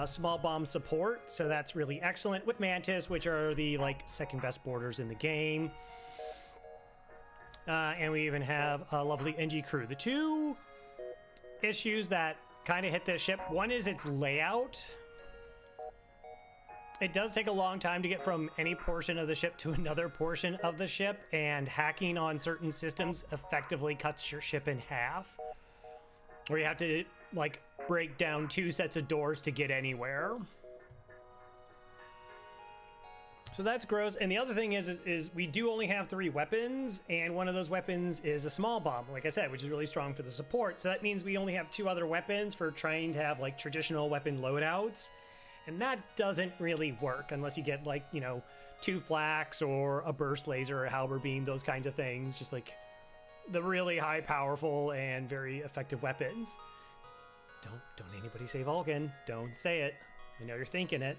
small bomb support, so that's really excellent with Mantis, which are the like second best boarders in the game. And we even have a lovely NG crew. The two issues that kind of hit this ship, one is its layout. It does take a long time to get from any portion of the ship to another portion of the ship, and hacking on certain systems effectively cuts your ship in half, where you have to like break down 2 sets of doors to get anywhere. So that's gross. And the other thing is we do only have 3 weapons, and one of those weapons is a small bomb, like I said, which is really strong for the support. So that means we only have 2 other weapons for trying to have like traditional weapon loadouts. And that doesn't really work unless you get like, you know, 2 flaks or a burst laser or a halberd beam, those kinds of things. Just like the really high powerful and very effective weapons. Don't anybody say Vulcan. Don't say it. I know you're thinking it.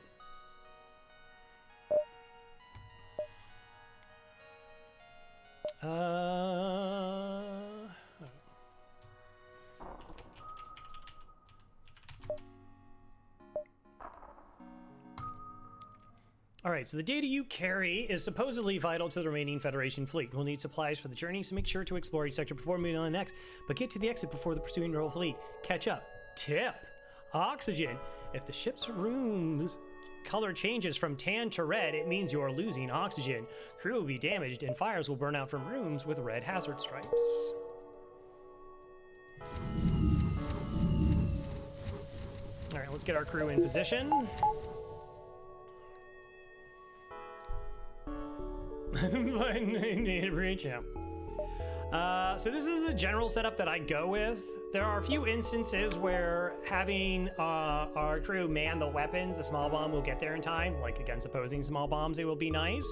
Alright, so the data you carry is supposedly vital to the remaining Federation fleet. We'll need supplies for the journey, so make sure to explore each sector before moving on to the next, but get to the exit before the pursuing rebel fleet. Catch up. Tip. Oxygen. If the ship's room's color changes from tan to red, it means you're losing oxygen. Crew will be damaged, and fires will burn out from rooms with red hazard stripes. Alright, let's get our crew in position. But need a breach, yeah. So this is the general setup that I go with. There are a few instances where having our crew man the weapons, the small bomb will get there in time, like against opposing small bombs, it will be nice.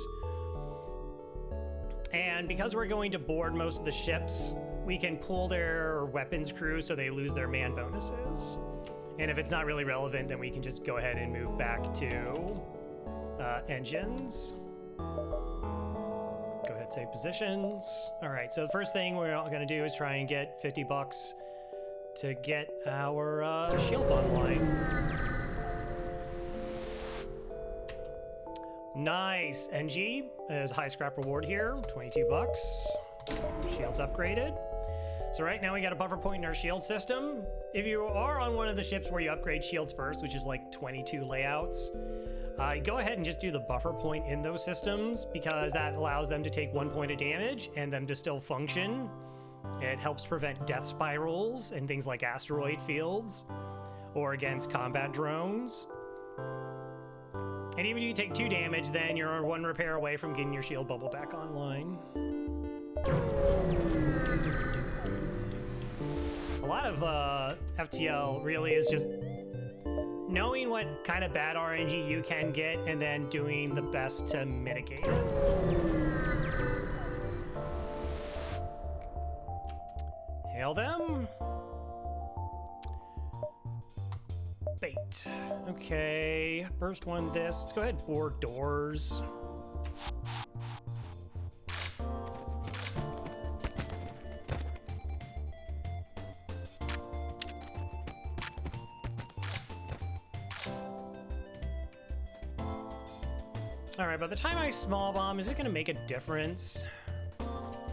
And because we're going to board most of the ships, we can pull their weapons crew so they lose their man bonuses. And if it's not really relevant, then we can just go ahead and move back to engines. Go ahead, save positions. All right, so the first thing we're gonna do is try and get 50 bucks to get our shields online. Nice. NG is high scrap reward here, 22 bucks. Shields upgraded. So right now we got a buffer point in our shield system. If you are on one of the ships where you upgrade shields first, which is like 22 layouts, go ahead and just do the buffer point in those systems, because that allows them to take 1 point of damage and them to still function. It helps prevent death spirals and things like asteroid fields or against combat drones. And even if you take 2 damage, then you're 1 repair away from getting your shield bubble back online. A lot of FTL really is just knowing what kind of bad RNG you can get and then doing the best to mitigate it. Hail them. Bait. Okay, burst one this. Let's go ahead and board doors. All right, by the time I small bomb, is it gonna make a difference?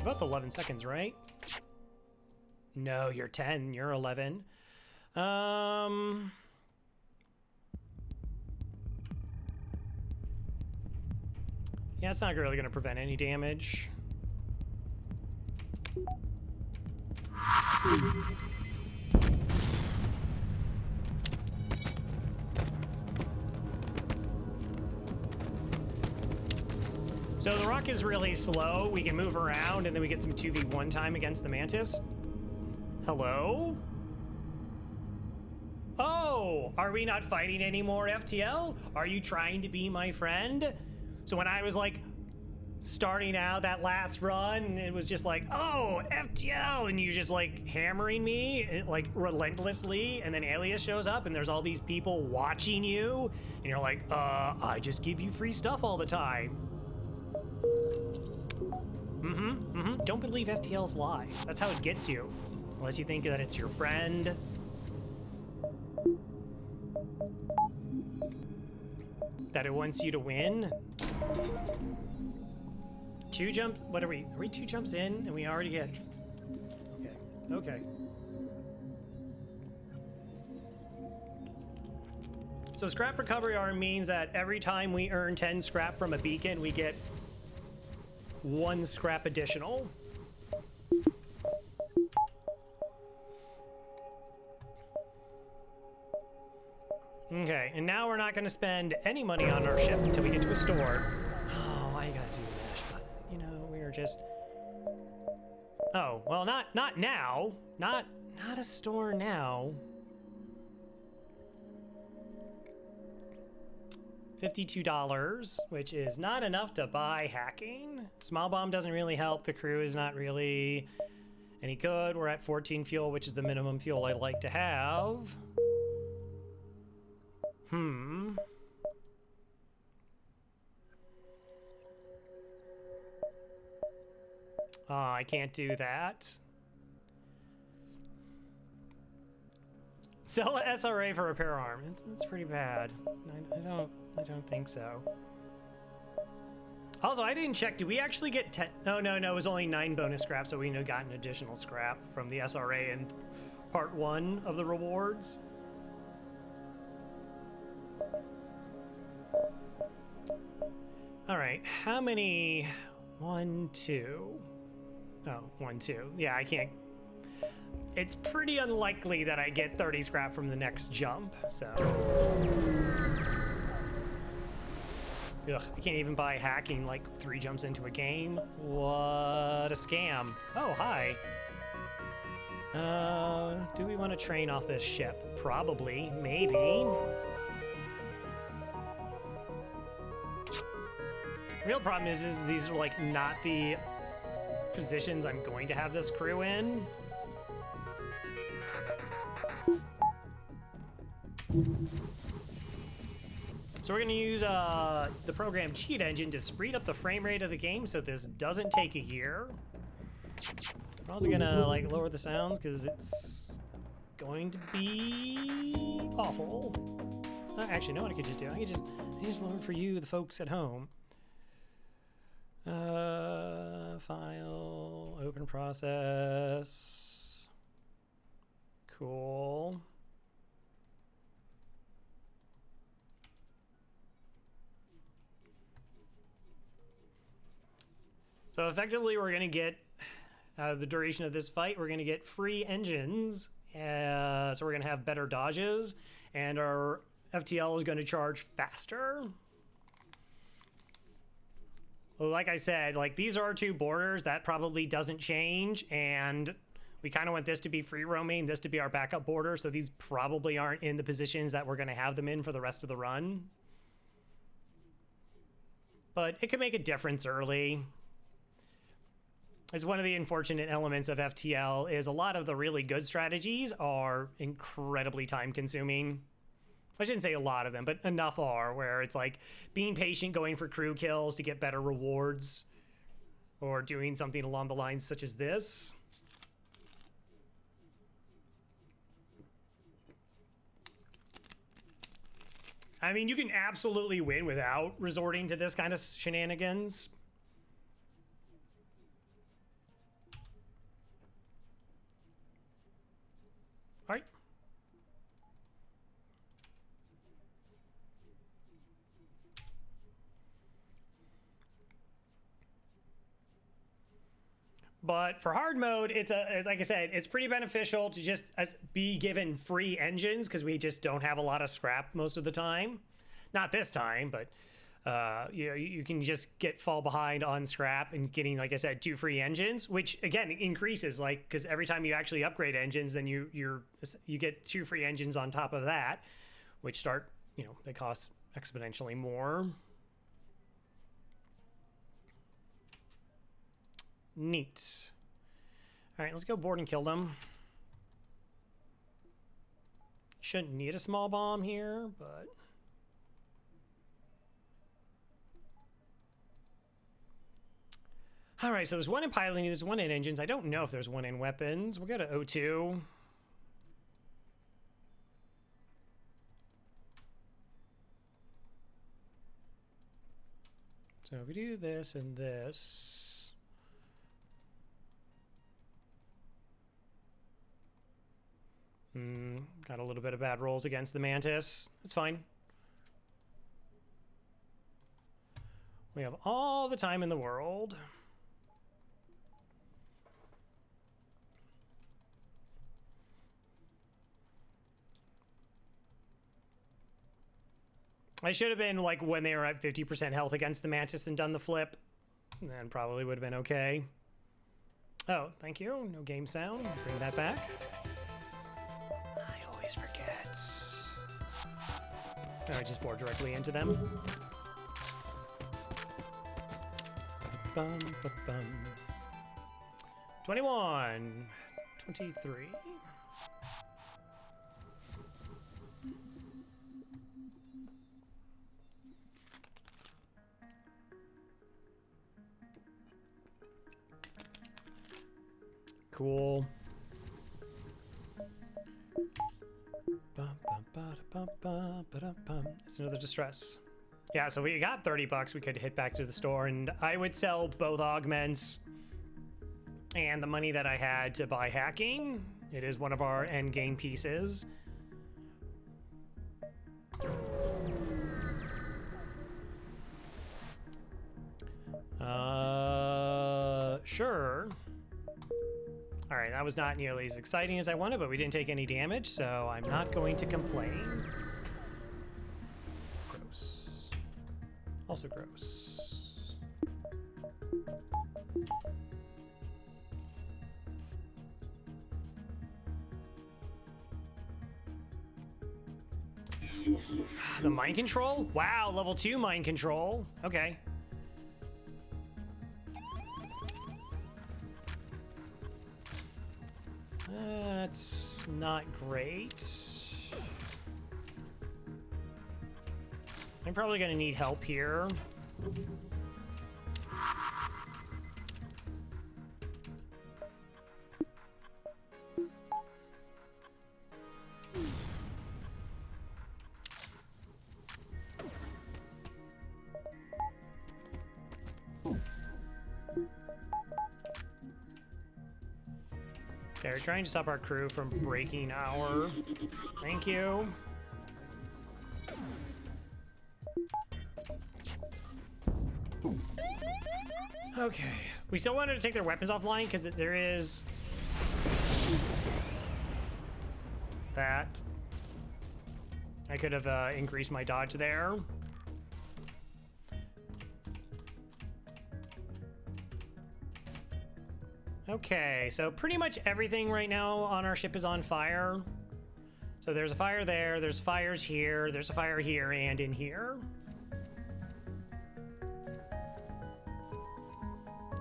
About 11 seconds, right? No, you're 10, you're 11. Yeah, it's not really gonna prevent any damage. So the rock is really slow. We can move around and then we get some 2v1 time against the Mantis. Hello? Oh, are we not fighting anymore, FTL? Are you trying to be my friend? So when I was like starting out that last run, it was just like, oh, FTL, and you just like hammering me like relentlessly, and then Alias shows up and there's all these people watching you, and you're like, I just give you free stuff all the time. Don't believe FTL's lies. That's how it gets you. Unless you think that it's your friend. that it wants you to win. 2 jump, what are we? Are we 2 jumps in and we already get, okay. So scrap recovery arm means that every time we earn 10 scrap from a beacon, we get 1 scrap additional. Okay, and now we're not going to spend any money on our ship until we get to a store. Oh, why you gotta do the mash button? You know, we are just... Oh, well, not now. Not a store now. $52, which is not enough to buy hacking. Small bomb doesn't really help. The crew is not really any good. We're at 14 fuel, which is the minimum fuel I'd like to have. Oh, I can't do that. Sell an SRA for repair arm. It's pretty bad. I don't think so. Also, I didn't check. Did we actually get 10? No, it was only 9 bonus scrap, so we got an additional scrap from the SRA in part 1 of the rewards. All right, how many? 1, 2. Oh, 1, 2. Yeah, I can't. It's pretty unlikely that I get 30 scrap from the next jump, so. Ugh, I can't even buy hacking like 3 jumps into a game. What a scam. Oh, hi. Do we want to train off this ship? Probably, maybe. Real problem is these are like not the positions I'm going to have this crew in. So we're going to use the program cheat engine to speed up the frame rate of the game so this doesn't take a year. I'm also going to like lower the sounds because it's going to be awful. Actually, no, what I could just do? I could just lower it for you, the folks at home. File, open process. Cool. So effectively, we're going to get, out of the duration of this fight, we're going to get free engines. So we're going to have better dodges, and our FTL is going to charge faster. Well, like I said, like these are our 2 borders. That probably doesn't change, and we kind of want this to be free roaming, this to be our backup border, so these probably aren't in the positions that we're going to have them in for the rest of the run. But it could make a difference early. It's one of the unfortunate elements of FTL is a lot of the really good strategies are incredibly time consuming. I shouldn't say a lot of them, but enough are, where it's like being patient, going for crew kills to get better rewards, or doing something along the lines such as this. I mean, you can absolutely win without resorting to this kind of shenanigans. All right. But for hard mode, it's like I said, it's pretty beneficial to just be given free engines because we just don't have a lot of scrap most of the time. Not this time, but you can just fall behind on scrap and getting, like I said, 2 free engines, which again increases, like, because every time you actually upgrade engines, then you get 2 free engines on top of that, which start, they cost exponentially more. Neat. All right, let's go board and kill them. Shouldn't need a small bomb here, but... All right, so there's 1 in piloting, there's 1 in engines. I don't know if there's 1 in weapons. We'll go to O2. So if we do this and this. Got a little bit of bad rolls against the Mantis. It's fine. We have all the time in the world. I should have been like when they were at 50% health against the Mantis and done the flip. Then probably would have been okay. Oh, thank you. No game sound. Bring that back. I always forget. Oh, I just bored directly into them. Bum, bum, bum. 21. 23. Cool. It's another distress. Yeah, so we got 30 bucks. We could hit back to the store, and I would sell both augments and the money that I had to buy hacking. It is one of our end game pieces. Sure. All right, that was not nearly as exciting as I wanted, but we didn't take any damage, so I'm not going to complain. Gross. Also gross. The mind control? Wow, level 2 mind control. Okay. That's not great. I'm probably gonna need help here. Okay, we're trying to stop our crew from breaking our... Thank you. Okay. We still wanted to take their weapons offline because there is... that. I could have increased my dodge there. Okay, so pretty much everything right now on our ship is on fire. So there's a fire there, there's fires here, there's a fire here, and in here.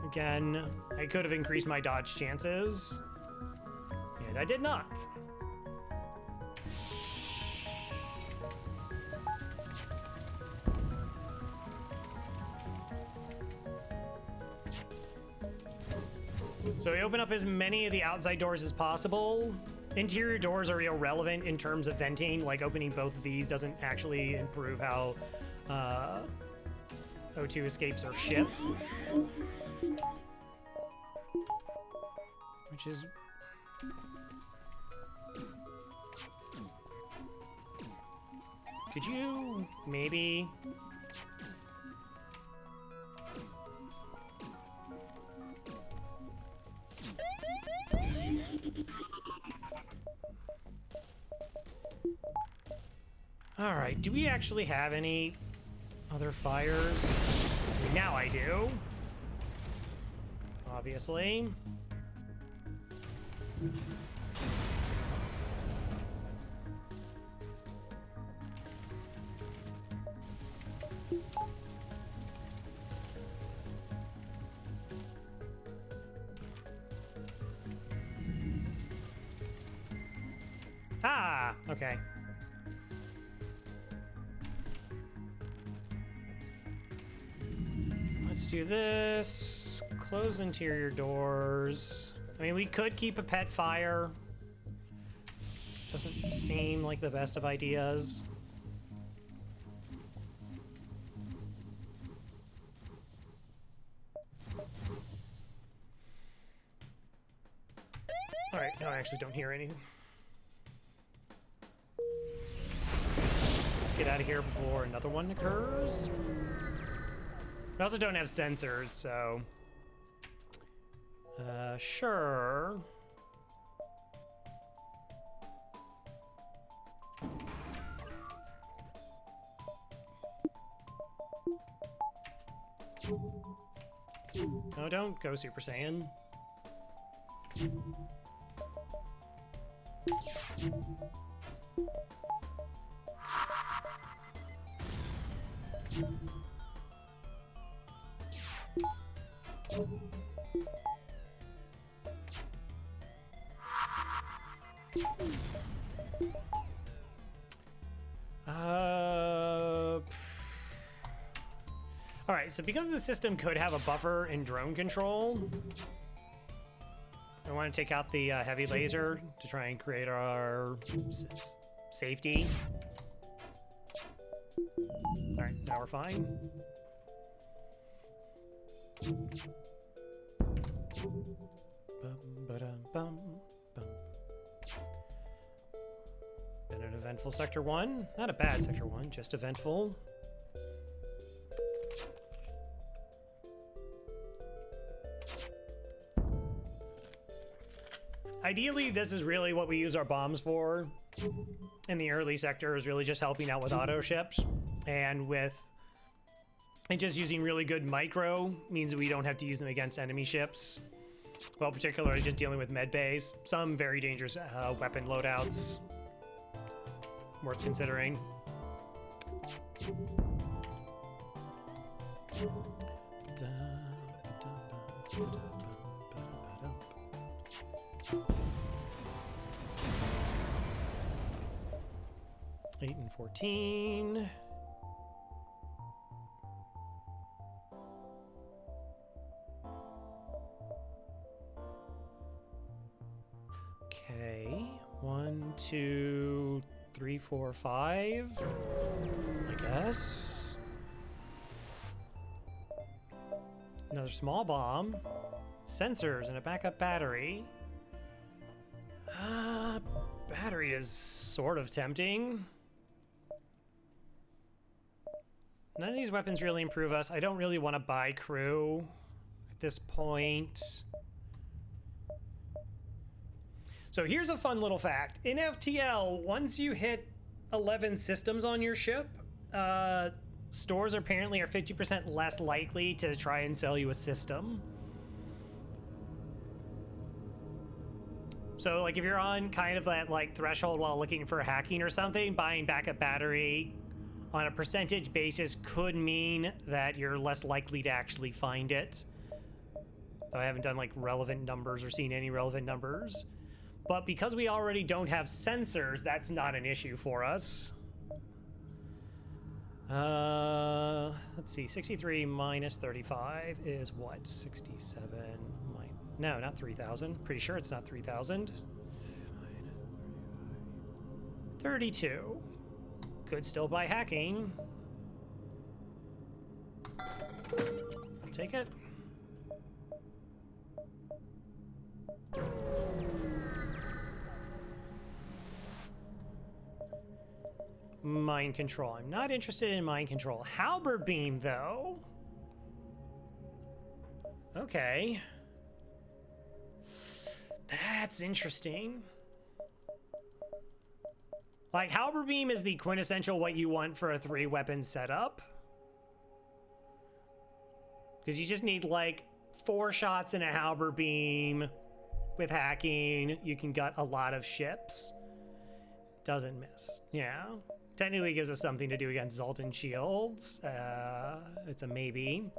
Again, I could have increased my dodge chances, and I did not. So we open up as many of the outside doors as possible. Interior doors are irrelevant in terms of venting, like opening both of these doesn't actually improve how O2 escapes our ship. Which is... Could you maybe... All right, do we actually have any other fires? Now I do. Obviously. Ah, okay. Let's do this. Close interior doors. I mean, we could keep a pet fire. Doesn't seem like the best of ideas. Alright, now I actually don't hear anything. Let's get out of here before another one occurs. We also don't have sensors, so... sure. No, don't go Super Saiyan. All right, so because the system could have a buffer in drone control, I want to take out the heavy laser to try and create our safety. All right, now we're fine. Been an eventful Sector 1. Not a bad Sector 1, just eventful. Ideally, this is really what we use our bombs for in the early sectors, really just helping out with auto ships. And just using really good micro means that we don't have to use them against enemy ships. Well, particularly just dealing with med bays. Some very dangerous weapon loadouts. Worth considering. Eight and 14. Okay, 1, 2, 3, 4, 5, I guess. Another small bomb, sensors, and a backup battery. Battery is sort of tempting. None of these weapons really improve us. I don't really want to buy crew at this point. So here's a fun little fact. In FTL, once you hit 11 systems on your ship, stores apparently are 50% less likely to try and sell you a system. So like if you're on kind of that like threshold while looking for hacking or something, buying backup battery on a percentage basis could mean that you're less likely to actually find it. Though I haven't done like relevant numbers or seen any relevant numbers. But because we already don't have sensors, that's not an issue for us. Let's see, 63 minus 35 is what? 67 minus, no, not 3,000. Pretty sure it's not 3,000. 32. Could still buy hacking. I'll take it. Mind control. I'm not interested in mind control. Halberd beam, though. Okay. That's interesting. Like, halberd beam is the quintessential what you want for a 3-weapon setup. Because you just need, like, 4 shots in a halberd beam. With hacking, you can gut a lot of ships. Doesn't miss. Yeah. Technically gives us something to do against Zoltan shields. It's a maybe.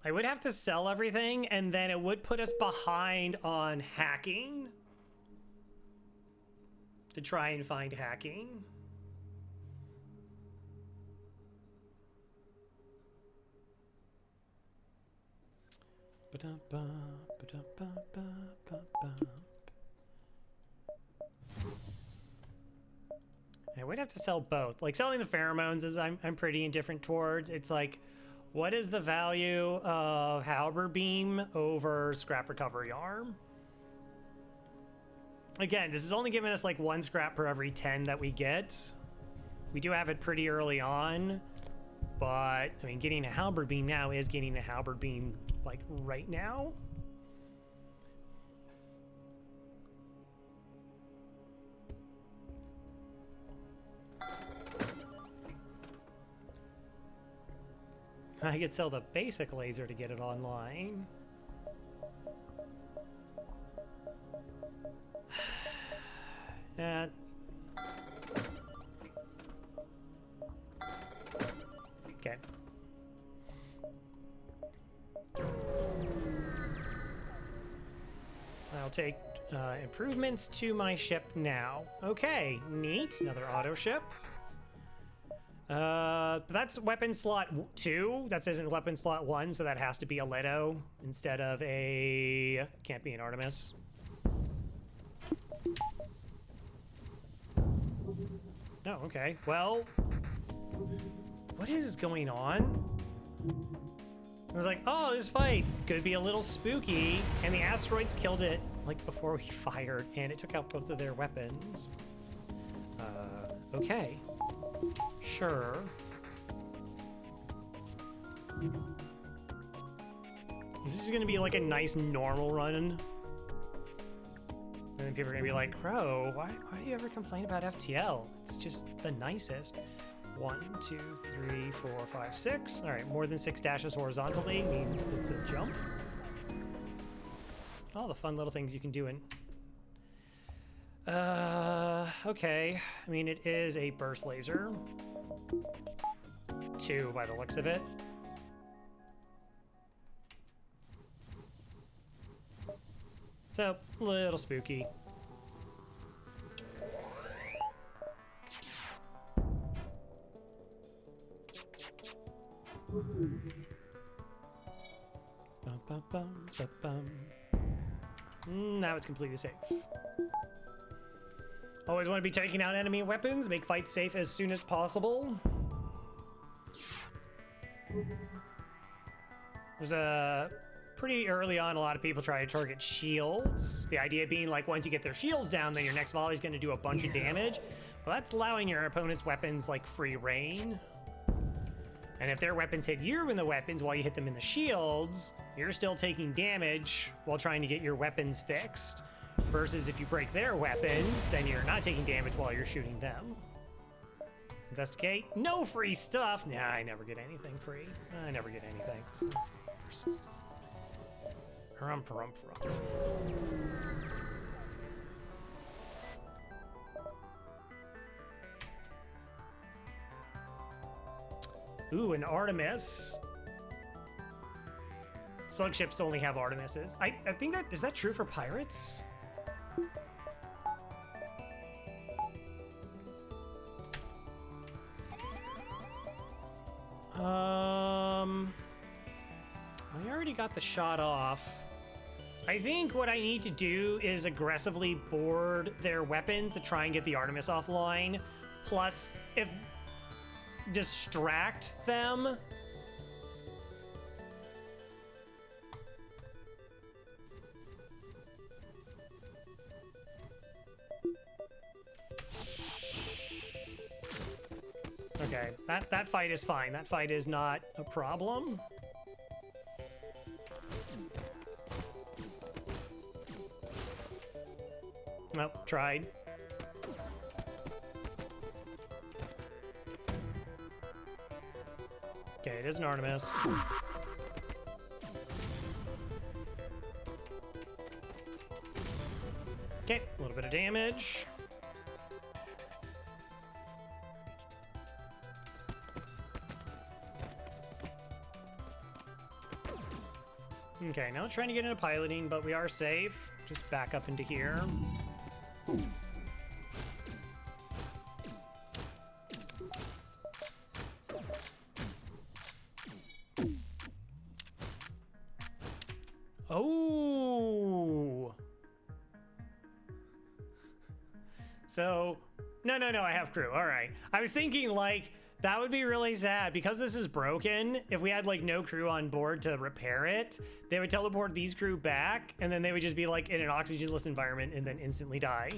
I would have to sell everything, and then it would put us behind on hacking. To try and find hacking. I would have to sell both. Like selling the pheromones is I'm pretty indifferent towards. It's like What is the value of halberd beam over scrap recovery arm? Again, this is only giving us like 1 scrap per every 10 that we get. We do have it pretty early on, but I mean, getting a halberd beam now is getting a halberd beam like right now. I could sell the basic laser to get it online. Okay. I'll take improvements to my ship now. Okay, neat. Another auto ship. That's weapon slot 2. That isn't weapon slot 1, so that has to be a Leto instead of a... Can't be an Artemis. Oh, okay. Well, what is going on? I was like, oh, this fight could be a little spooky, and the asteroids killed it like before we fired, and it took out both of their weapons. Okay. Sure. This is gonna be like a nice normal run. And then people are gonna be like, Crow, why do you ever complain about FTL? It's just the nicest. 1, 2, 3, 4, 5, 6. All right, more than 6 dashes horizontally means it's a jump. All the fun little things you can do in. Okay. I mean, it is a burst laser. 2 by the looks of it. So, a little spooky. Now it's completely safe. Always want to be taking out enemy weapons, make fights safe as soon as possible. There's a pretty early on, a lot of people try to target shields. The idea being like once you get their shields down, then your next volley is going to do a bunch of damage. Well, that's allowing your opponent's weapons like free reign. And if their weapons hit you in the weapons while you hit them in the shields, you're still taking damage while trying to get your weapons fixed. Versus if you break their weapons, then you're not taking damage while you're shooting them. Investigate. No free stuff. Nah, I never get anything free. I never get anything. Harumph, harumph, harumph. Ooh, an Artemis. Slug ships only have Artemises. I think that, is that true for pirates? I already got the shot off. I think what I need to do is aggressively board their weapons to try and get the Artemis offline. Plus, if distract them. Okay, that fight is fine. That fight is not a problem. Nope, tried. Okay, it is an Artemis. Okay, a little bit of damage. Okay, now trying to get into piloting, but we are safe. Just back up into here. Oh! So, no, I have crew. All right. I was thinking, like, That would be really sad because this is broken. If we had like no crew on board to repair it, they would teleport these crew back and then they would just be like in an oxygenless environment and then instantly die.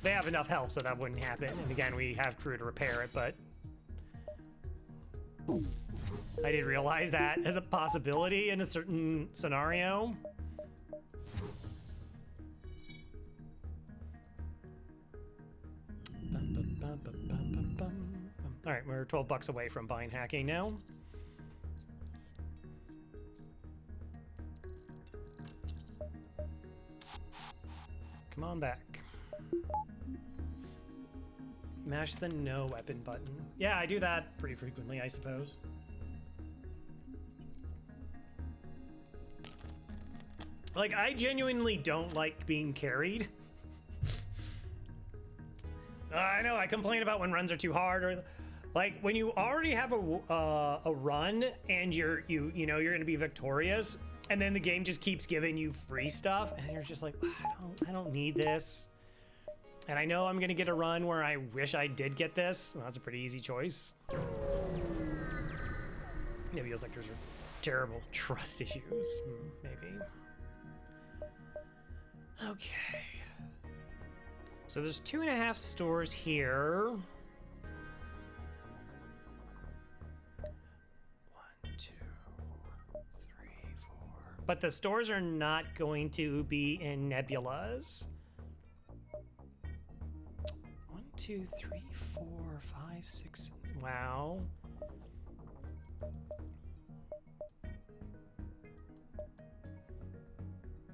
They have enough health so that wouldn't happen. And again, we have crew to repair it, but I did realize that as a possibility in a certain scenario. All right, we're 12 bucks away from buying hacking now. Come on back. Mash the no weapon button. Yeah, I do that pretty frequently, I suppose. Like, I genuinely don't like being carried. I know, I complain about when runs are too hard, or like when you already have a run and you know you're gonna be victorious, and then the game just keeps giving you free stuff, and you're just like, I don't need this. And I know I'm gonna get a run where I wish I did get this. Well, that's a pretty easy choice. Maybe those sectors are terrible trust issues. Maybe. Okay. So there's 2.5 stores here. 1, 2, 3, 4. But the stores are not going to be in nebulas. 1, 2, 3, 4, 5, 6. Wow.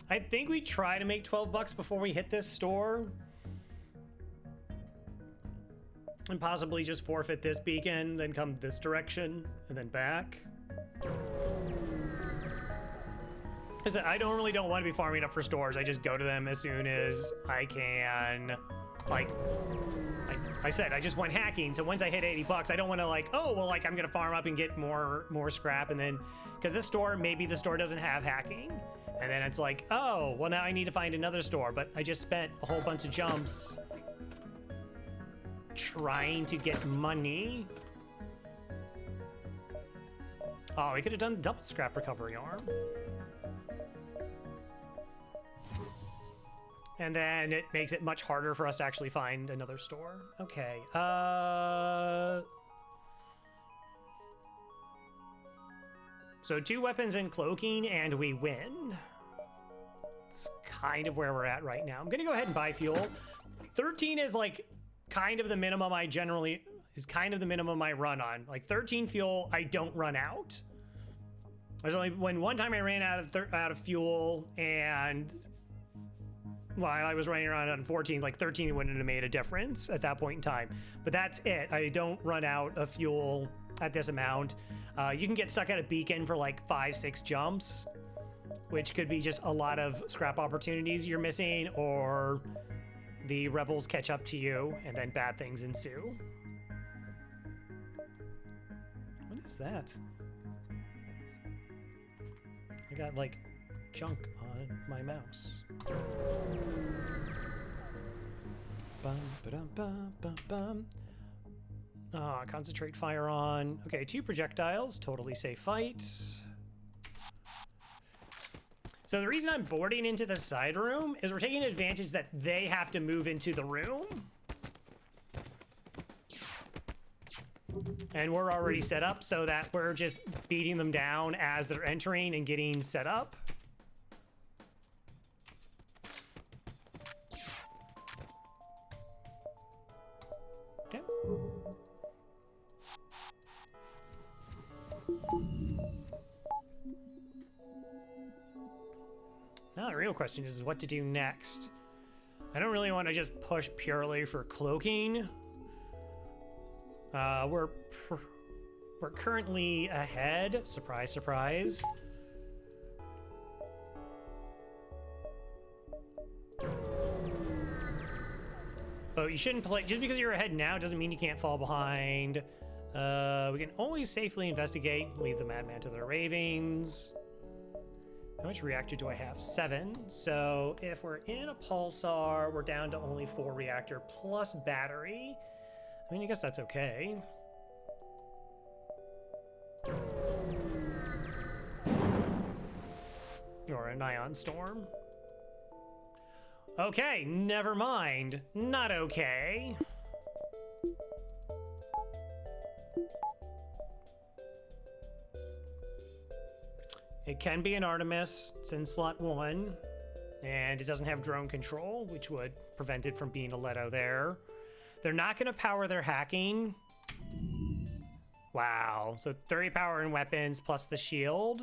I think we try to make 12 bucks before we hit this store. And possibly just forfeit this beacon, then come this direction, and then back. I don't want to be farming up for stores. I just go to them as soon as I can. Like I said, I just went hacking, so once I hit 80 bucks, I don't want to like, oh, well, like I'm gonna farm up and get more scrap, and then, because this store, maybe the store doesn't have hacking. And then it's like, oh, well now I need to find another store, but I just spent a whole bunch of jumps trying to get money. Oh, we could have done double scrap recovery arm. And then it makes it much harder for us to actually find another store. Okay, so 2 weapons and cloaking and we win. It's kind of where we're at right now. I'm gonna go ahead and buy fuel. 13 is like kind of the minimum I run on. Like 13 fuel, I don't run out. There's only one time I ran out of fuel, and while I was running around on 14, like 13 wouldn't have made a difference at that point in time. But that's it. I don't run out of fuel at this amount. You can get stuck at a beacon for like 5-6 jumps, which could be just a lot of scrap opportunities you're missing, or the rebels catch up to you and then bad things ensue. What is that? I got like junk on my mouse. Bum, ba-dum, bum, bum, bum. Concentrate fire on. Okay, 2 projectiles, totally safe fight. So the reason I'm boarding into the side room is we're taking advantage that they have to move into the room. And we're already set up so that we're just beating them down as they're entering and getting set up. Okay. Now the real question is what to do next. I don't really want to just push purely for cloaking. We're currently ahead. Surprise, surprise. But you shouldn't play, just because you're ahead now doesn't mean you can't fall behind. We can always safely investigate, leave the madman to their ravings. How much reactor do I have? 7. So if we're in a pulsar, we're down to only 4 reactor plus battery. I mean, I guess that's okay. Or an ion storm. Okay, never mind. Not okay. It can be an Artemis. It's in slot 1. And it doesn't have drone control, which would prevent it from being a Leto there. They're not going to power their hacking. Wow. So 30 power and weapons plus the shield.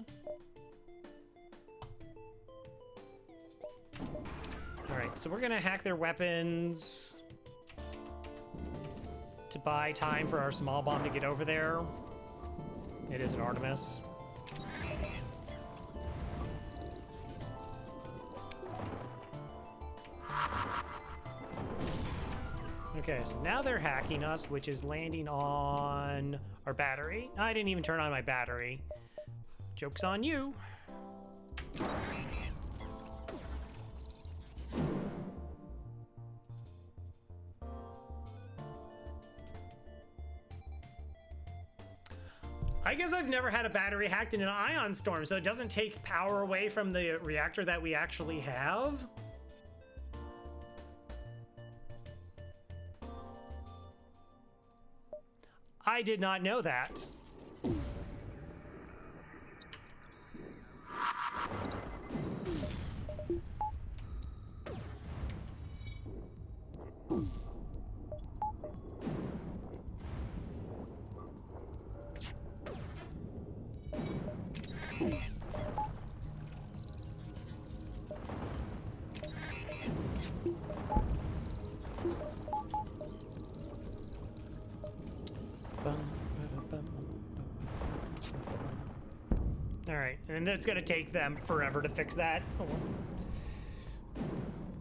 All right, so we're going to hack their weapons to buy time for our small bomb to get over there. It is an Artemis. Okay, so now they're hacking us, which is landing on our battery. I didn't even turn on my battery. Joke's on you. I guess I've never had a battery hacked in an ion storm, so it doesn't take power away from the reactor that we actually have. I did not know that. All right, and it's gonna take them forever to fix that.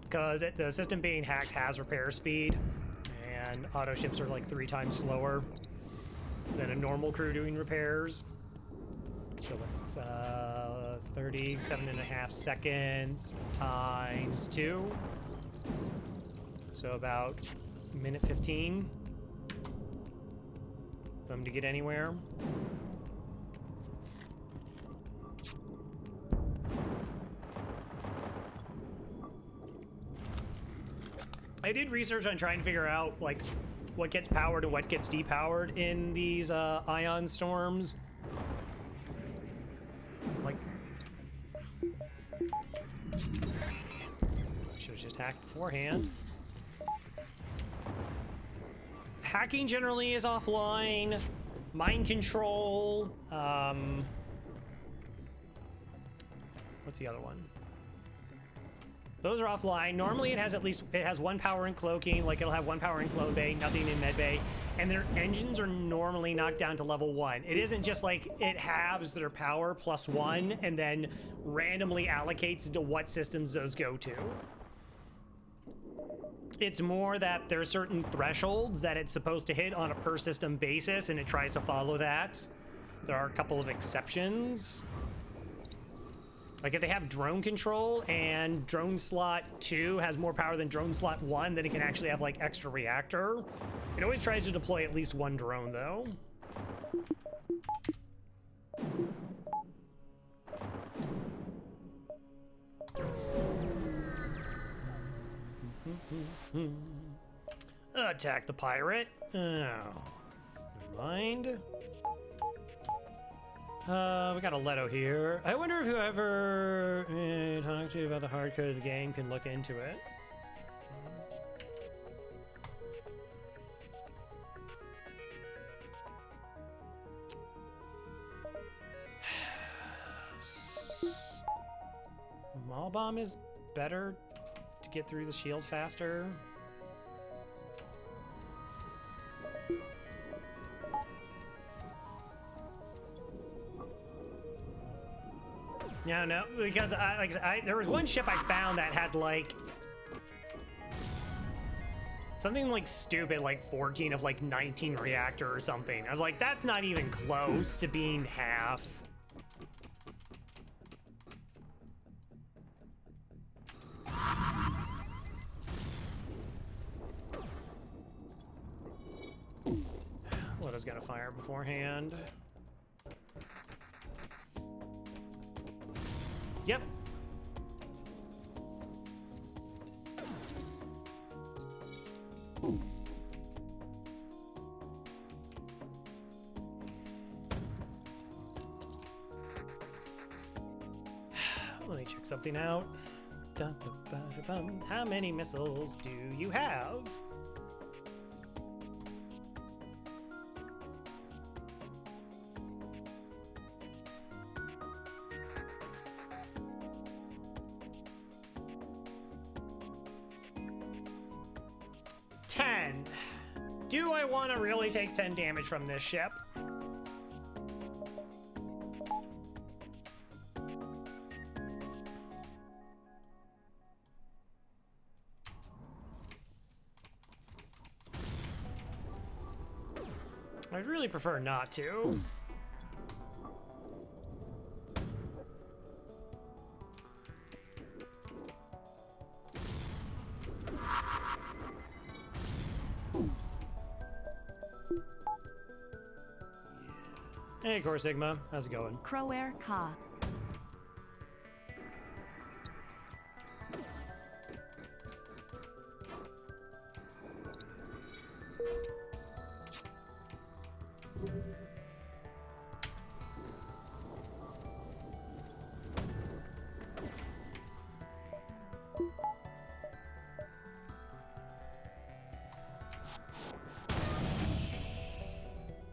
Because the system being hacked has repair speed, and auto ships are like 3 times slower than a normal crew doing repairs. So it's 37.5 seconds times 2. So about a minute 15 for them to get anywhere. I did research on trying to figure out like what gets powered and what gets depowered in these ion storms. Like, should have just hacked beforehand. Hacking generally is offline. Mind control. What's the other one? Those are offline. Normally it has 1 power in cloaking, like it'll have 1 power in clone bay, nothing in med bay, and their engines are normally knocked down to level 1. It isn't just like it halves their power plus 1 and then randomly allocates to what systems those go to. It's more that there are certain thresholds that it's supposed to hit on a per system basis, and it tries to follow that. There are a couple of exceptions. Like if they have drone control and drone slot 2 has more power than drone slot 1, then it can actually have like extra reactor. It always tries to deploy at least 1 drone though. Attack the pirate. Oh, never mind. We got a Leto here. I wonder if whoever talked to you about the hard code of the game can look into it. Small bomb is better to get through the shield faster. No, because there was one ship I found that had like something like stupid, like 14 of like 19 reactor or something. I was like, that's not even close to being half. was gonna fire beforehand. Yep. Let me check something out. How many missiles do you have? Do I want to really take 10 damage from this ship? I'd really prefer not to. Hey, Core Sigma, how's it going? Crower Ka.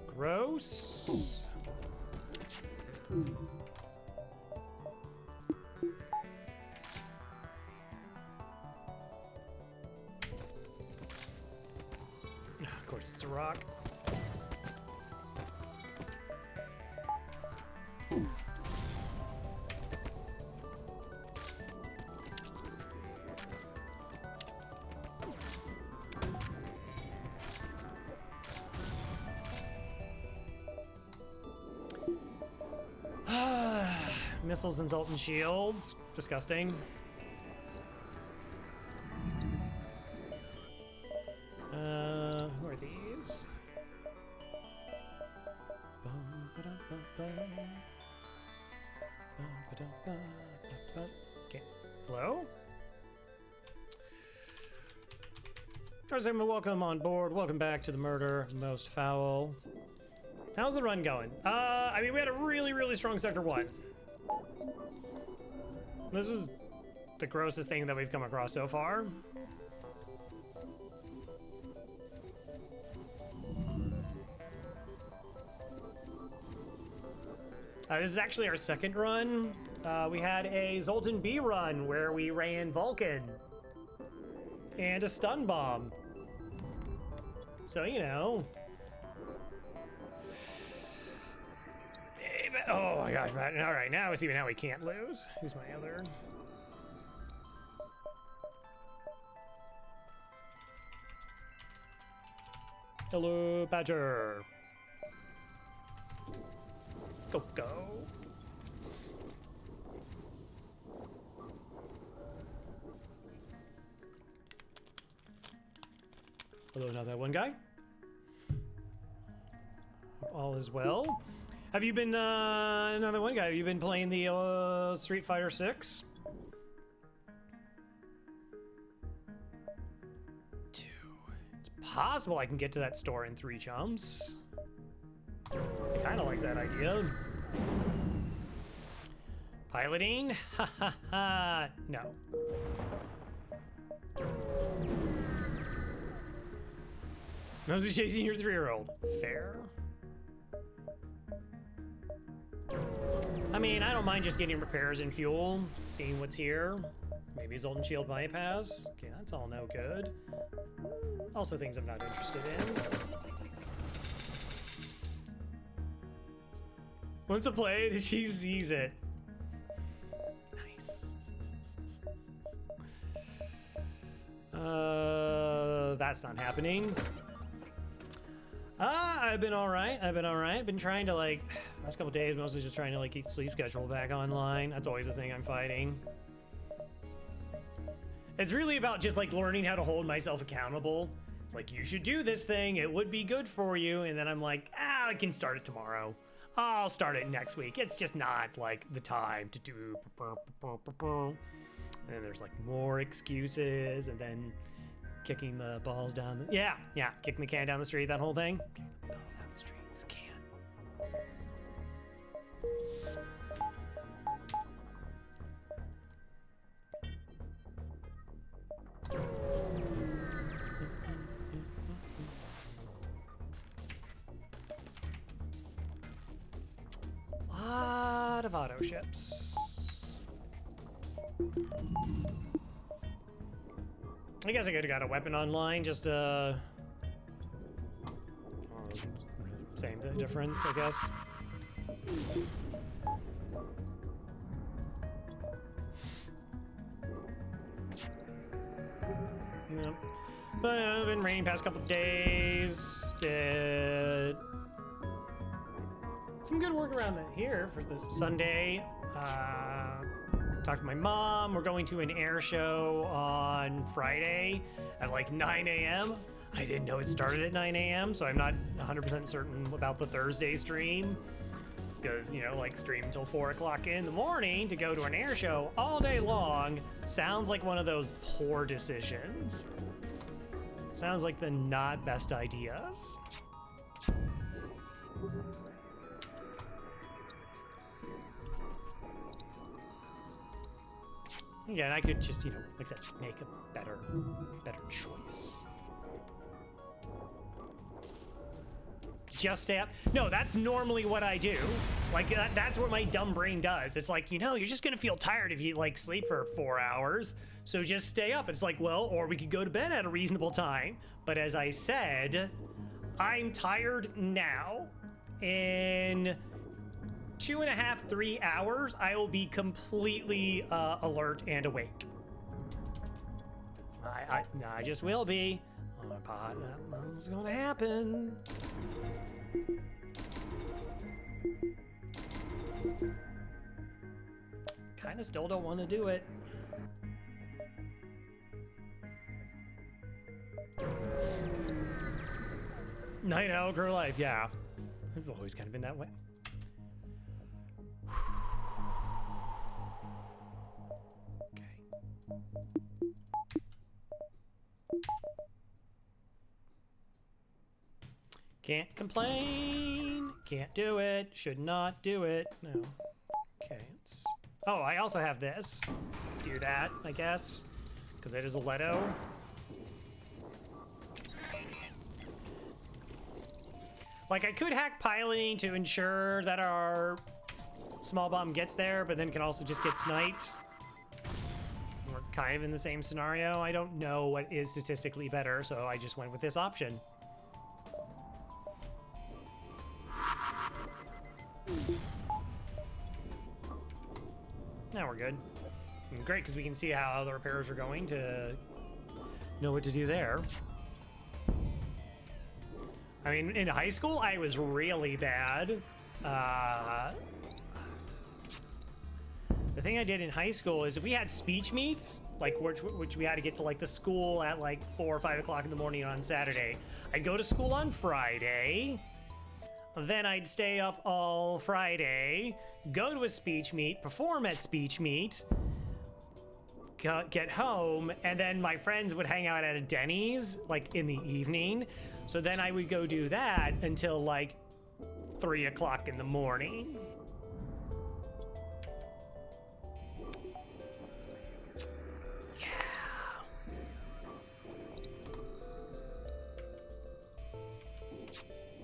Gross. Of course, it's a rock. Missiles and Zoltan shields. Disgusting. Who are these? Okay. Hello? Tarzan, welcome on board. Welcome back to the Murder Most Foul. How's the run going? I mean, we had a really strong Sector 1. This is the grossest thing that we've come across so far. This is actually our second run. We had a Zoltan B run where we ran Vulcan and a stun bomb. So, you know. Oh my gosh, man. All right, now it's even how we can't lose. Who's my other? Hello, Badger. Go, go. Hello, not that one guy. Hope all is well. Have you been, another one guy, have you been playing the Street Fighter 6? 2. It's possible I can get to that store in 3 jumps. I kind of like that idea. Piloting? Ha ha ha. No. I was just chasing your 3-year-old. Fair. I mean, I don't mind just getting repairs and fuel, seeing what's here. Maybe Zoltan Shield bypass. Okay, that's all no good. Also things I'm not interested in. Once a played, she sees it. Nice. That's not happening. I've been alright. Been trying to, like, last couple days, mostly just trying to, like, keep sleep schedule back online. That's always the thing I'm fighting. It's really about just, like, learning how to hold myself accountable. It's like, you should do this thing. It would be good for you. And then I'm like, I can start it tomorrow. I'll start it next week. It's just not like the time to do. And then there's like more excuses, and then kicking the balls down. Yeah, kicking the can down the street, that whole thing. Kicking the ball down the street, it's a can. Lot of auto ships. I guess I could have got a weapon online, just same difference, I guess. Yep. But it's been raining past couple of days. Did some good work around that here for this Sunday. Talked to my mom. We're going to an air show on Friday at like 9 a.m. I didn't know it started at 9 a.m., so I'm not 100% certain about the Thursday stream. Because, you know, like stream until 4 o'clock in the morning to go to an air show all day long sounds like one of those poor decisions. Sounds like the not best ideas. Again, I could just, you know, like I said, make a better choice. Just stay up. No, that's normally what I do. Like, that's what my dumb brain does. It's like, you know, you're just gonna feel tired if you, like, sleep for 4 hours. So just stay up. It's like, well, or we could go to bed at a reasonable time. But as I said, I'm tired now. In 2.5, 3 hours, I will be completely alert and awake. I just will be. Oh my god, that's gonna happen. Kinda still don't want to do it. Night owl girl life, yeah. I've always kind of been that way. Can't complain. Can't do it. Should not do it. No. Okay. Oh, I also have this. Let's do that, I guess. Because it is a Leto. Like, I could hack piloting to ensure that our small bomb gets there, but then can also just get sniped. We're kind of in the same scenario. I don't know what is statistically better, so I just went with this option. Now we're good. And great, because we can see how the repairs are going to know what to do there. I mean, in high school, I was really bad. The thing I did in high school is if we had speech meets, like which we had to get to like the school at like 4 or 5 o'clock in the morning on Saturday, I'd go to school on Friday. Then I'd stay up all Friday, go to a speech meet, perform at speech meet, get home, and then my friends would hang out at a Denny's, like, in the evening. So then I would go do that until, like, 3 o'clock in the morning.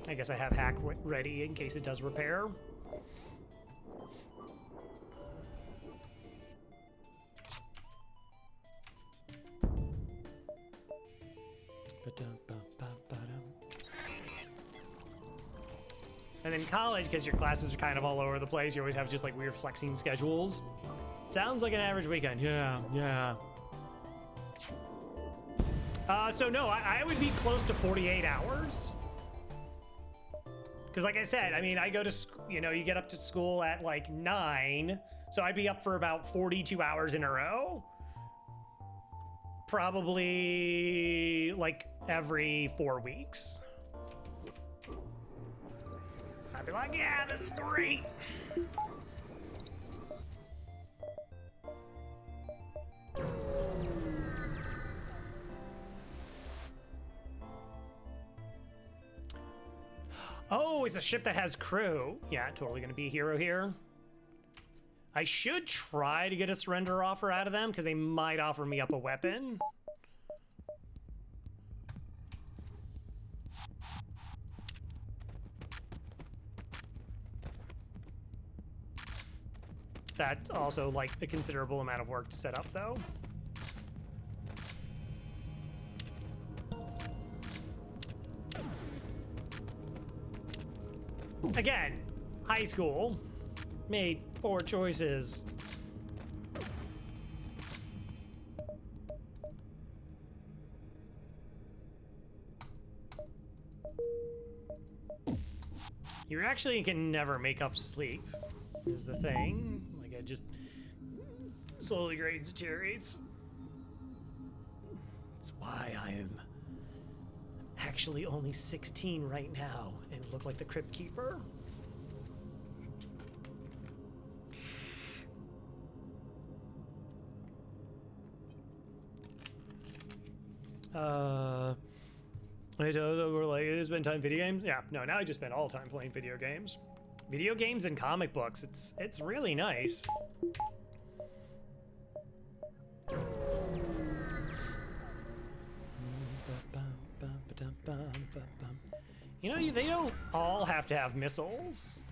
I guess I have hack ready in case it does repair. And in college, because your classes are kind of all over the place, you always have just like weird flexing schedules. Sounds like an average weekend. Yeah. So no, I would be close to 48 hours. Because like I said, I mean, I go to, you know, you get up to school at like 9, so I'd be up for about 42 hours in a row. probably like every 4 weeks. I'd be like, yeah, this is great. Oh, it's a ship that has crew. Yeah, totally gonna be a hero here. I should try to get a surrender offer out of them because they might offer me up a weapon. That's also like a considerable amount of work to set up though. Again, high school, made poor choices. You actually can never make up sleep, is the thing. Like, it just slowly deteriorates. That's why I am actually only 16 right now and look like the Crypt Keeper. I don't, we're like, spend time video games? Yeah, no, now I just spend all time playing video games. Video games and comic books, it's really nice. You know, they don't all have to have missiles.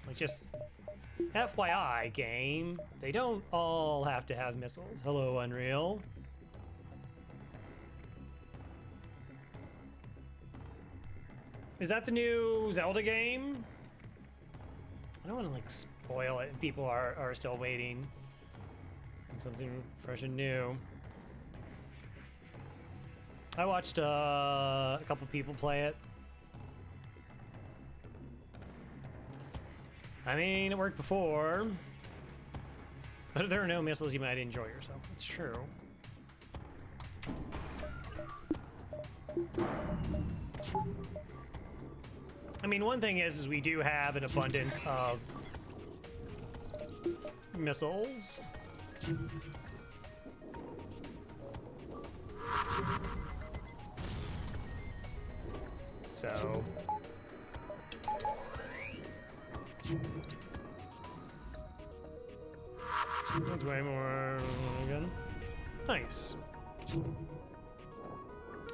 Like, just FYI, game, they don't all have to have missiles. Hello, Unreal. Is that the new Zelda game? I don't want to like spoil it. People are still waiting. Something fresh and new. I watched a couple people play it. I mean, it worked before. But if there are no missiles, you might enjoy yourself. It's true. I mean, one thing is we do have an abundance of missiles. So that's way more again. Nice.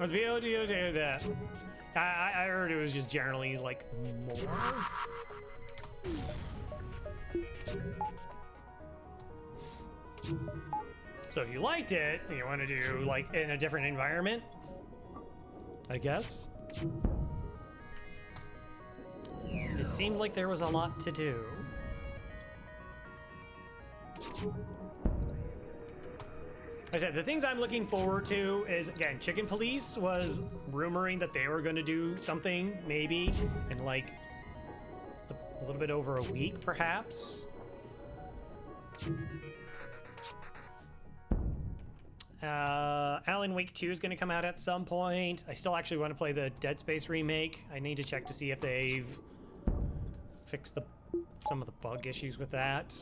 Let's be able to do that. I heard it was just generally like more. So if you liked it and you want to do like in a different environment, I guess. It seemed like there was a lot to do. Like I said, the things I'm looking forward to is, again, Chicken Police was rumoring that they were going to do something, maybe, in like a little bit over a week, perhaps. Alan Wake 2 is going to come out at some point. I still actually want to play the Dead Space remake. I need to check to see if they've fixed some of the bug issues with that.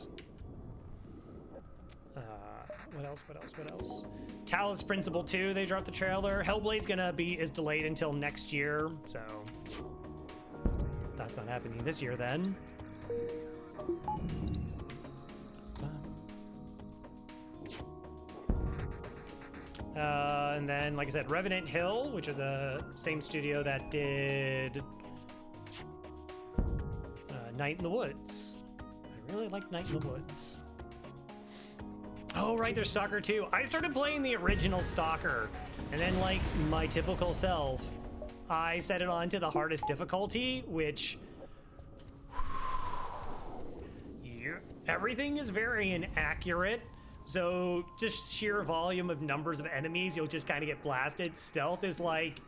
What else? Talos Principle 2, they dropped the trailer. Hellblade's is delayed until next year, so that's not happening this year then. And then, like I said, Revenant Hill, which are the same studio that did Night in the Woods. I really like Night in the Woods. Oh, right, there's Stalker 2. I started playing the original Stalker, and then, like my typical self, I set it on to the hardest difficulty, which everything is very inaccurate. So just sheer volume of numbers of enemies, you'll just kind of get blasted. Stealth is like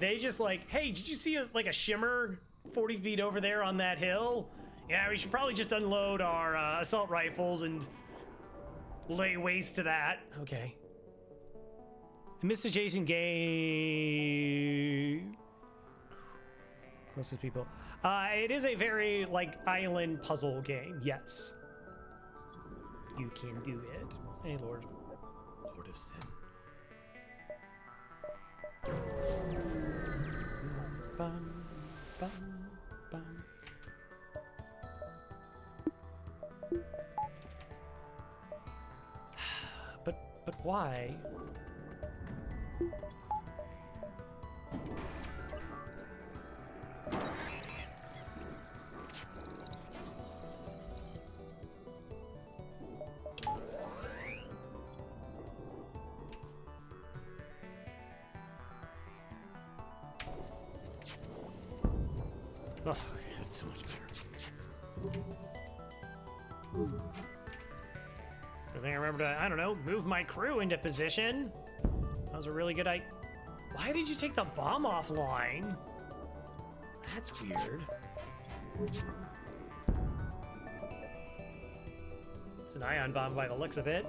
they just like, hey, did you see a shimmer 40 feet over there on that hill? Yeah, we should probably just unload our assault rifles and lay waste to that. Okay. I missed adjacent game. Closest people. It is a very, like, island puzzle game, yes. You can do it. Hey, Lord. Lord of Sin. Bum, bum, bum. But why? Oh, that's so much better. I think I remember to, I don't know, move my crew into position. That was a really good idea. Why did you take the bomb offline? That's weird. It's an ion bomb by the looks of it.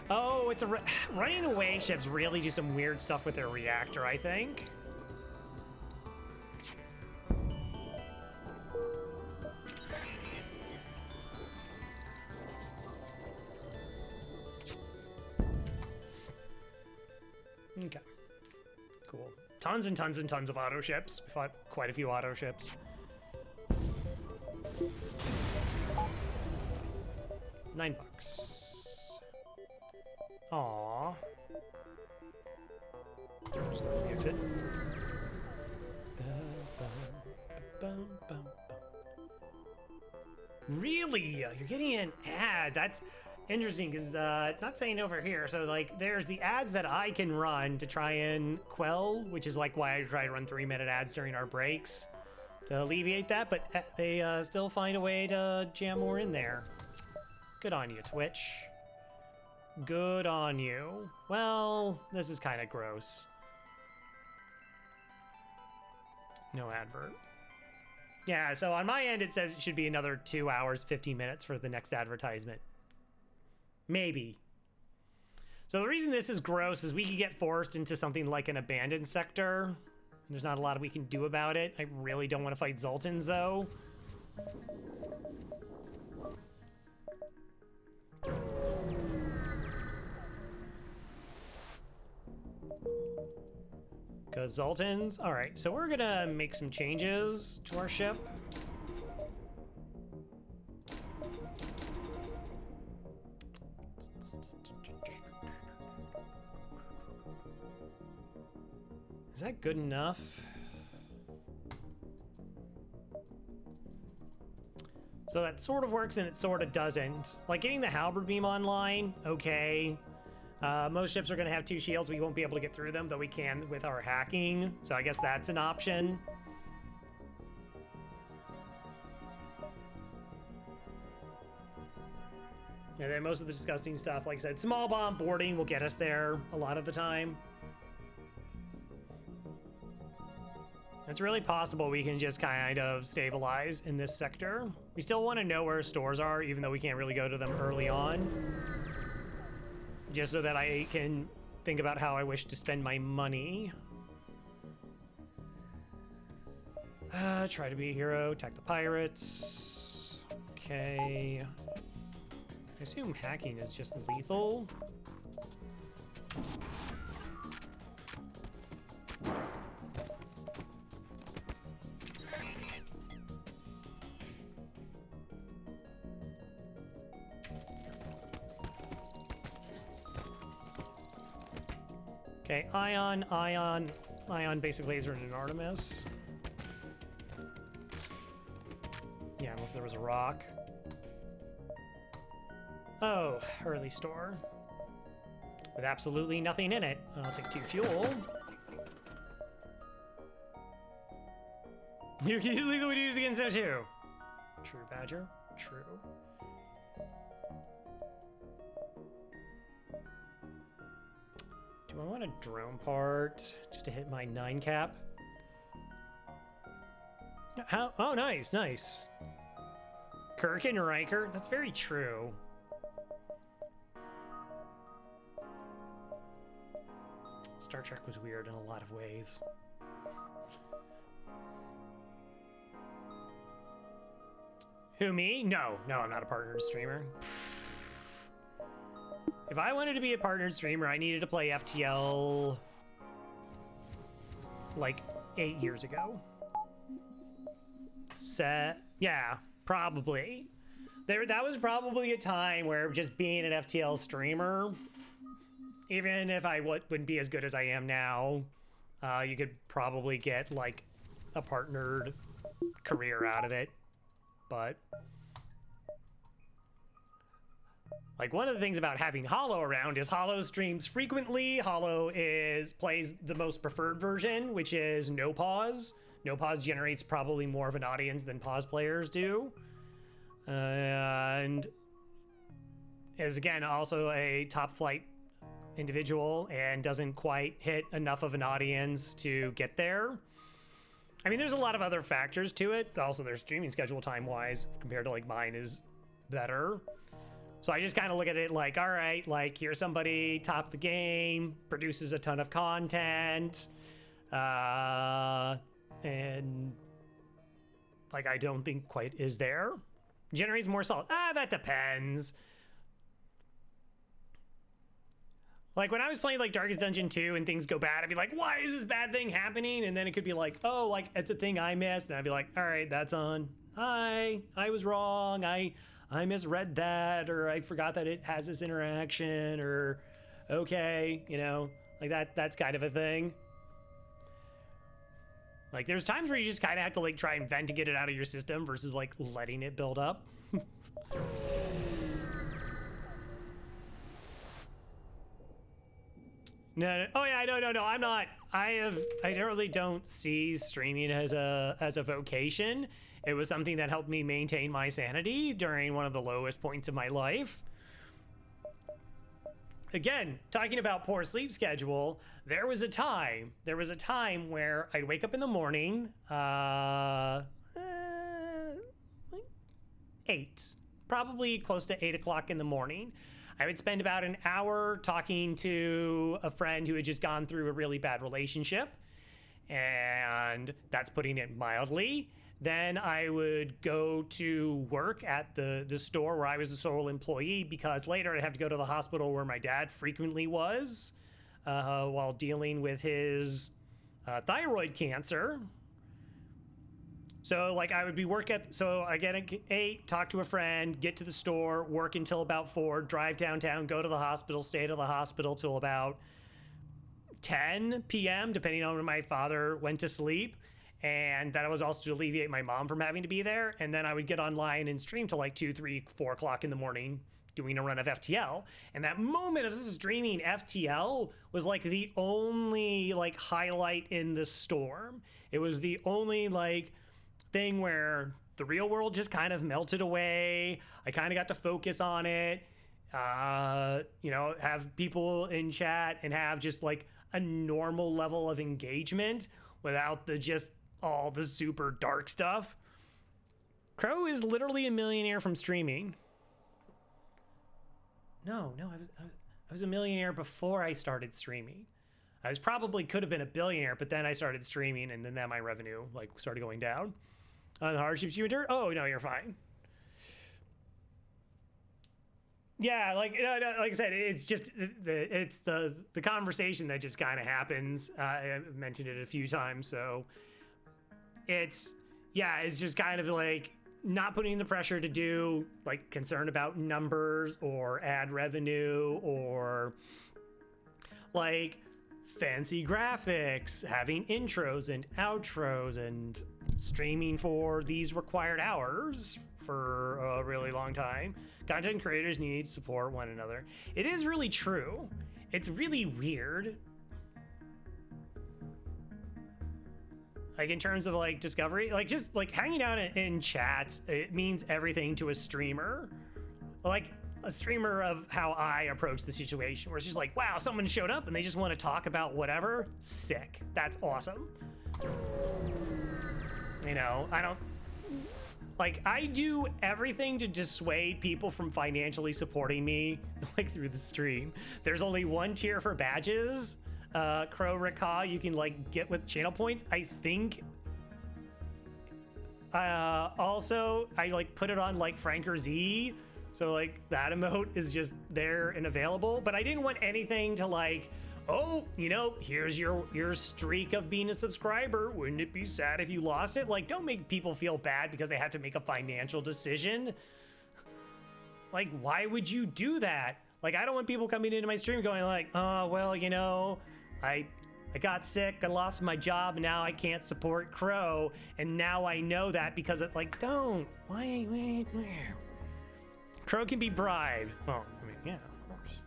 Oh, it's a running away ships really do some weird stuff with their reactor, I think. Okay. Cool. Tons and tons and tons of auto ships. We fought quite a few auto ships. $9. Aww. Just gonna exit. Really? You're getting an ad? That's interesting because it's not saying over here. So like, there's the ads that I can run to try and quell, which is like why I try to run 3-minute ads during our breaks to alleviate that. But they still find a way to jam more in there. Good on you, Twitch. Good on you. Well, this is kind of gross. No advert. Yeah, so on my end, it says it should be another 2 hours, 50 minutes for the next advertisement. Maybe. So the reason this is gross is we could get forced into something like an abandoned sector. There's not a lot we can do about it. I really don't want to fight Zoltans, though. Because Zoltans. All right, so we're gonna make some changes to our ship. Is that good enough? So that sort of works and it sort of doesn't. Like getting the halberd beam online, okay. Most ships are going to have 2 shields. We won't be able to get through them, though we can with our hacking. So I guess that's an option. And then most of the disgusting stuff, like I said, small bomb boarding will get us there a lot of the time. It's really possible we can just kind of stabilize in this sector. We still want to know where stores are, even though we can't really go to them early on. Just so that I can think about how I wish to spend my money. Try to be a hero, attack the pirates. Okay. I assume hacking is just lethal. Okay, Ion basic laser and an Artemis. Yeah, unless there was a rock. Oh, early store. With absolutely nothing in it. I'll take 2 fuel. You can easily leave the use against it too. True, Badger. True. Do I want a drone part just to hit my 9 cap? How? Oh, nice, nice. Kirk and Riker, that's very true. Star Trek was weird in a lot of ways. Who, me? No, I'm not a partnered streamer. If I wanted to be a partnered streamer, I needed to play FTL like 8 years ago. Yeah, probably. That was probably a time where just being an FTL streamer, even if I wouldn't be as good as I am now, you could probably get like a partnered career out of it. But like one of the things about having Hollow around is Hollow streams frequently. Hollow plays the most preferred version, which is no pause. No pause generates probably more of an audience than pause players do. And is again also a top flight individual and doesn't quite hit enough of an audience to get there. I mean, there's a lot of other factors to it. Also, their streaming schedule time-wise compared to like mine is better. So I just kind of look at it like, all right, like here's somebody top the game, produces a ton of content, and like I don't think quite is there. Generates more salt. That depends. Like when I was playing like Darkest Dungeon 2 and things go bad, I'd be like, why is this bad thing happening? And then it could be like, oh, like it's a thing I missed. And I'd be like, all right, that's on. Hi, I was wrong. I misread that, or I forgot that it has this interaction, or okay, you know, like that's kind of a thing. Like there's times where you just kind of have to like try and vent to get it out of your system versus like letting it build up. No. Oh yeah, no. I'm not. I really don't see streaming as a vocation. It was something that helped me maintain my sanity during one of the lowest points of my life. Again, talking about poor sleep schedule, there was a time where I'd wake up in the morning, like 8, probably close to 8 o'clock in the morning. I would spend about an hour talking to a friend who had just gone through a really bad relationship, and that's putting it mildly. Then I would go to work at the store where I was the sole employee, because later I'd have to go to the hospital where my dad frequently was while dealing with his thyroid cancer. So like I would be so I get at 8, talk to a friend, get to the store, work until about 4, drive downtown, go to the hospital, stay to the hospital till about 10 p.m., depending on when my father went to sleep. And that was also to alleviate my mom from having to be there. And then I would get online and stream till like 2, 3, 4 o'clock in the morning doing a run of FTL. And that moment of streaming FTL was like the only like highlight in the storm. It was the only like thing where the real world just kind of melted away. I kind of got to focus on it, you know, have people in chat and have just like a normal level of engagement without the just all the super dark stuff. Crow is literally a millionaire from streaming. No, I was a millionaire before I started streaming. I was probably could have been a billionaire, but then I started streaming, and then my revenue like started going down. On the hardships you endure? Oh no, you're fine. Yeah, like I said, it's just it's the conversation that just kind of happens. I mentioned it a few times, so it's just kind of like not putting the pressure to do like concern about numbers or ad revenue or like fancy graphics, having intros and outros and streaming for these required hours for a really long time. Content creators need to support one another. It is really true. It's really weird. Like in terms of like discovery, like just like hanging out in chats, it means everything to a streamer. Like a streamer of how I approach the situation, where it's just like, wow, someone showed up and they just want to talk about whatever. Sick. That's awesome. You know, I do everything to dissuade people from financially supporting me like through the stream. There's only one tier for badges. Crow Rika, you can like get with channel points. I think. Also, I like put it on like Franker Z, so like that emote is just there and available. But I didn't want anything to like, oh, you know, here's your streak of being a subscriber. Wouldn't it be sad if you lost it? Like, don't make people feel bad because they have to make a financial decision. Like, why would you do that? Like, I don't want people coming into my stream going like, oh, well, you know, I got sick, I lost my job, and now I can't support Crow, and now I know that because it's like, don't. Wait. Crow can be bribed. Well, I mean, yeah, of course.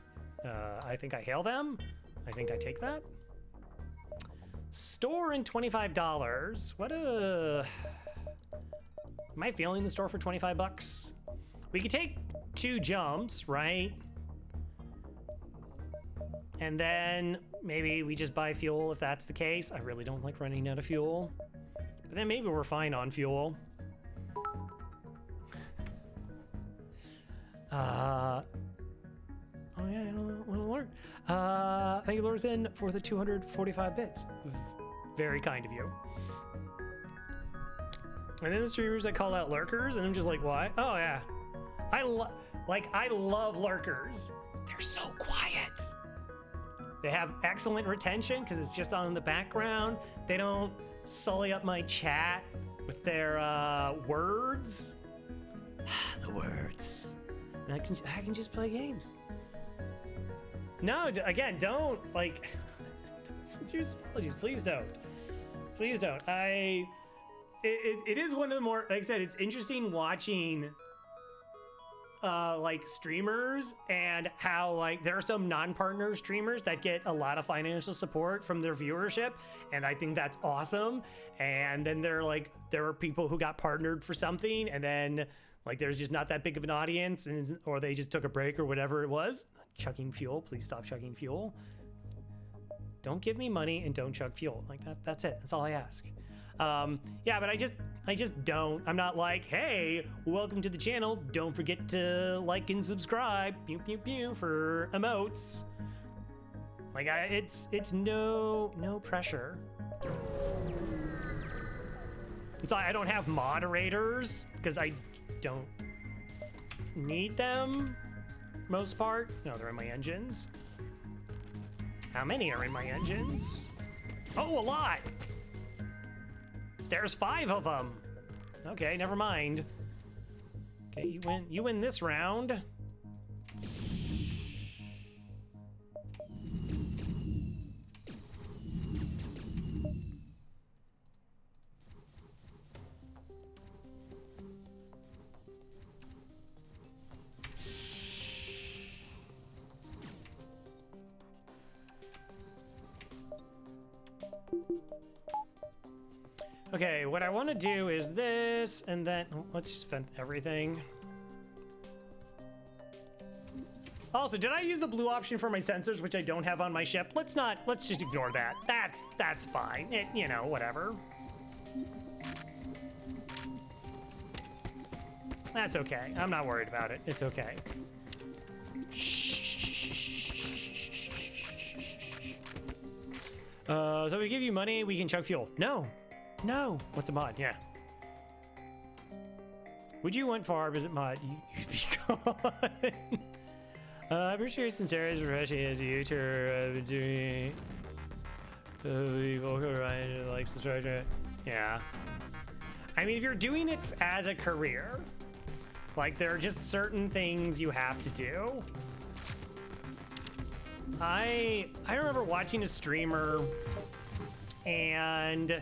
I think I hail them. I think I take that. Store and $25. What a... Am I failing the store for 25 bucks? We could take 2 jumps, right? And then maybe we just buy fuel if that's the case. I really don't like running out of fuel. But then maybe we're fine on fuel. Oh yeah, an alert. Thank you, Lorzen, for the 245 bits. Very kind of you. And then the streamers that call out lurkers, and I'm just like, why? Oh yeah. I love lurkers. They're so quiet. They have excellent retention because it's just on in the background. They don't sully up my chat with their words. The words. And I can just play games. No, again, don't like. Serious apologies, please don't. Please don't. It is one of the more, like I said, it's interesting watching like streamers and how like there are some non-partner streamers that get a lot of financial support from their viewership, and I think that's awesome. And then there are people who got partnered for something, and then like there's just not that big of an audience, and or they just took a break or whatever it was. Chugging fuel, please stop chugging fuel. Don't give me money and don't chug fuel. Like that's it. That's all I ask. Yeah, but I just don't. I'm not like, hey, welcome to the channel. Don't forget to like and subscribe. Pew pew pew for emotes. Like it's no pressure. It's like I don't have moderators because I don't need them. Most part. No, they're in my engines. How many are in my engines? Oh, a lot. There's 5 of them. Okay, never mind. Okay, you win this round. Okay, what I want to do is this, and then let's just vent everything. Also, did I use the blue option for my sensors, which I don't have on my ship? Let's just ignore that. That's fine. You know, whatever. That's okay. I'm not worried about it. It's okay. So we give you money, we can chug fuel. No. What's a mod? Yeah. Would you want Farb as a mod? You'd be gone. I appreciate your sincerity, especially as a YouTuber doing vocal Ryan likes the treasure. Yeah. I mean, if you're doing it as a career, like there are just certain things you have to do. I remember watching a streamer and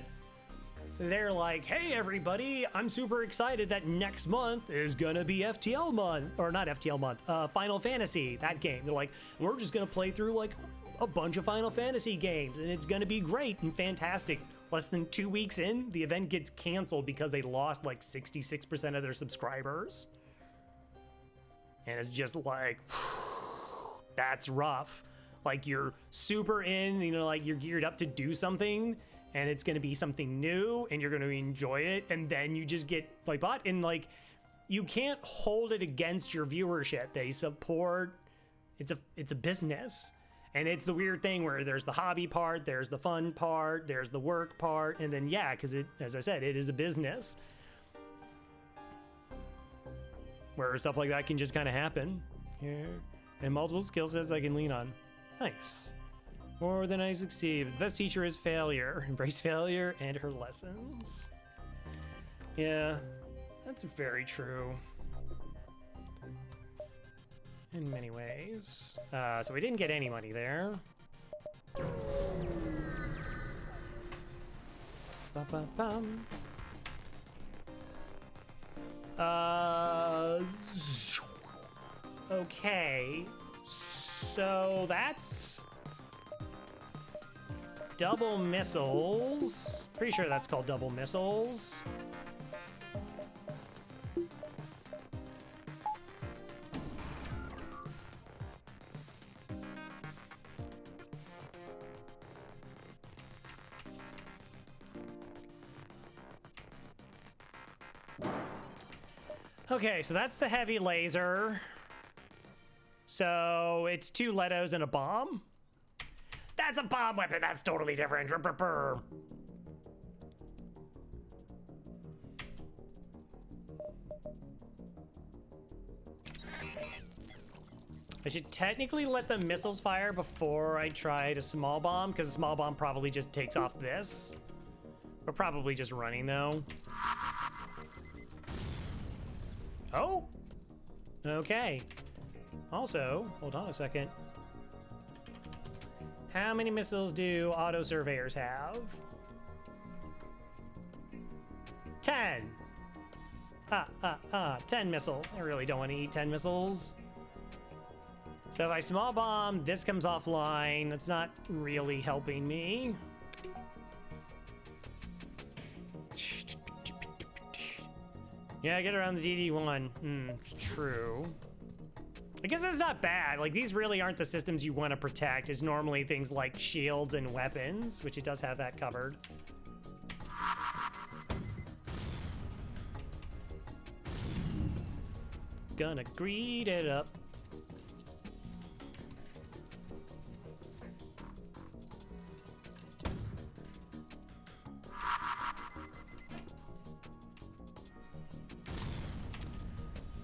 they're like, hey everybody, I'm super excited that next month is gonna be FTL month, or not FTL month, Final Fantasy, that game. They're like, we're just gonna play through like a bunch of Final Fantasy games and it's gonna be great and fantastic. Less than 2 weeks in, the event gets canceled because they lost like 66% of their subscribers. And it's just like, that's rough. Like you're super in, you know, like you're geared up to do something and it's going to be something new and you're going to enjoy it, and then you just get like bought, and like you can't hold it against your viewership. They support, it's a business, And it's the weird thing where there's the hobby part, there's the fun part, there's the work part, and then yeah, because it, as I said, it is a business. Where stuff like that can just kind of happen. Here. And multiple skill sets I can lean on. Nice. More than I succeed. The best teacher is failure. Embrace failure and her lessons. Yeah, that's very true. In many ways. So we didn't get any money there. Ba-ba-bum. Okay. So that's double missiles. Pretty sure that's called double missiles. Okay, so that's the heavy laser. So it's 2 Letos and a bomb. That's a bomb weapon. That's totally different. I should technically let the missiles fire before I try to small bomb, because a small bomb probably just takes off this. We're probably just running though. Oh, okay. Also, hold on a second. How many missiles do auto surveyors have? 10. 10 missiles. I really don't want to eat 10 missiles. So if I small bomb, this comes offline. That's not really helping me. Yeah, get around the DD1. It's true. I guess it's not bad. Like, these really aren't the systems you want to protect. It's normally things like shields and weapons, which it does have that covered. Gonna greed it up.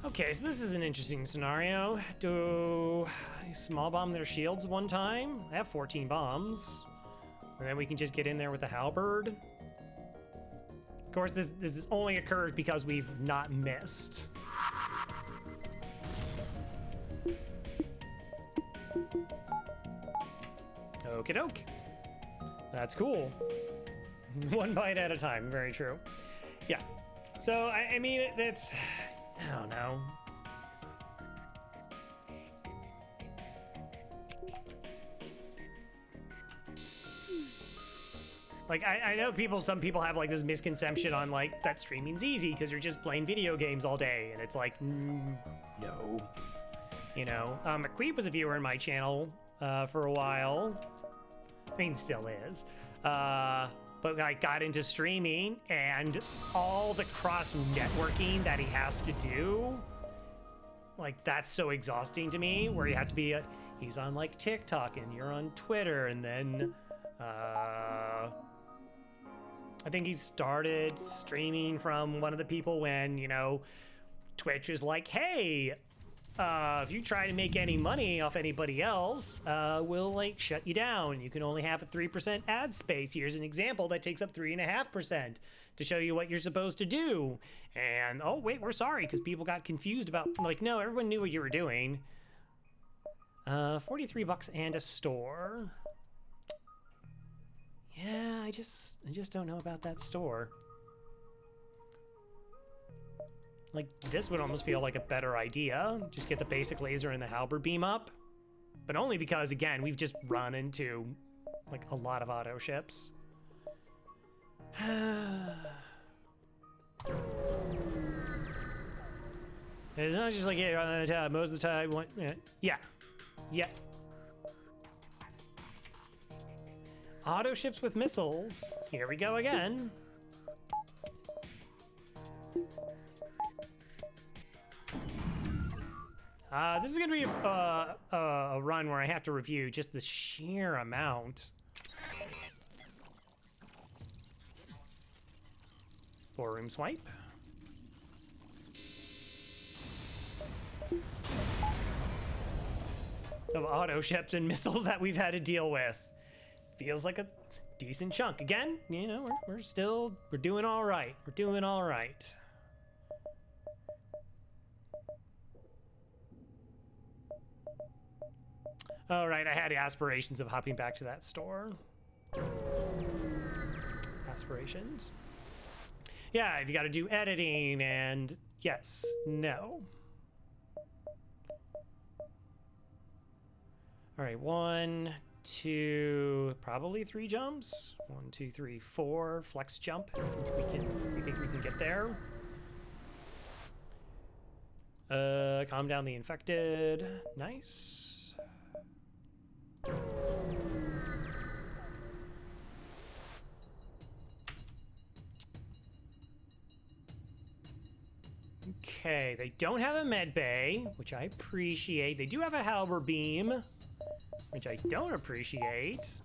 Okay, so this is an interesting scenario. Do I small bomb their shields one time? I have 14 bombs. And then we can just get in there with the halberd. Of course, this only occurs because we've not missed. Okie doke. That's cool. One bite at a time, very true. Yeah. So, I mean, it's... I don't know. Like, I know some people have like this misconception on like that streaming's easy because you're just playing video games all day, and it's like, no. You know, McQueep was a viewer in my channel for a while. I mean, still is. But I got into streaming, and all the cross-networking that he has to do, like, that's so exhausting to me, where you have to be, he's on, like, TikTok, and you're on Twitter, and then, I think he started streaming from one of the people when, you know, Twitch was like, hey, if you try to make any money off anybody else, we'll like shut you down. You can only have a 3% ad space. Here's an example that takes up 3.5% to show you what you're supposed to do. And oh wait, we're sorry, because people got confused about, like, no, everyone knew what you were doing. 43 bucks and a store. Yeah, I just don't know about that store. Like, this would almost feel like a better idea. Just get the basic laser and the halberd beam up. But only because, again, we've just run into, like, a lot of auto ships. It's not just like, yeah, you're on the tab. Most of the time, yeah. Yeah. Auto ships with missiles. Here we go again. This is gonna be a run where I have to review just the sheer amount. 4-room swipe. Of auto ships and missiles that we've had to deal with. Feels like a decent chunk. Again, you know, we're doing all right. We're doing all right. All right, I had aspirations of hopping back to that store. Aspirations. Yeah, if you got to do editing and yes, no. All right, 1, 2, probably 3 jumps. 1, 2, 3, 4. Flex jump. We think we can get there. Calm down the infected. Nice. Okay, they don't have a med bay, which I appreciate. They do have a halberd beam, which I don't appreciate.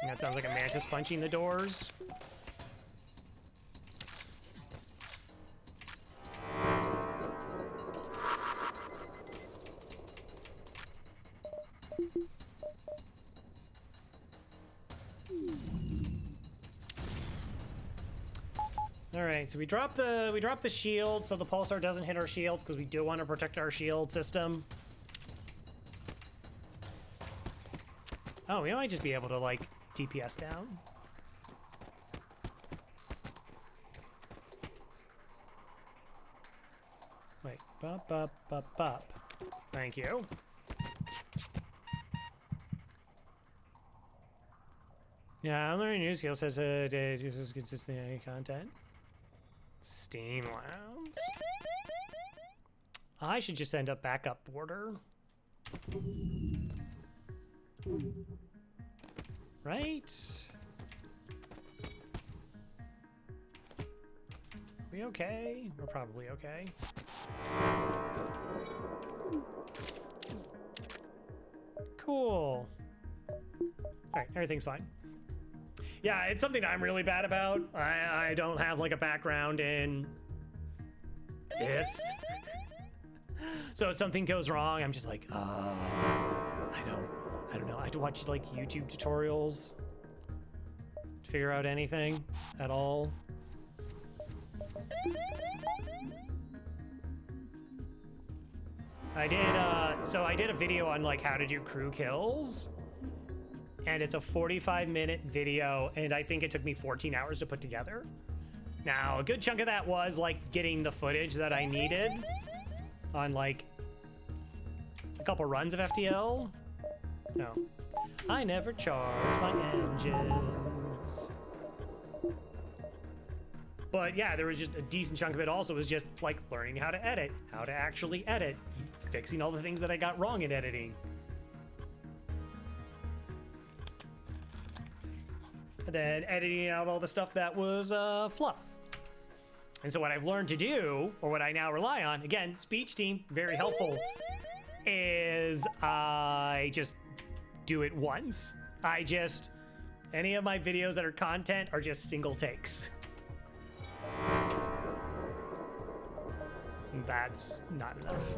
That sounds like a mantis punching the doors. All right, so we drop the shield so the pulsar doesn't hit our shields because we do want to protect our shield system. Oh, we might just be able to like DPS down. Wait, bop, bop, bop, bop. Thank you. Yeah, I'm learning new skills as uses consistent content. Steam Lounge. I should just end up backup border. Right? We okay? We're probably okay. Cool. All right, everything's fine. Yeah, it's something I'm really bad about. I don't have like a background in this. So if something goes wrong, I'm just like, I don't know. I have to watch like YouTube tutorials to figure out anything at all. I did a video on like how to do crew kills, and it's a 45-minute video, and I think it took me 14 hours to put together. Now, a good chunk of that was like getting the footage that I needed on like a couple runs of FTL. No, I never charge my engines. But yeah, there was just a decent chunk of it also was just like learning how to edit, how to actually edit, fixing all the things that I got wrong in editing. And then editing out all the stuff that was fluff. And so what I've learned to do, or what I now rely on, again, speech team, very helpful, is I just do it once. Any of my videos that are content are just single takes. That's not enough.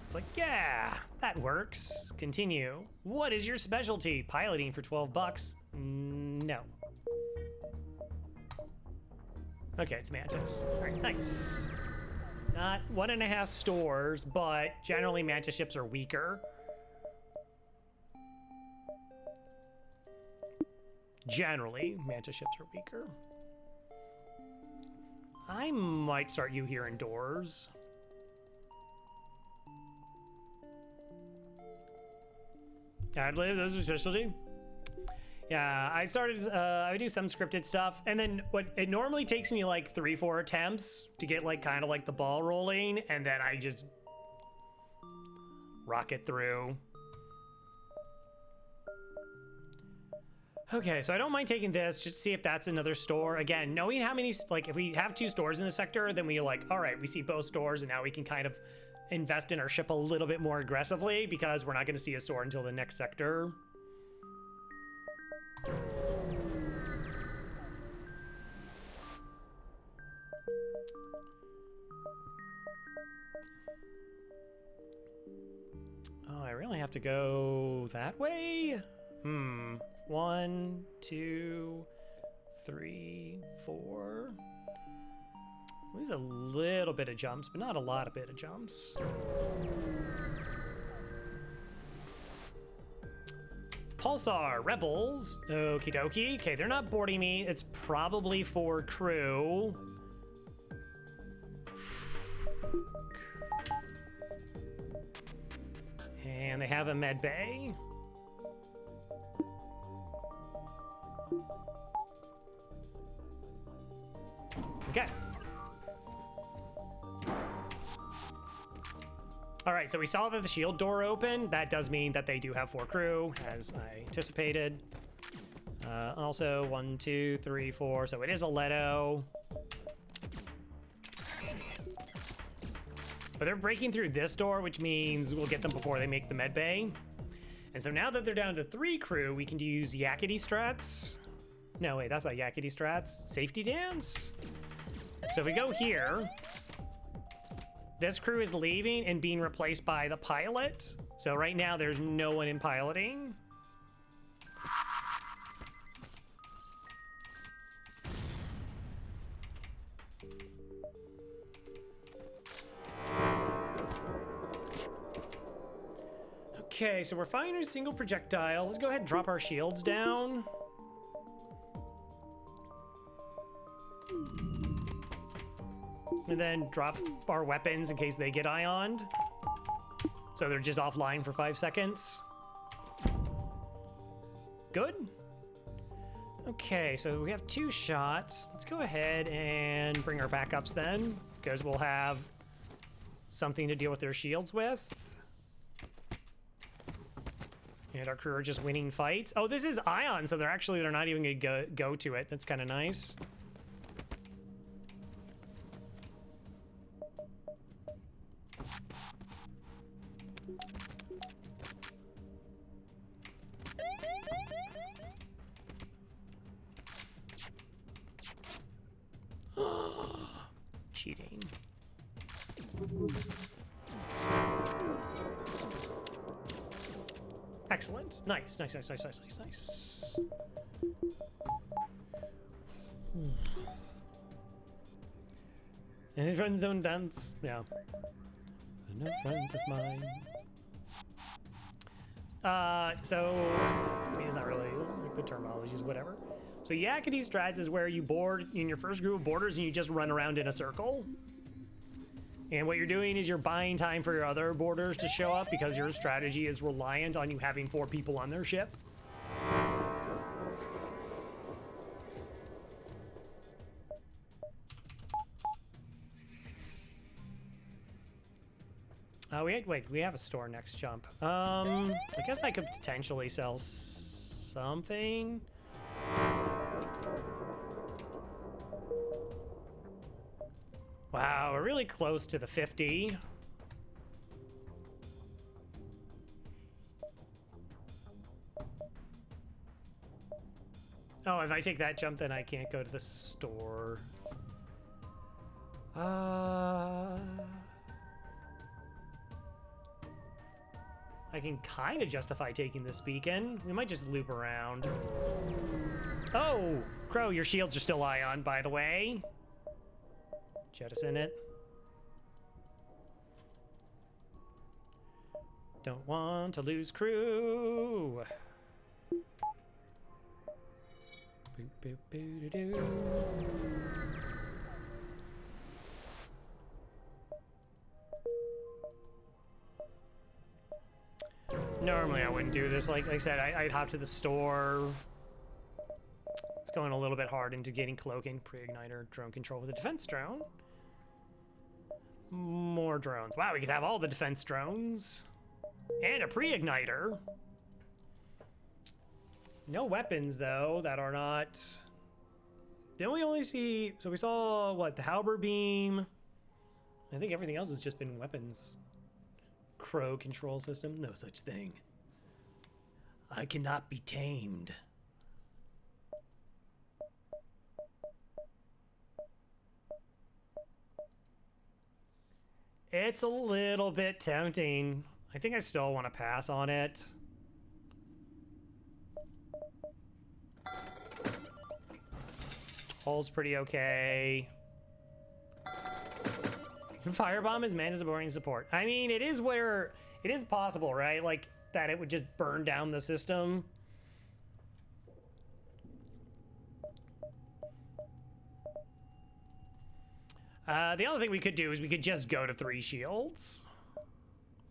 It's like, yeah, that works. Continue. What is your specialty? Piloting for 12 bucks? No. Okay, it's Mantis. All right, nice. Not 1.5 stores, but generally Mantis ships are weaker. Generally, Mantis ships are weaker. I might start you here indoors. Ad lib, that's a specialty. Yeah, I started, I would do some scripted stuff, and then it normally takes me like 3-4 attempts to get like kind of like the ball rolling, and then I just rock it through. Okay, so I don't mind taking this just to see if that's another store. Again, knowing how many, like if we have 2 stores in the sector, then we're like, all right, we see both stores, and now we can kind of invest in our ship a little bit more aggressively because we're not going to see a store until the next sector. Oh, I really have to go that way? 1, 2, 3, 4. Lose a little bit of jumps, but not a lot of bit of jumps. Pulsar, Rebels. Okie dokie. Okay, they're not boarding me. It's probably for crew. And they have a med bay. Okay. All right, so we saw that the shield door opened. That does mean that they do have 4 crew, as I anticipated. Also, 1, 2, 3, 4. So it is a Leto. But they're breaking through this door, which means we'll get them before they make the med bay. And so now that they're down to 3 crew, we can use Yakety strats. No, wait, that's not Yakety strats. Safety dance? So if we go here, this crew is leaving and being replaced by the pilot. So right now there's no one in piloting. Okay, so we're firing a single projectile. Let's go ahead and drop our shields down. And then drop our weapons in case they get ioned. So they're just offline for 5 seconds. Good. Okay, so we have 2 shots. Let's go ahead and bring our backups then, because we'll have something to deal with their shields with. And our crew are just winning fights. Oh, this is ion, so they're not even gonna go to it. That's kind of nice. Cheating. Excellent. Nice, nice, nice, nice, nice, nice, nice. Any friend zone dance? Yeah. No friends of mine. So I mean, it's not really like the terminology is whatever. So Yakety strats is where you board in your first group of boarders and you just run around in a circle. And what you're doing is you're buying time for your other boarders to show up because your strategy is reliant on you having 4 people on their ship. Wait, we have a store next jump. I guess I could potentially sell something. Wow, we're really close to the 50. Oh, if I take that jump, then I can't go to the store. I can kind of justify taking this beacon. We might just loop around. Oh, Crow, your shields are still ion, by the way. Jettison it. Don't want to lose crew. Boop, boop, boop, doo, doo. Normally I wouldn't do this. Like I said, I'd hop to the store That's going a little bit hard into getting cloaking, pre-igniter, drone control with a defense drone. More drones. Wow, we could have all the defense drones. And a pre-igniter. No weapons, though, that are not... Didn't we only see... So we saw, what, the halberd beam? I think everything else has just been weapons. Crow control system? No such thing. I cannot be tamed. It's a little bit tempting. I think I still want to pass on it. Hull's pretty okay. Firebomb is Mantis boring support. I mean, it is where it is possible, right? Like that it would just burn down the system. The other thing we could do is we could just go to 3 shields.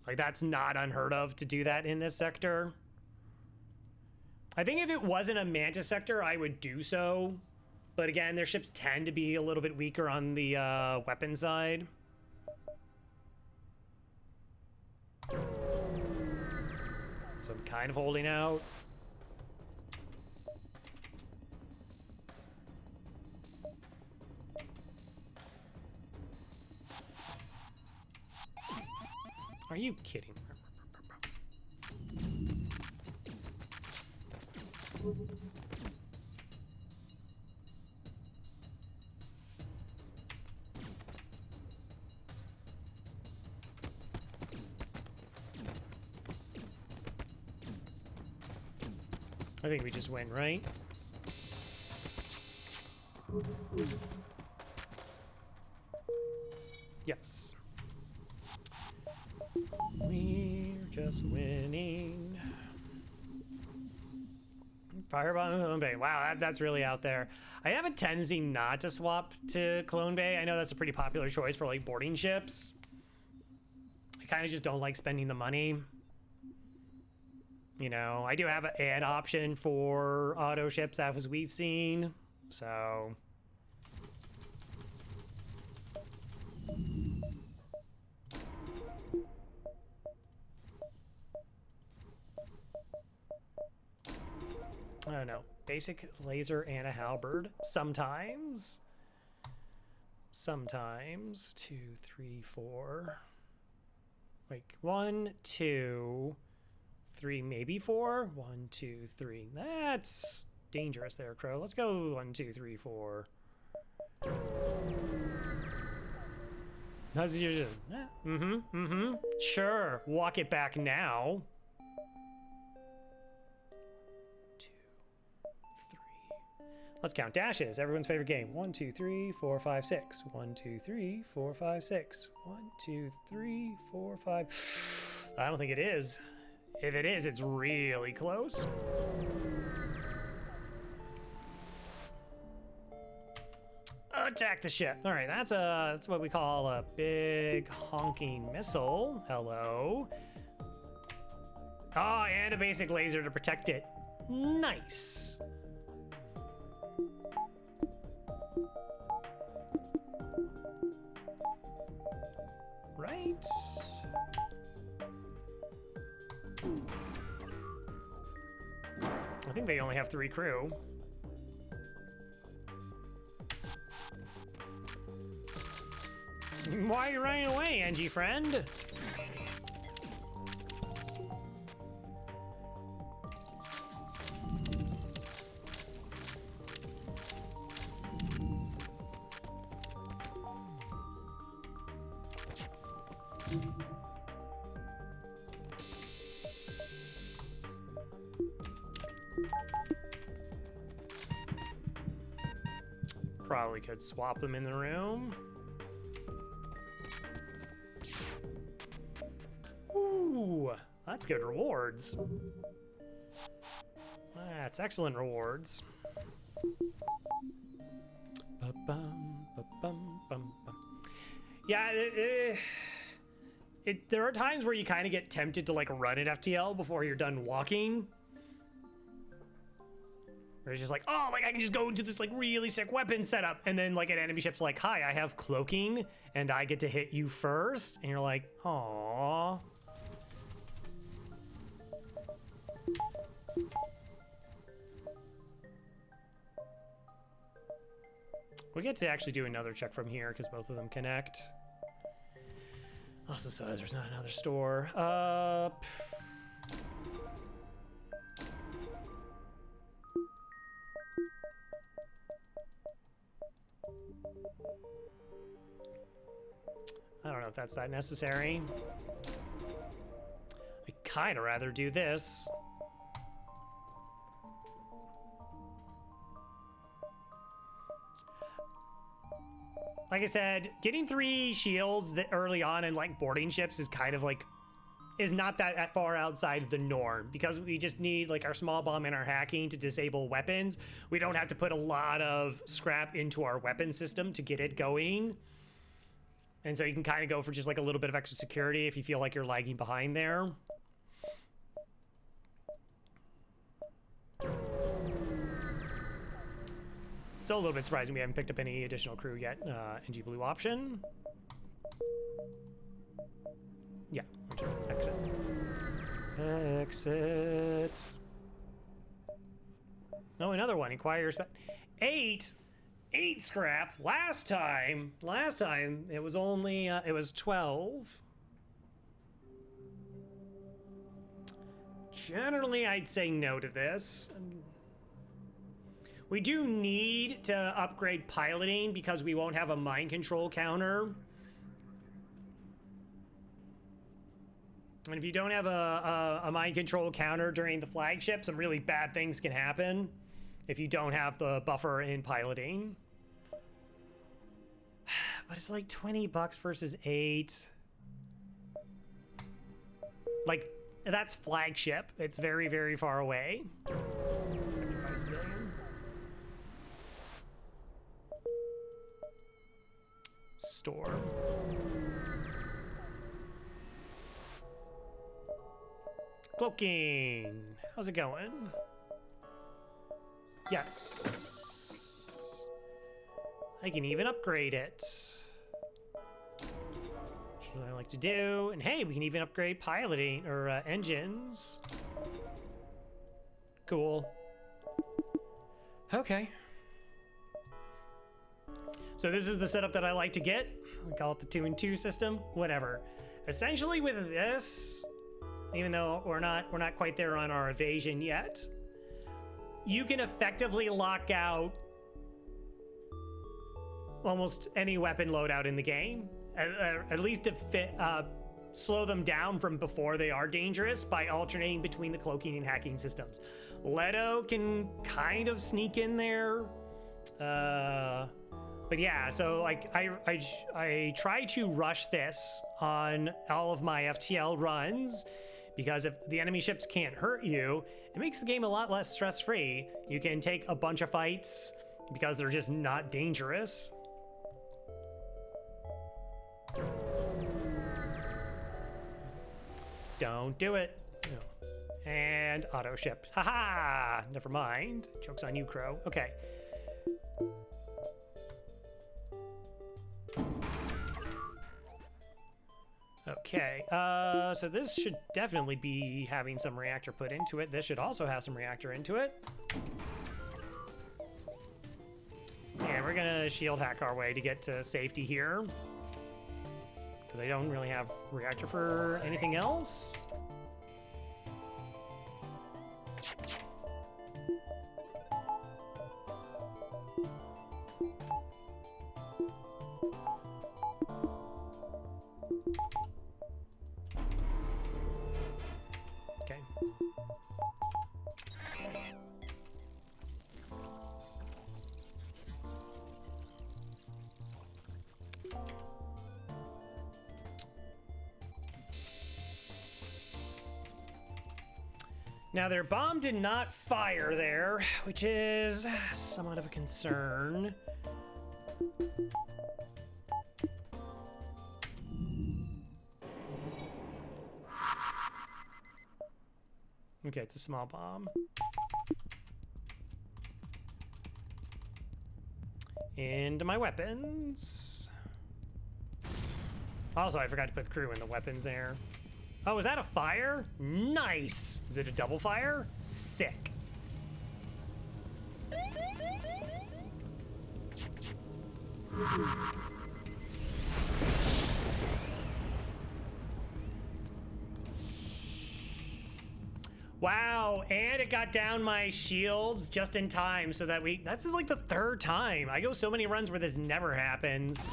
Like, that's not unheard of to do that in this sector. I think if it wasn't a Mantis sector, I would do so. But again, their ships tend to be a little bit weaker on the weapon side. So I'm kind of holding out. Are you kidding? I think we just win, right? Yes. We're just winning. Firebomb Clone Bay. Wow, that's really out there. I have a tendency not to swap to Clone Bay. I know that's a pretty popular choice for like boarding ships. I kind of just don't like spending the money. You know, I do have an option for auto ships as we've seen, so. I don't know. Basic laser and a halberd. Sometimes. Sometimes. 2, 3, 4. Wait, 1, 2, 3, maybe 4. 1, 2, 3. That's dangerous there, Crow. Let's go 1, 2, 3, 4. How's your Sure. Walk it back now. 2, 3. Let's count dashes. Everyone's favorite game. 1, 2, 3, 4, 5, 6. 1, 2, 3, 4, 5, 6. 1, 2, 3, 4, 5. I don't think it is. If it is, it's really close. Attack the ship. All right, that's what we call a big honking missile. Hello. Oh, and a basic laser to protect it. Nice. Right. I think they only have 3 crew. Why are you running away, NG friend? Probably could swap them in the room. Ooh, that's good rewards. That's excellent rewards. Yeah, there are times where you kind of get tempted to like run an FTL before you're done walking. Where it's just like, oh, like I can just go into this like really sick weapon setup, and then like an enemy ship's like, hi, I have cloaking, and I get to hit you first, and you're like, aww. We get to actually do another check from here because both of them connect. Also, so there's not another store. I don't know if that's that necessary. I'd kind of rather do this. Like I said, getting 3 shields that early on in like boarding ships is kind of like, is not that far outside of the norm, because we just need like our small bomb and our hacking to disable weapons. We don't have to put a lot of scrap into our weapon system to get it going. And so you can kind of go for just like a little bit of extra security if you feel like you're lagging behind there. Still a little bit surprising we haven't picked up any additional crew yet. NG blue option. Yeah, exit. Exit. Oh, another one. Inquire spec. 8 scrap. Last time it was only it was 12. Generally, I'd say no to this. We do need to upgrade piloting because we won't have a mind control counter. And if you don't have a mind control counter during the flagship, some really bad things can happen if you don't have the buffer in piloting. But it's like $20 versus 8. Like, that's flagship. It's very, very far away. 75 civilian. Store. Cloaking. How's it going? Yes. I can even upgrade it. Which is what I like to do. And hey, we can even upgrade piloting or engines. Cool. Okay. So this is the setup that I like to get. We call it the 2-in-2 system. Whatever. Essentially with this, even though we're not quite there on our evasion yet, you can effectively lock out almost any weapon loadout in the game. At least to slow them down from before they are dangerous by alternating between the cloaking and hacking systems. Leto can kind of sneak in there. But yeah, so like I try to rush this on all of my FTL runs, because if the enemy ships can't hurt you, it makes the game a lot less stress-free. You can take a bunch of fights because they're just not dangerous. Don't do it. No. And auto ship. Haha! Never mind. Joke's on you, Crow. Okay. Okay, so this should definitely be having some reactor put into it. This should also have some reactor into it. And we're gonna shield hack our way to get to safety here, because I don't really have reactor for anything else. Now, their bomb did not fire there, which is somewhat of a concern. Okay, it's a small bomb. Into my weapons. Also, I forgot to put the crew in the weapons there. Oh, is that a fire? Nice! Is it a double fire? Sick. Wow, and it got down my shields just in time so that that's like the third time. I go so many runs where this never happens.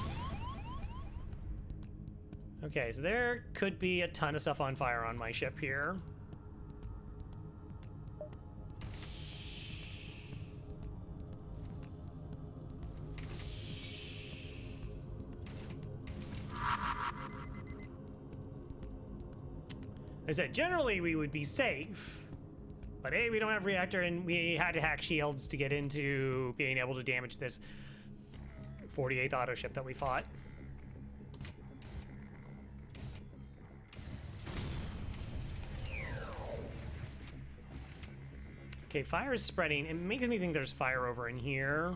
Okay, so there could be a ton of stuff on fire on my ship here. I said, generally we would be safe, but hey, we don't have reactor and we had to hack shields to get into being able to damage this 48th auto ship that we fought. Okay, fire is spreading. It makes me think there's fire over in here.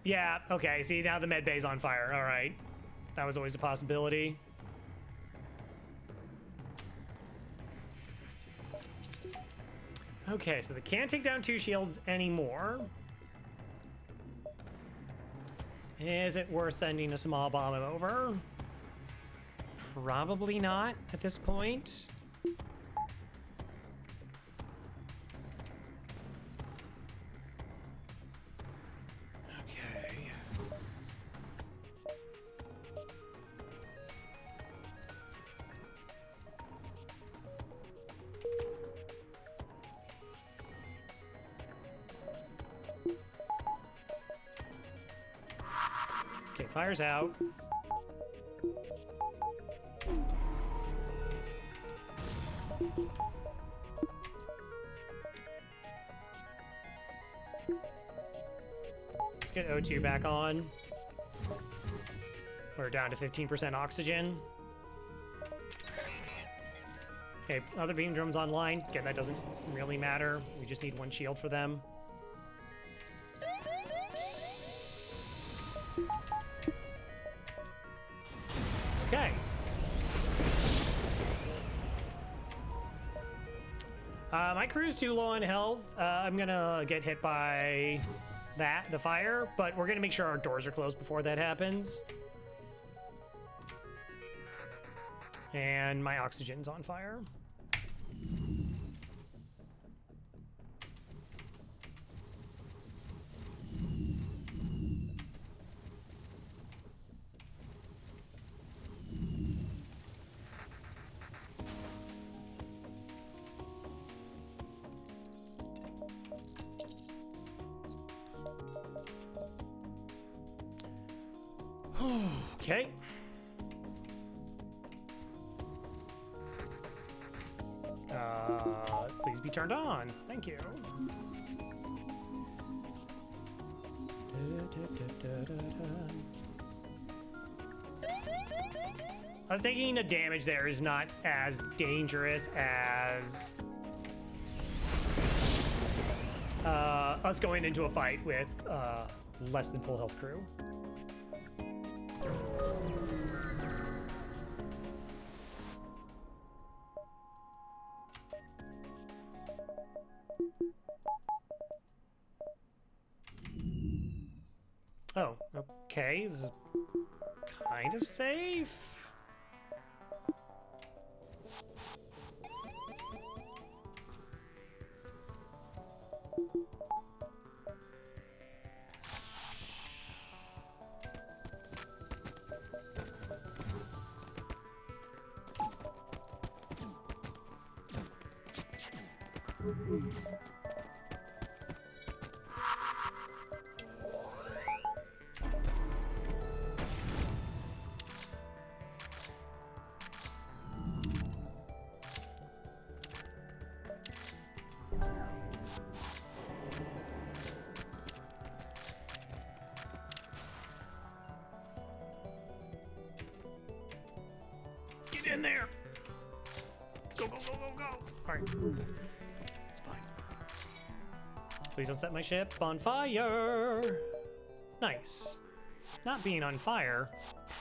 Yeah, okay, see, now the med bay's on fire. All right. That was always a possibility. Okay, so they can't take down 2 shields anymore. Is it worth sending a small bomb over? Probably not at this point. Okay. Okay, fire's out. Let's get O2 back on. We're down to 15% oxygen. Okay, other beam drums online. Again, that doesn't really matter. We just need 1 shield for them. Okay. My crew's too low on health. I'm gonna get hit by the fire, but we're gonna make sure our doors are closed before that happens. And my oxygen's on fire. Okay. Please be turned on. Thank you. Us taking the damage there is not as dangerous as us going into a fight with less than full health crew. Oh, okay. This is kind of safe. in there. Go, go, go, go, go. All right. It's fine. Please don't set my ship on fire. Nice. Not being on fire,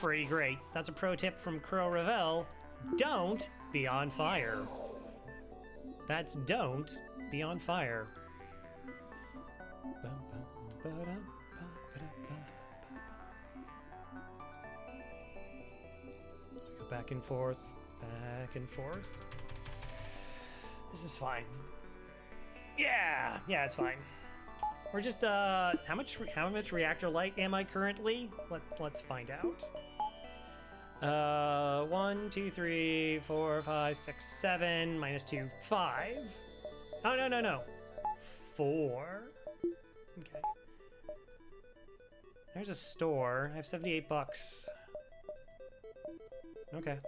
pretty great. That's a pro tip from Crow Ravel. Don't be on fire. That's don't be on fire. Go back and forth, back and forth. This is fine. Yeah, it's fine. We're just how much reactor light am I currently? Let's find out. 1, 2, 3, 4, 5, 6, 7 minus 2, 5. Oh no. 4. Okay. There's a store. I have 78 bucks. Okay.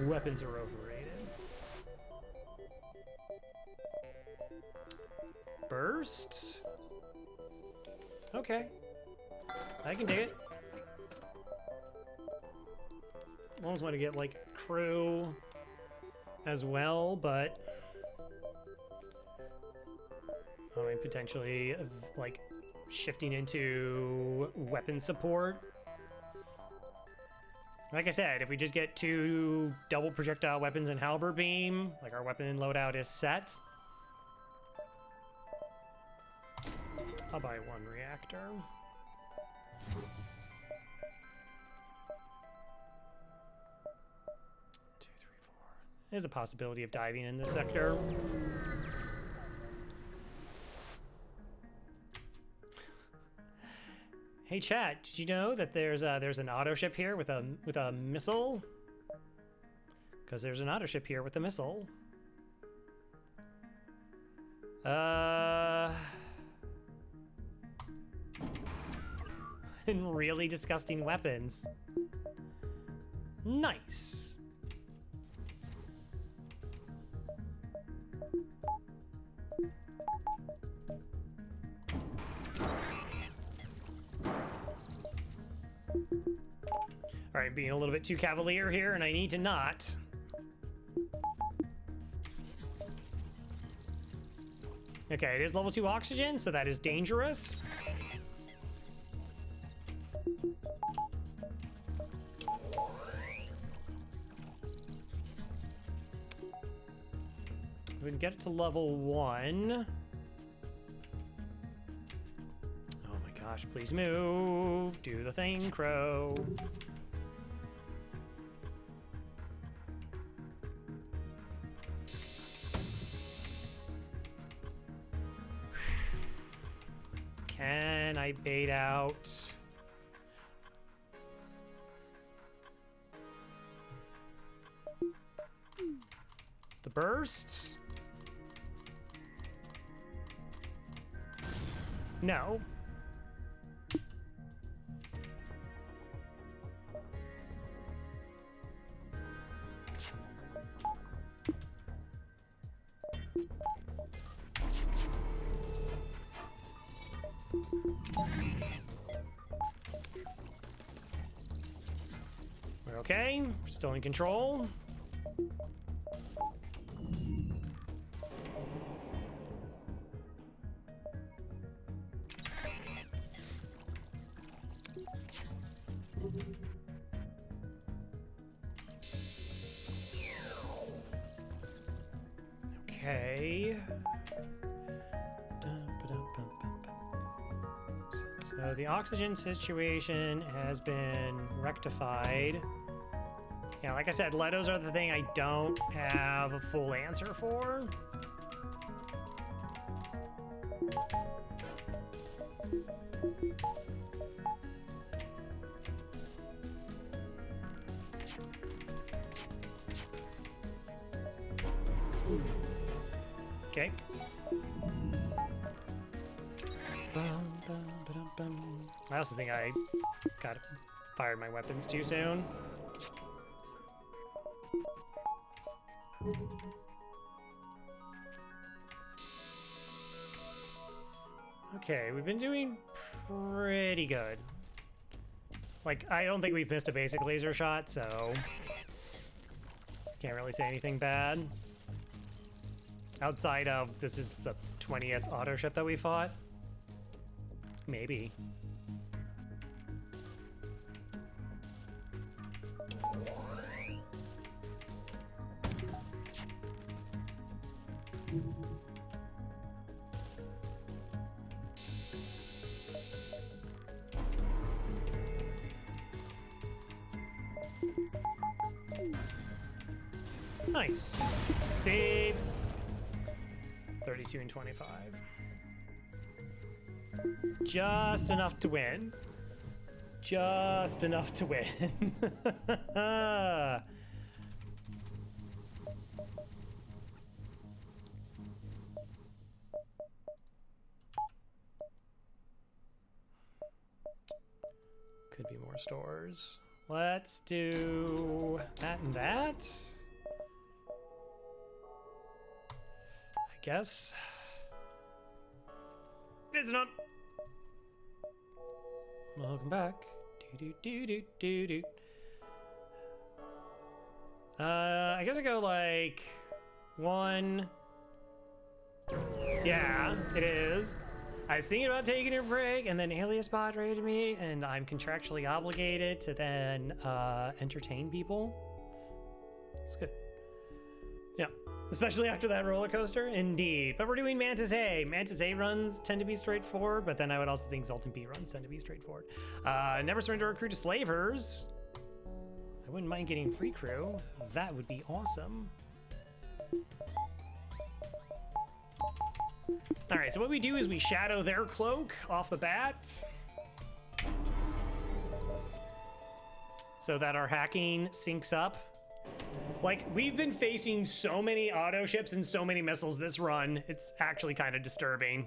Weapons are overrated. Burst? Okay. I can dig it. Almost want to get like crew as well, but I mean potentially like shifting into weapon support. Like I said, if we just get 2 double projectile weapons and halberd beam, like our weapon loadout is set. I'll buy 1 reactor. 2, 3, 4. There's a possibility of diving in this sector. Hey chat, did you know that there's an auto ship here with a missile? Because there's an auto ship here with a missile. And really disgusting weapons. Nice. All right, being a little bit too cavalier here, and I need to not. Okay, it is level 2 oxygen, so that is dangerous. We can get it to level 1. Oh my gosh, please move. Do the thing, Crow. Can I bait out? The burst? No. We're okay. We're still in control. Okay. So the oxygen situation has been rectified. Yeah, like I said, Letos are the thing I don't have a full answer for. Okay. I also think I fired my weapons too soon. Okay, we've been doing pretty good. Like, I don't think we've missed a basic laser shot, so can't really say anything bad. Outside of this is the 20th auto ship that we fought. Maybe. Nice. See? 32 and 25. Just enough to win. Just enough to win. Could be more stores. Let's do that and that. I guess. It's not. Welcome back. I guess I go like 1. Yeah, it is. I was thinking about taking a break, and then Alias Bot raided me, and I'm contractually obligated to then entertain people. It's good. Yeah, especially after that roller coaster. Indeed. But we're doing Mantis A. Mantis A runs tend to be straightforward, but then I would also think Zoltan B runs tend to be straightforward. Never surrender a crew to slavers. I wouldn't mind getting free crew. That would be awesome. All right, so what we do is we shadow their cloak off the bat so that our hacking syncs up. Like, we've been facing so many auto ships and so many missiles this run, it's actually kind of disturbing.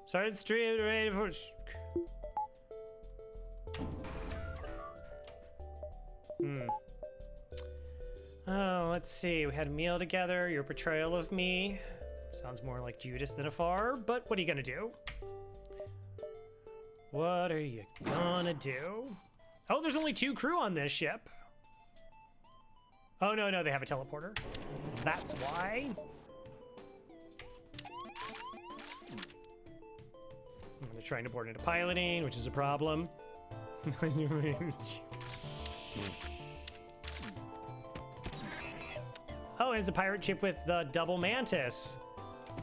Started stream, ready to push. Oh, let's see. We had a meal together. Your portrayal of me sounds more like Judas than Afar, but what are you gonna do? What are you gonna do? Oh, there's only 2 crew on this ship. Oh, no, they have a teleporter. That's why. They're trying to board into piloting, which is a problem. Oh, it's a pirate ship with the double Mantis.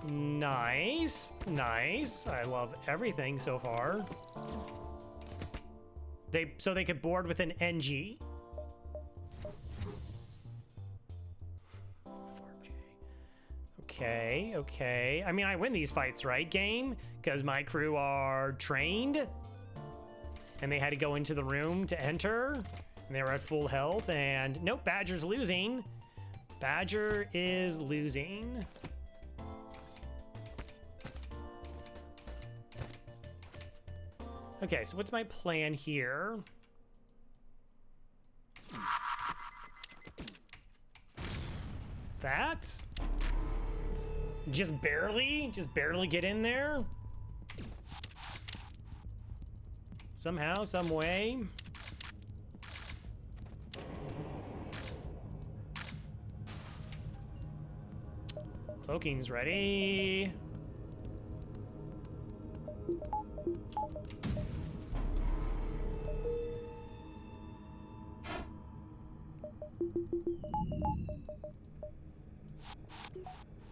Nice, nice. I love everything so far. So they could board with an NG. Okay, okay. I mean, I win these fights, right, game? Because my crew are trained. And they had to go into the room to enter. And they were at full health. And nope, Badger's losing. Badger is losing. Okay, so what's my plan here? That? Just barely get in there? Somehow, some way. Cloaking's ready.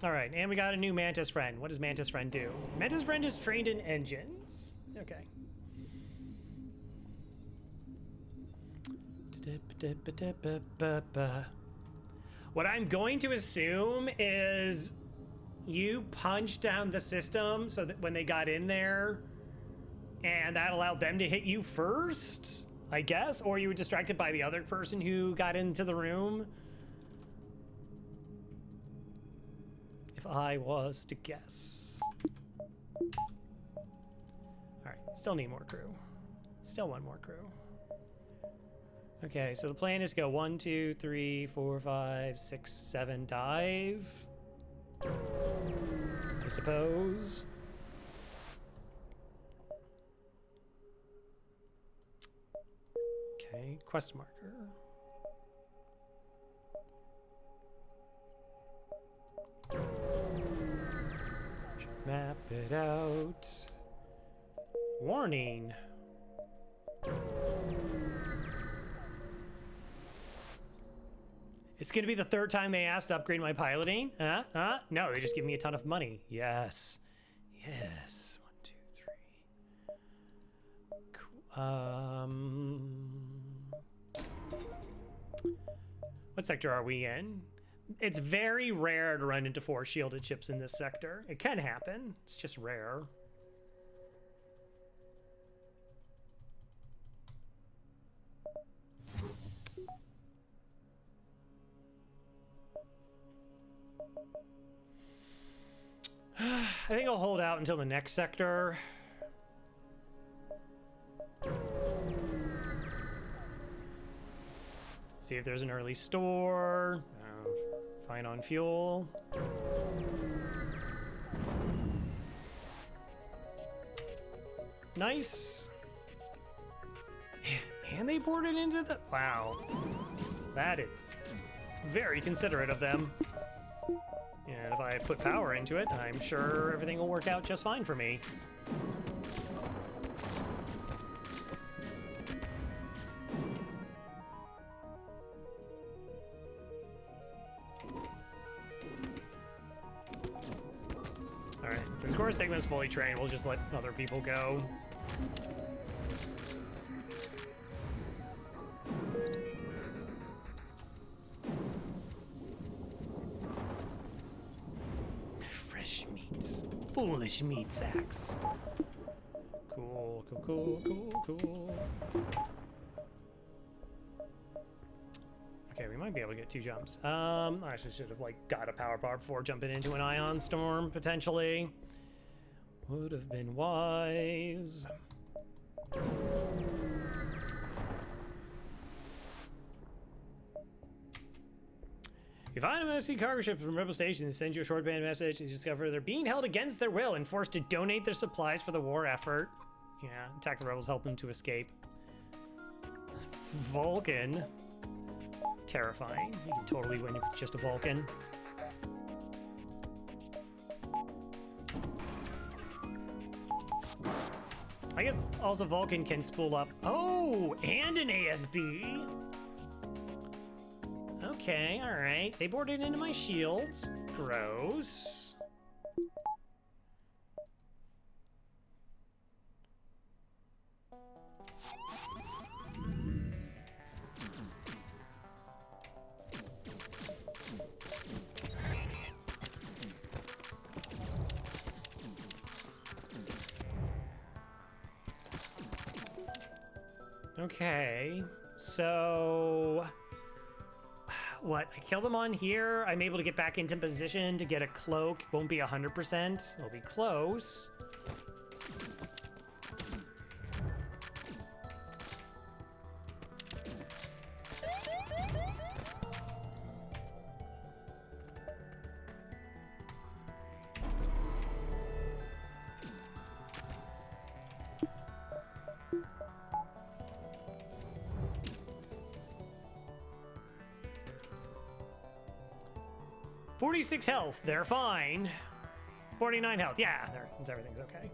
All right, and we got a new Mantis friend. What does Mantis friend do? Mantis friend is trained in engines. Okay. What I'm going to assume is you punched down the system so that when they got in there, and that allowed them to hit you first, I guess, or you were distracted by the other person who got into the room. If I was to guess. All right, still need more crew. Still want more crew. Okay, so the plan is go 1, 2, 3, 4, 5, 6, 7, dive. I suppose. Okay, quest marker. Map it out. Warning. It's gonna be the third time they asked to upgrade my piloting. No, they just give me a ton of money. Yes. Yes. 1, 2, 3. Cool. What sector are we in? It's very rare to run into 4 shielded ships in this sector. It can happen. It's just rare. I think I'll hold out until the next sector. See if there's an early store. Fine on fuel. Nice. And they boarded into the... Wow. That is very considerate of them. And if I put power into it, I'm sure everything will work out just fine for me. Alright, since Core Sigma's fully trained, we'll just let other people go. Foolish meat sacks. Cool, cool, cool, cool, cool. Okay, we might be able to get 2 jumps. I actually should have got a power bar before jumping into an ion storm, potentially. Would have been wise. You find a MSC cargo ship from Rebel Station and send you a short band message and you discover they're being held against their will and forced to donate their supplies for the war effort. Yeah, attack the rebels, help them to escape. Vulcan. Terrifying. You can totally win with just a Vulcan. I guess also Vulcan can spool up. Oh, and an ASB. Okay, all right. They boarded into my shields. Gross. Okay, so... What, I kill them on here, I'm able to get back into position to get a cloak. Won't be 100%, it'll be close. .46 health, they're fine. 49 health, yeah, everything's okay.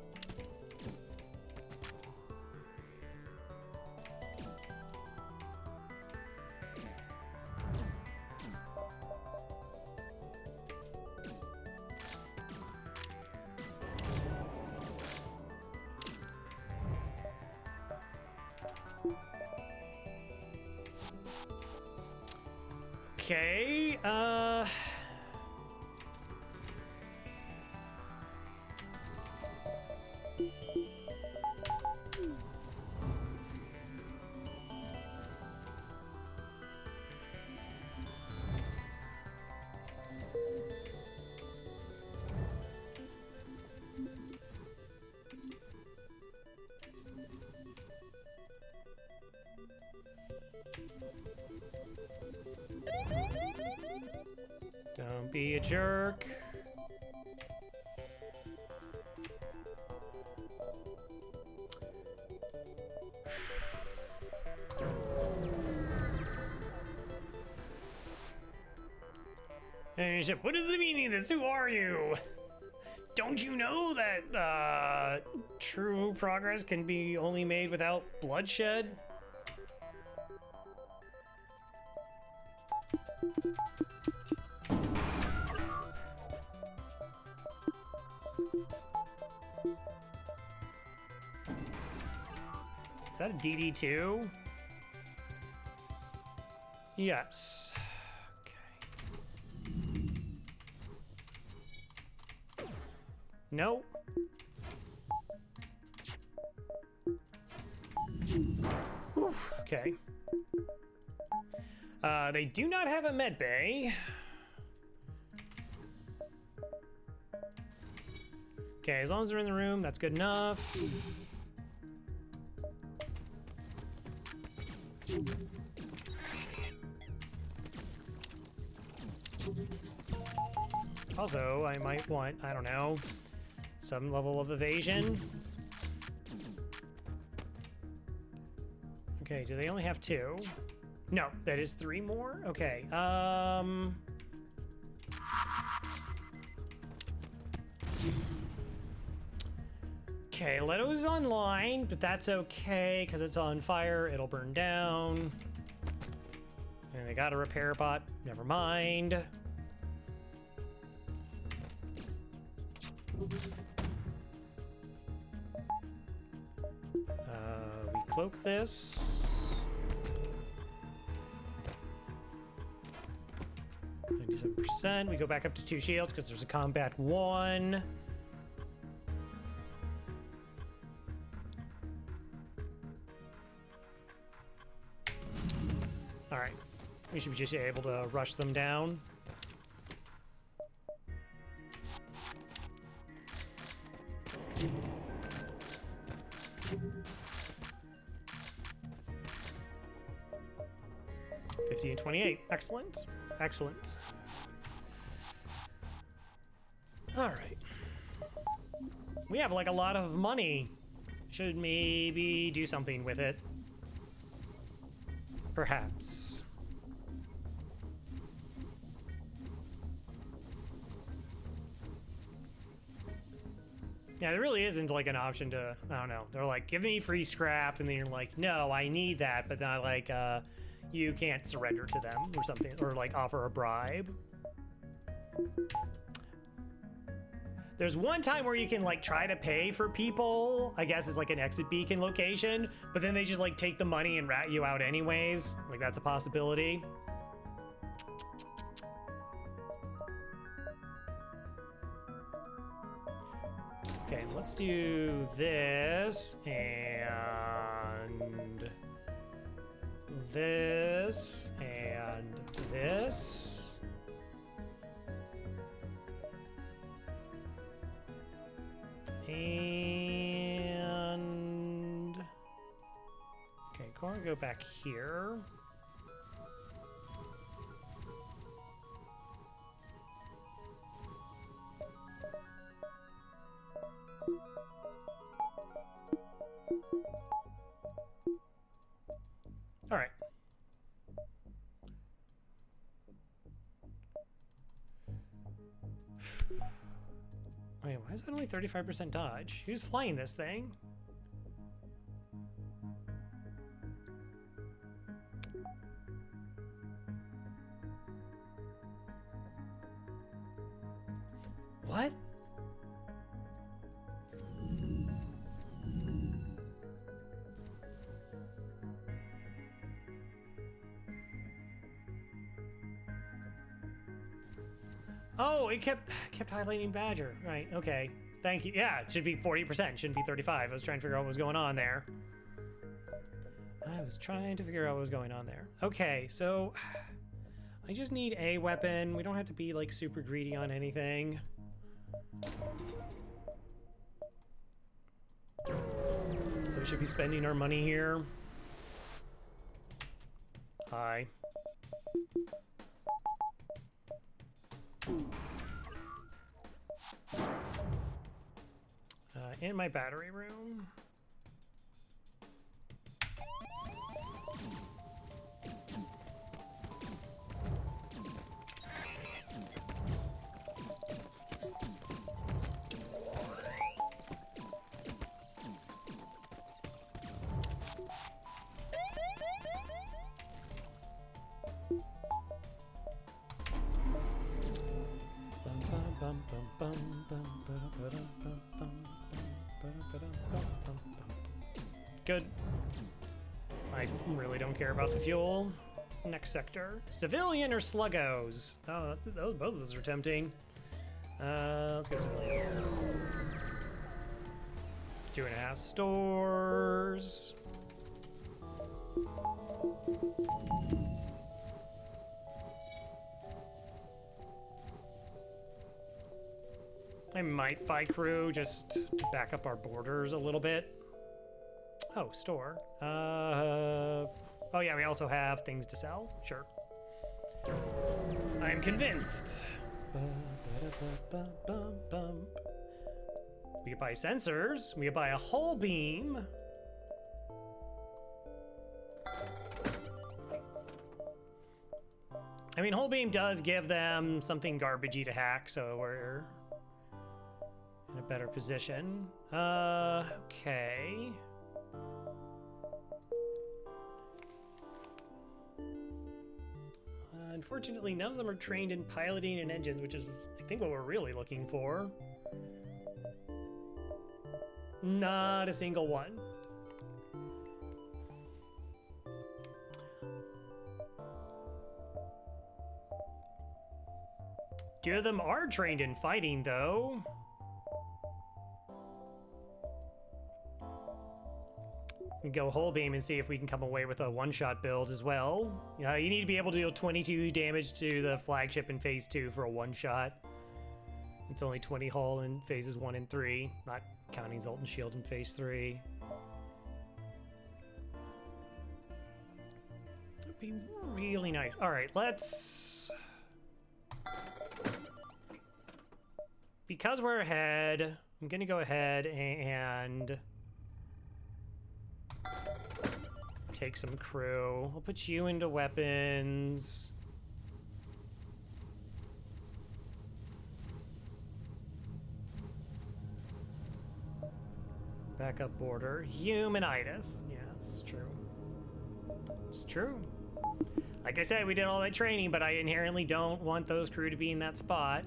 Okay, don't be a jerk. your ship. What is the meaning of this? Who are you? Don't you know that true progress can be only made without bloodshed? Is that a DD2? Yes. Okay. No. Oof, okay. They do not have a med bay. Okay, as long as they're in the room, that's good enough. Also, I might want, I don't know, some level of evasion. Okay, do they only have 2? No, that is 3 more? Okay, okay, Leto's online, but that's okay, because it's on fire, it'll burn down. And they got a repair bot, never mind. We cloak this. 97%. We go back up to 2 shields because there's a combat 1. All right. We should be just able to rush them down. And 28. Excellent. Excellent. All right. We have like a lot of money. Should maybe do something with it. Perhaps. Yeah, there really isn't like an option to, I don't know. They're like, give me free scrap, and then you're like, no, I need that, but not like, you can't surrender to them or something, or like offer a bribe. There's one time where you can like try to pay for people, I guess it's like an exit beacon location, but then they just like take the money and rat you out anyways. Like that's a possibility. Okay, let's do this and this and this. And okay, car, go back here. All right. Wait, why is that only 35% dodge? Who's flying this thing? What? Oh, it kept highlighting Badger. Right, okay. Thank you. Yeah, it should be 40%, shouldn't be 35. I was trying to figure out what was going on there. Okay, so I just need a weapon. We don't have to be like super greedy on anything. So we should be spending our money here. Hi. In my battery room. Good. I really don't care about the fuel. Next sector. Civilian or sluggos? Oh, both of those are tempting. Let's go civilian. 2.5 stores. I might buy crew just to back up our borders a little bit. Oh, store. Oh yeah, we also have things to sell. Sure. I'm convinced. We could buy sensors. We could buy a whole beam. I mean, whole beam does give them something garbagey to hack, so we're in a better position. Okay. Unfortunately, none of them are trained in piloting an engine, which is, I think, what we're really looking for. Not a single one. Two of them are trained in fighting, though. We go whole beam and see if we can come away with a one-shot build as well. You know, you need to be able to deal 22 damage to the flagship in phase 2 for a one-shot. It's only 20 hull in phases 1 and 3, not counting Zoltan Shield in phase 3. That'd be really nice. All right, let's... Because we're ahead, I'm gonna go ahead and take some crew. I'll put you into weapons. Backup border. Humanitis. Yeah, it's true. It's true. Like I said, we did all that training, but I inherently don't want those crew to be in that spot.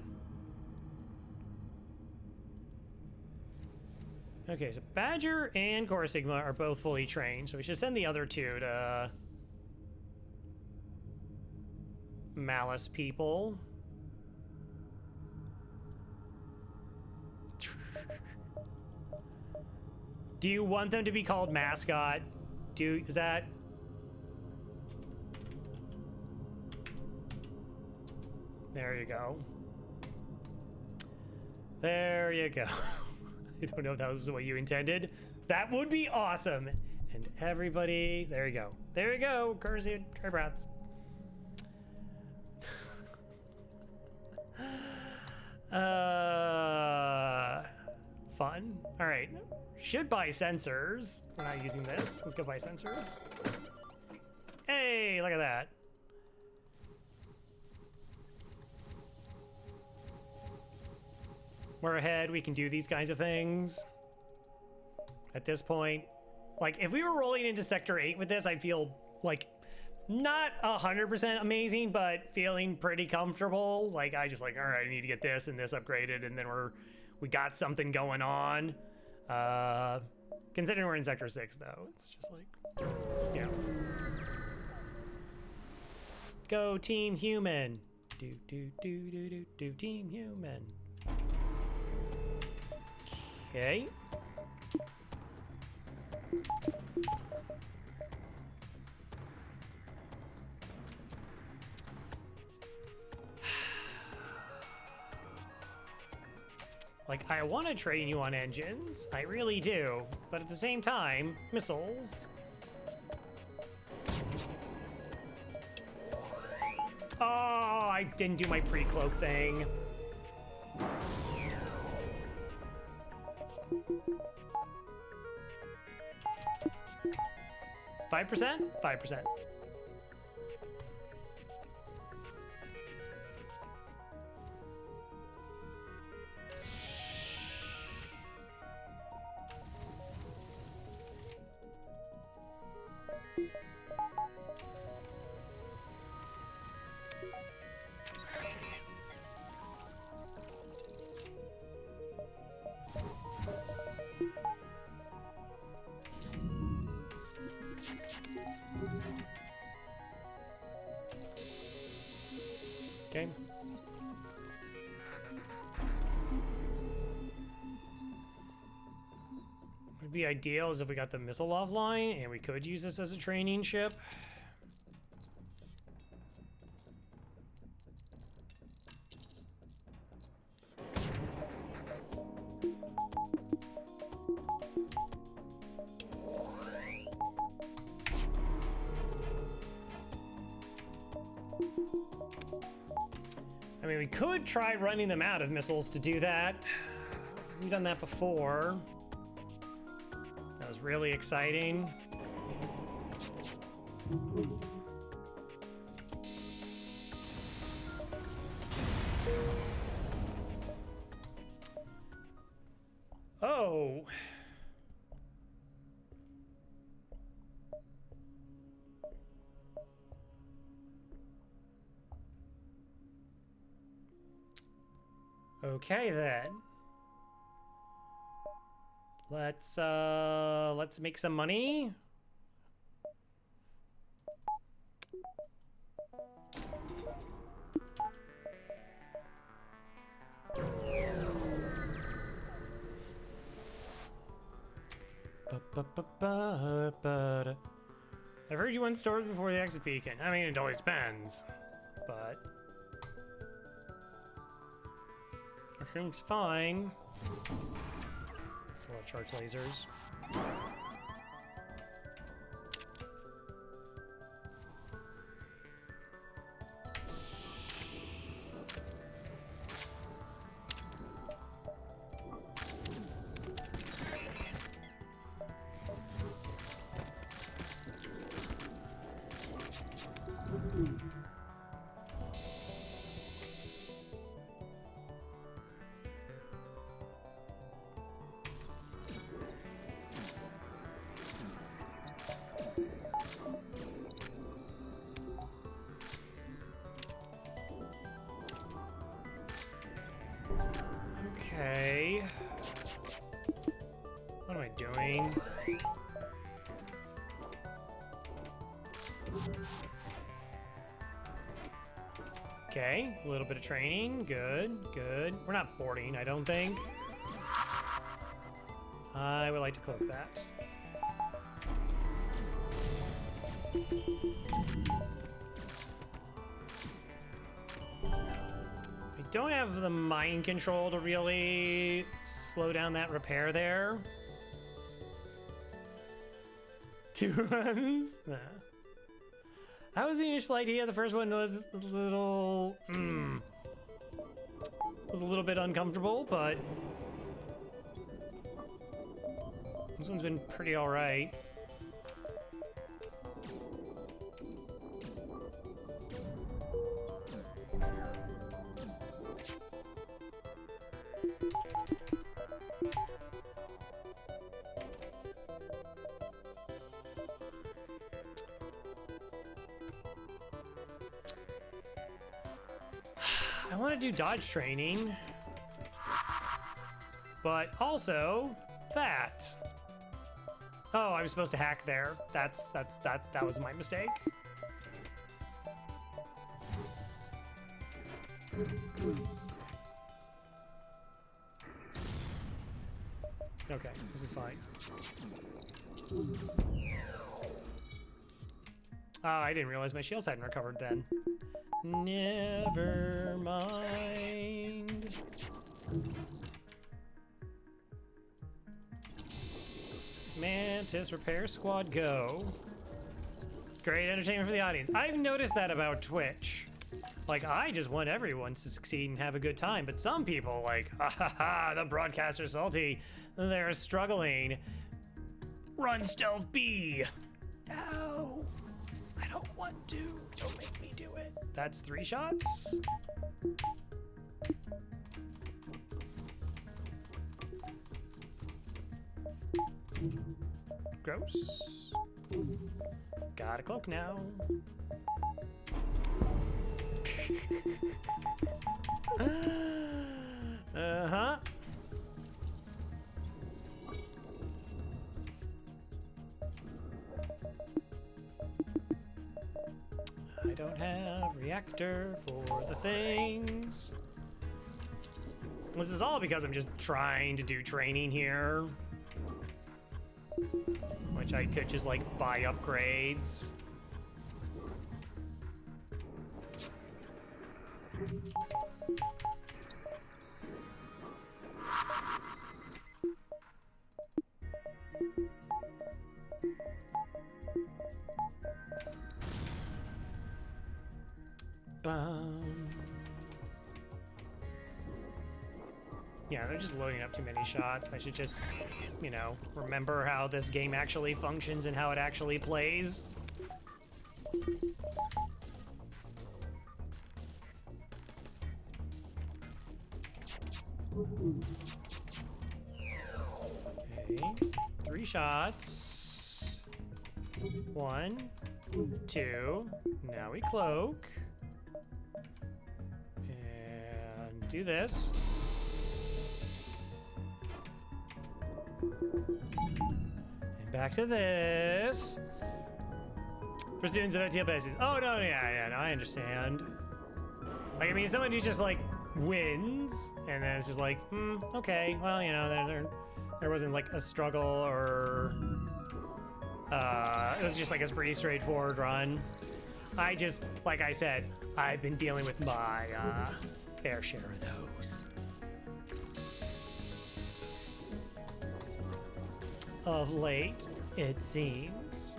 Okay, so Badger and Core Sigma are both fully trained, so we should send the other two to Malice people. Do you want them to be called mascot? Is that? There you go. There you go. I don't know if that was what you intended. That would be awesome. And everybody, there you go. There you go, Cursed Tribrats. Fun. All right, should buy sensors. We're not using this. Let's go buy sensors. Hey, look at that. We're ahead, we can do these kinds of things. At this point, like if we were rolling into Sector 8 with this, I'd feel like not 100% amazing, but feeling pretty comfortable. Like I just like, all right, I need to get this and this upgraded, and then we got something going on. Considering we're in Sector 6 though, it's just like, yeah. Go Team Human. Do Team Human. Okay. Like, I want to train you on engines. I really do. But at the same time, missiles. Oh, I didn't do my pre-cloak thing. 5%? 5%. Okay. Would be ideal is if we got the missile offline and we could use this as a training ship. I mean, we could try running them out of missiles to do that. We've done that before. That was really exciting. Oh. Okay then. Let's make some money. I've heard you went stores before the exit beacon. I mean, it always depends, but our room's fine. It's a lot of charge lasers. Okay. What am I doing? Okay, a little bit of training. Good, good. We're not boarding, I don't think. I would like to cloak that. I don't have the mind control to really slow down that repair there. 2 runs? Nah. That was the initial idea. The first one was a little, was a little bit uncomfortable, but this one's been pretty all right. I want to do dodge training, but also that. Oh, I was supposed to hack there. That was my mistake. Okay, this is fine. Oh, I didn't realize my shields hadn't recovered then. Never mind. Mantis repair squad go. Great entertainment for the audience. I've noticed that about Twitch. Like, I just want everyone to succeed and have a good time, but some people like, ha ha ha, the broadcaster's salty. They're struggling. Run stealth B. No, I don't want to. Don't make me do it. That's 3 shots. Gross. Got a cloak now. Uh-huh. don't have reactor for the things. This is all because I'm just trying to do training here. Which I could just like buy upgrades. Yeah, they're just loading up too many shots. I should just, you know, remember how this game actually functions and how it actually plays. Okay, 3 shots. 1, 2. Now we cloak. And do this. And back to this. For students of FTL bases. Oh, no, yeah, no, I understand. Like, I mean, someone who just, like, wins, and then it's just like, okay, well, you know, there wasn't, like, a struggle or... it was just, like, a pretty straightforward run. I just, like I said, I've been dealing with my, fair share of those. Of late, it seems.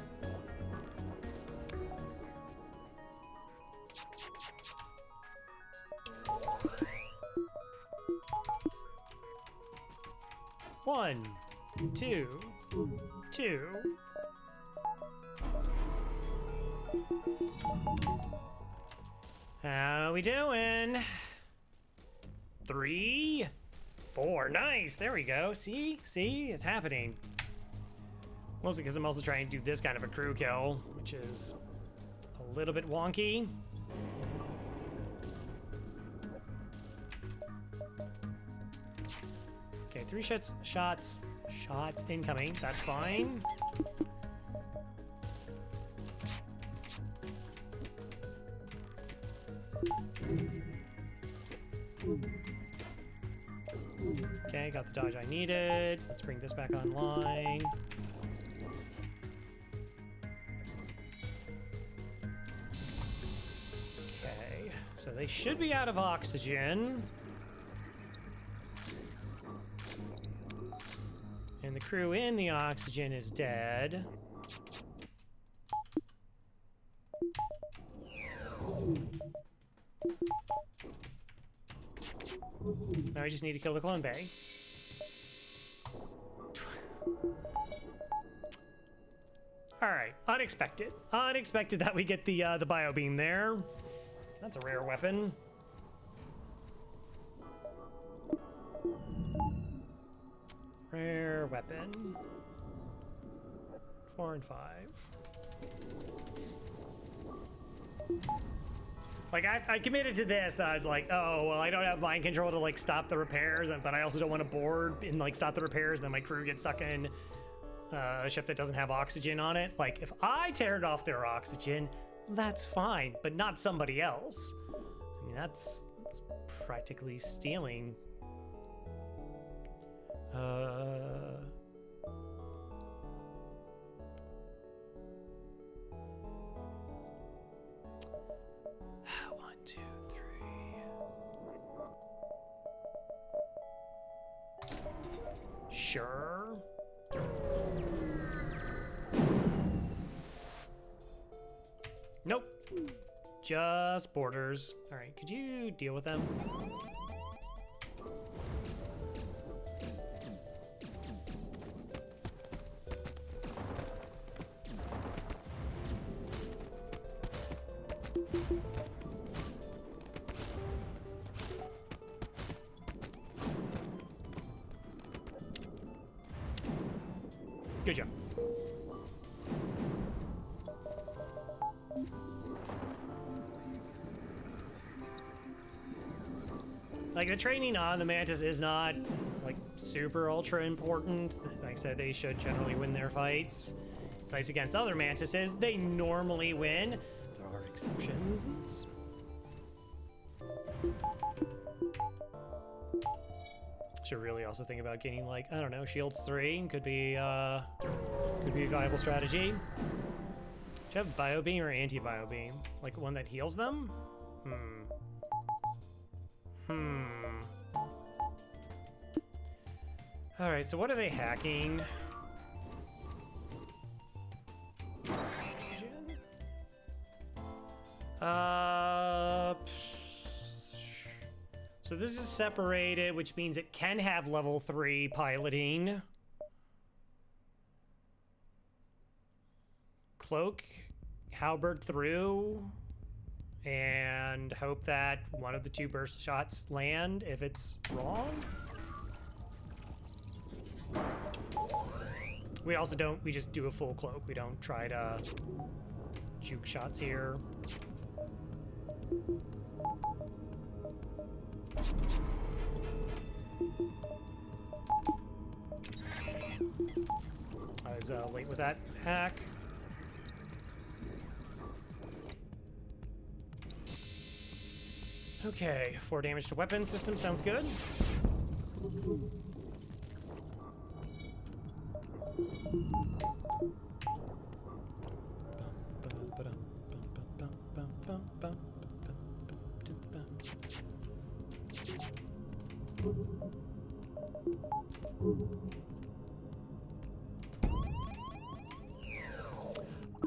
One, two, two. How we doing? 3, 4, nice, there we go. See, it's happening. Mostly because I'm also trying to do this kind of a crew kill, which is a little bit wonky. Okay, 3 shots incoming, that's fine. Okay, got the dodge I needed. Let's bring this back online. Okay, so they should be out of oxygen. And the crew in the oxygen is dead. Now I just need to kill the clone bay. All right, unexpected. Unexpected that we get the bio beam there. That's a rare weapon. Rare weapon. 4 and 5. Like, I committed to this. I was like, oh, well, I don't have mind control to, like, stop the repairs, but I also don't want to board and, like, stop the repairs, then my crew gets stuck in a ship that doesn't have oxygen on it. Like, if I tear off their oxygen, that's fine, but not somebody else. I mean, that's practically stealing. One, two, three. Sure. Nope. Just borders. All right, could you deal with them? Good job. Like, the training on the Mantis is not, like, super ultra important. Like I said, they should generally win their fights. It's nice against other Mantises. They normally win. There are exceptions. Should really also think about getting, like, I don't know, shields 3 could be a viable strategy. Do you have bio beam or anti-bio beam? Like one that heals them? All right, so what are they hacking? Oxygen? So this is separated, which means it can have level 3 piloting. Cloak, halberd through, and hope that one of the 2 burst shots land if it's wrong. We also don't, we just do a full cloak. We don't try to juke shots here. I was late with that hack. Okay, 4 damage to weapon system sounds good.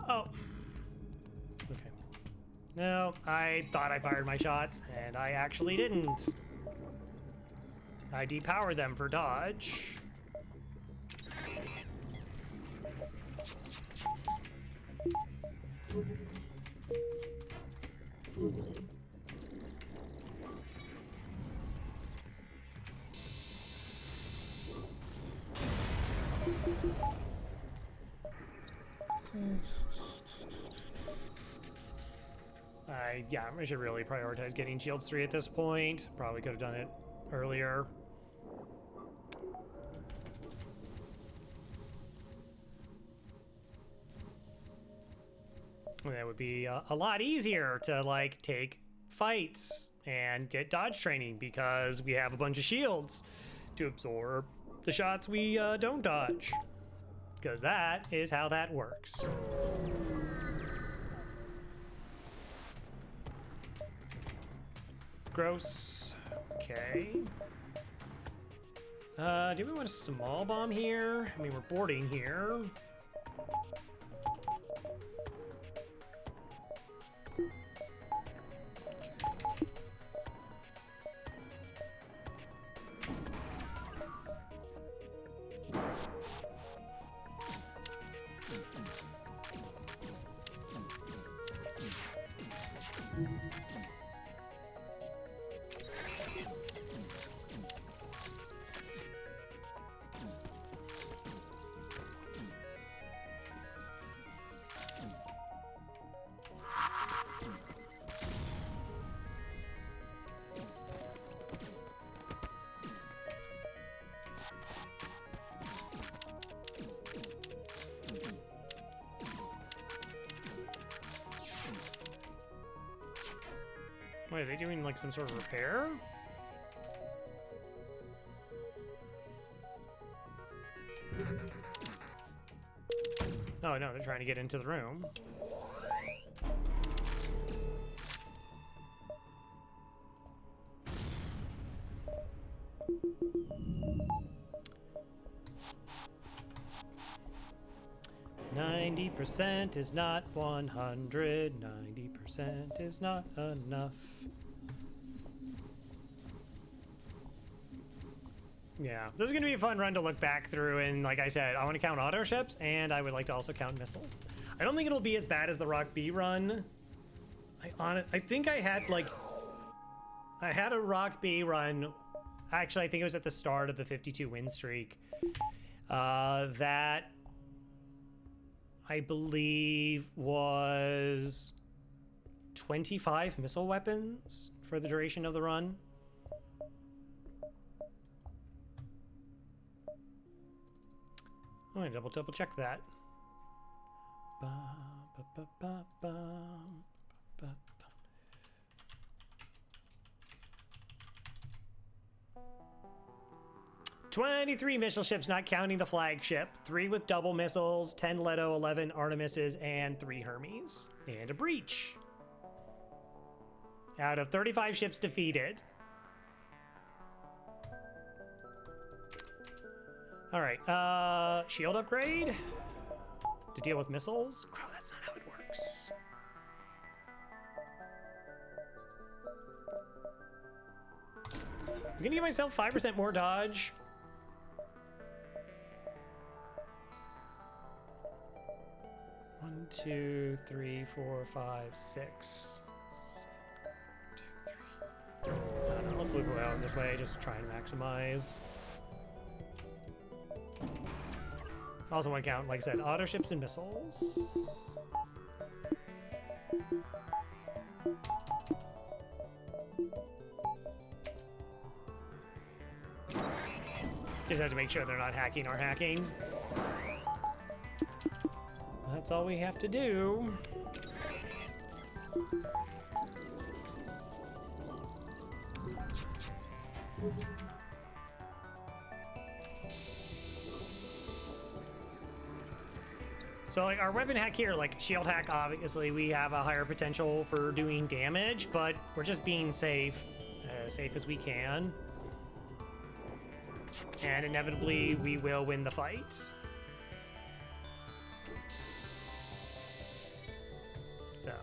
Oh. Okay. No, I thought I fired my shots, and I actually didn't. I depowered them for dodge. Yeah, I should really prioritize getting Shields 3 at this point. Probably could have done it earlier. And that would be a lot easier to, like, take fights and get dodge training because we have a bunch of shields to absorb the shots we don't dodge. Because that is how that works. Gross. Okay. Do we want a small bomb here? I mean, we're boarding here. Wait, are they doing like some sort of repair? Oh no, they're trying to get into the room. %, is not 100. 90% is not enough. Yeah, this is going to be a fun run to look back through, and like I said, I want to count auto ships, and I would like to also count missiles. I don't think it'll be as bad as the Rock B run. I think I had a Rock B run. Actually, I think it was at the start of the 52 win streak. That I believe was 25 missile weapons for the duration of the run. I'm gonna double check that. 23 missile ships, not counting the flagship. 3 with double missiles, 10 Leto, 11 Artemises, and 3 Hermes. And a breach. Out of 35 ships defeated. All right, shield upgrade to deal with missiles. Crow, that's not how it works. I'm gonna give myself 5% more dodge. One, two, three, four, five, six. 7, 2, 3. I don't know, let's loop around this way, just to try and maximize. Also want to count, like I said, auto ships and missiles. Just have to make sure they're not hacking our hacking. That's all we have to do. So like our weapon hack here, like shield hack, obviously we have a higher potential for doing damage, but we're just being safe, as safe as we can. And inevitably we will win the fight. So.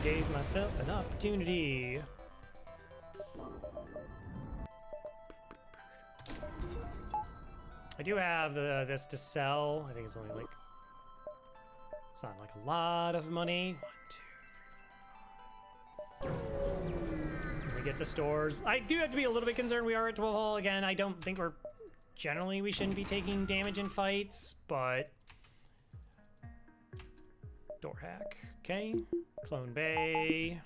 Gave myself an opportunity. I do have this to sell. I think it's only like, it's not like a lot of money. 1, 2, 3, 4, 5. When we get to stores, I do have to be a little bit concerned. We are at 12 hull again. I don't think we're, generally we shouldn't be taking damage in fights, but door hack, okay. Clone Bay.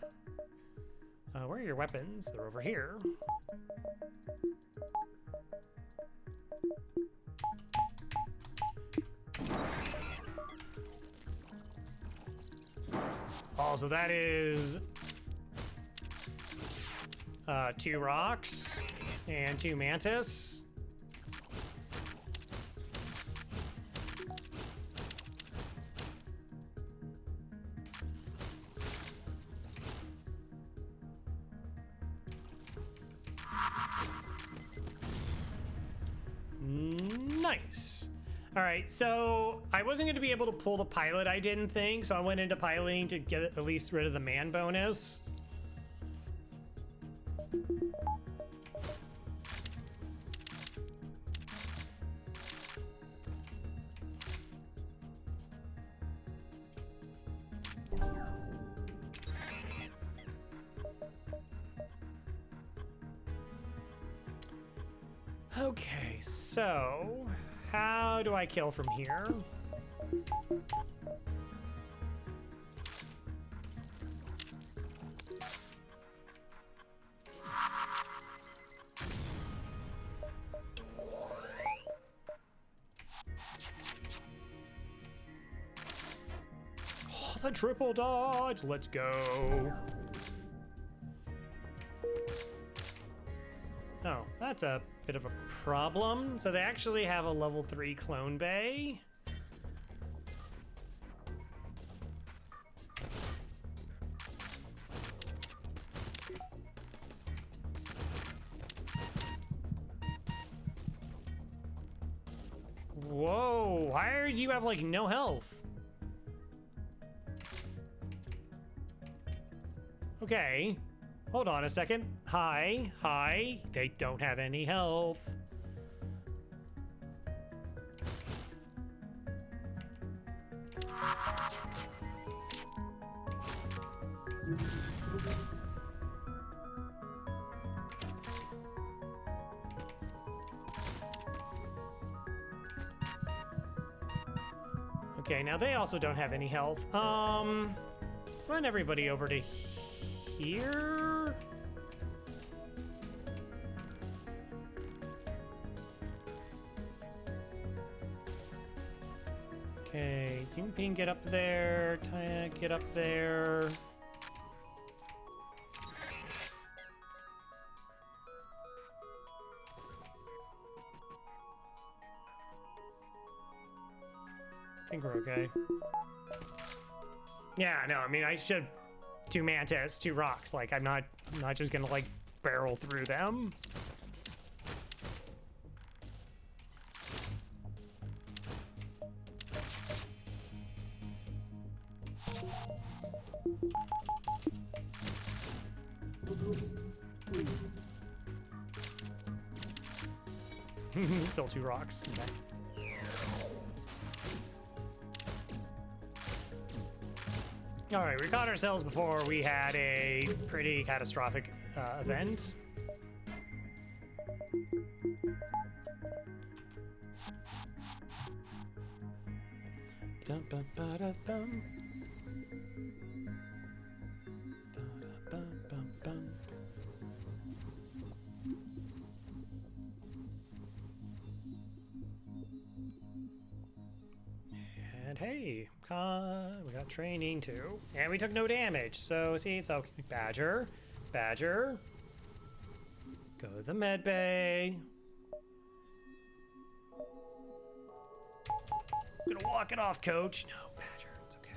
Where are your weapons? They're over here. Oh, so that is 2 rocks and 2 Mantis. Nice. All right, so I wasn't going to be able to pull the pilot, I didn't think, so I went into piloting to get at least rid of the man bonus. Okay, so how do I kill from here? Oh, the triple dodge, let's go. Oh, that's a bit of a problem. So they actually have a level 3 clone bay. Whoa, why do you have like no health? Okay. Hold on a second. Hi, hi. They don't have any health. Okay, now they also don't have any health. Run everybody over to here. Okay, Ping, get up there. Taya, get up there. I think we're okay. Yeah, no, I mean, I should 2 Mantis, 2 rocks. Like, I'm not just gonna like barrel through them. Still 2 rocks. Okay. All right, we caught ourselves before we had a pretty catastrophic event. Dum, ba, ba, da, dum. Da, da, bum, bum, bum. And hey, we got training too. And we took no damage, so see, it's okay. Badger, Badger. Go to the med bay. I'm gonna walk it off, coach. No, Badger, it's okay.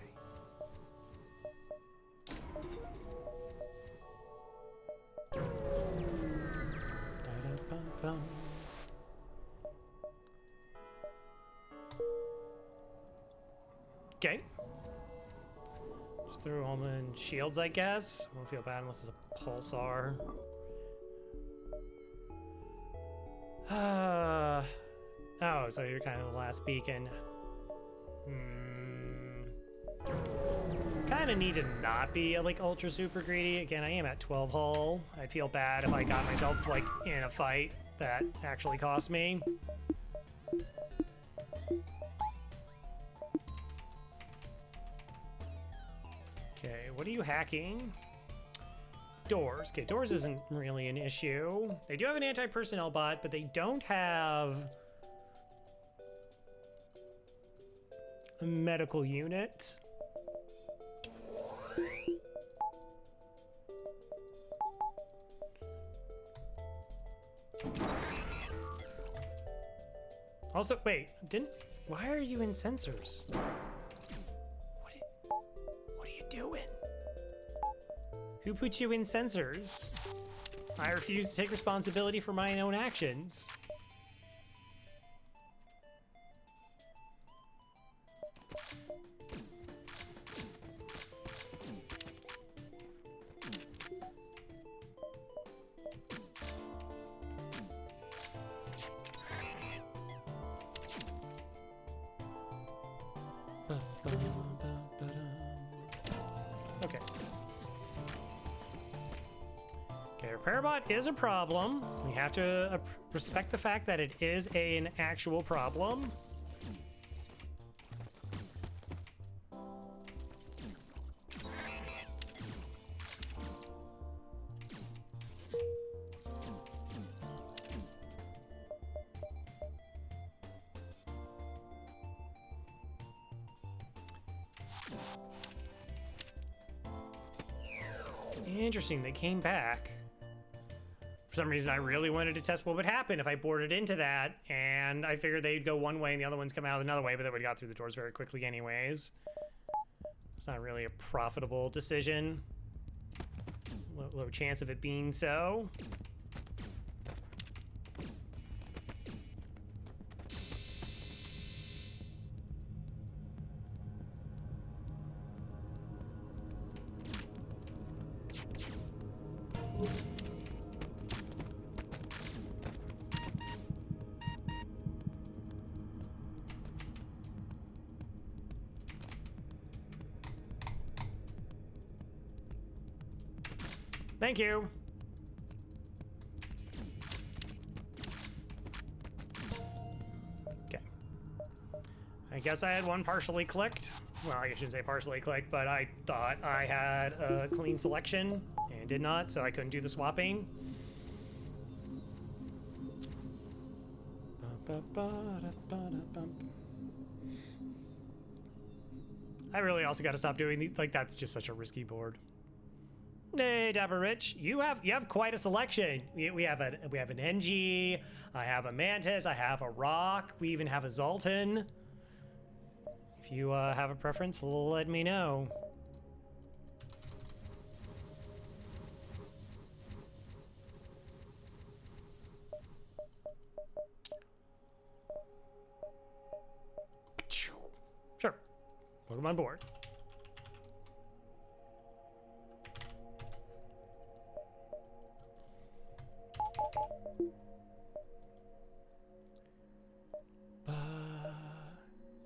Da-da-bum-bum. Okay. Just throw them in shields, I guess. Won't feel bad unless it's a pulsar. Oh, so you're kind of the last beacon. Kind of need to not be like ultra super greedy. Again, I am at 12 hull. I'd feel bad if I got myself like in a fight that actually cost me. Okay, what are you hacking? Doors. Okay, doors isn't really an issue. They do have an anti-personnel bot, but they don't have a medical unit. Also, wait, why are you in sensors? What are you doing? Who put you in sensors? I refuse to take responsibility for my own actions. Okay. Okay, repair bot is a problem. We have to respect the fact that it is an actual problem. Interesting, they came back. For some reason, I really wanted to test what would happen if I boarded into that, and I figured they'd go one way and the other ones come out another way, but they would have got through the doors very quickly anyways. It's not really a profitable decision. Low chance of it being so. Thank you. Okay. I guess I had one partially clicked. Well, I shouldn't say partially clicked, but I thought I had a clean selection and did not, so I couldn't do the swapping. I really also got to stop doing these. Like, that's just such a risky board. Hey, Dapper Rich, you have quite a selection. We have an NG. I have a Mantis. I have a Rock. We even have a Zoltan. If you have a preference, let me know. Sure. Welcome on board.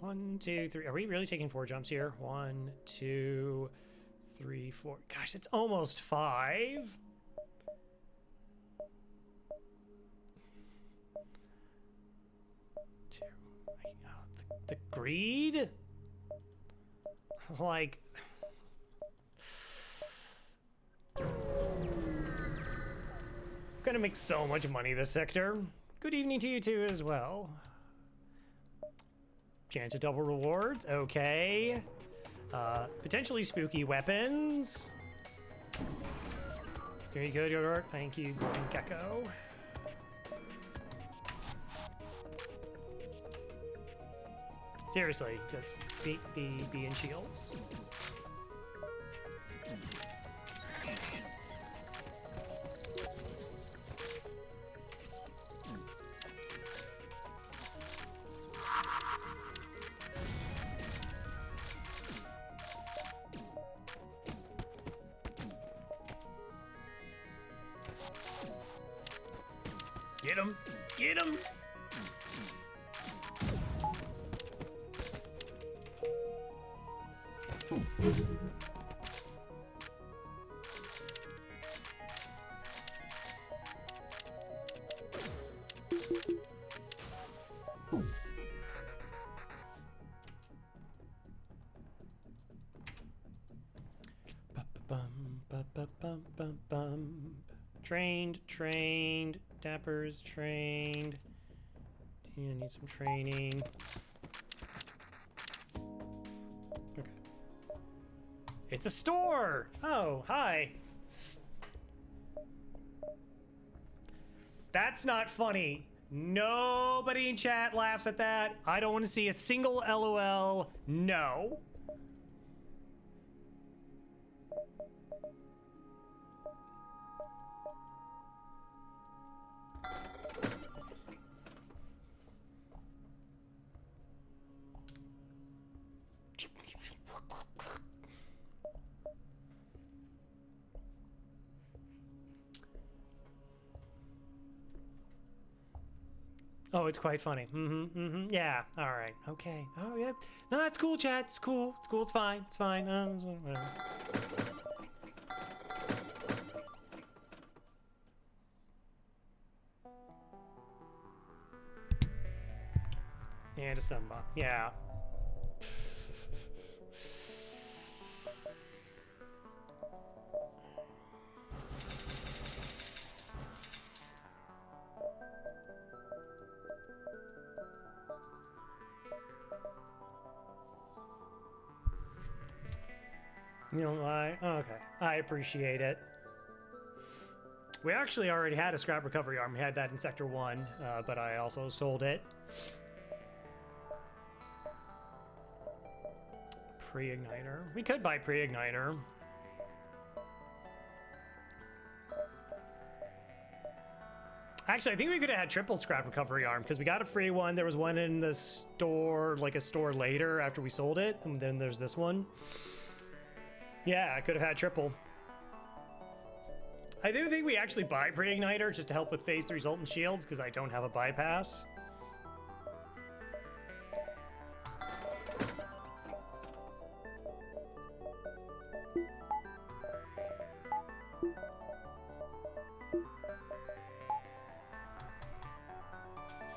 One, two, three. Are we really taking 4 jumps here? 1, 2, 3, 4. Gosh, it's almost 5. Two. The greed? Like. I'm gonna make so much money this sector. Good evening to you too as well. Chance of double rewards, okay. Potentially spooky weapons. Very good, Yogurt. Thank you, Golden Gecko. Seriously, just be in shields. Get him! Get him! Trained. Dapper's trained. Tina needs some training. Okay. It's a store! Oh, hi. That's not funny. Nobody in chat laughs at that. I don't want to see a single LOL. No. Oh, it's quite funny. Yeah. All right. Okay. Oh, yeah. No, that's cool, chat. It's cool. It's cool. It's fine. It's fine. Whatever. Yeah, just unbomb. Yeah. You don't lie? Oh, okay. I appreciate it. We actually already had a scrap recovery arm. We had that in Sector 1, but I also sold it. Pre-igniter. We could buy pre-igniter. Actually, I think we could have had triple scrap recovery arm because we got a free one. There was one in the store, like a store later after we sold it, and then there's this one. Yeah, I could have had triple. I do think we actually buy pre-igniter just to help with phase 3 Zoltan shields because I don't have a bypass.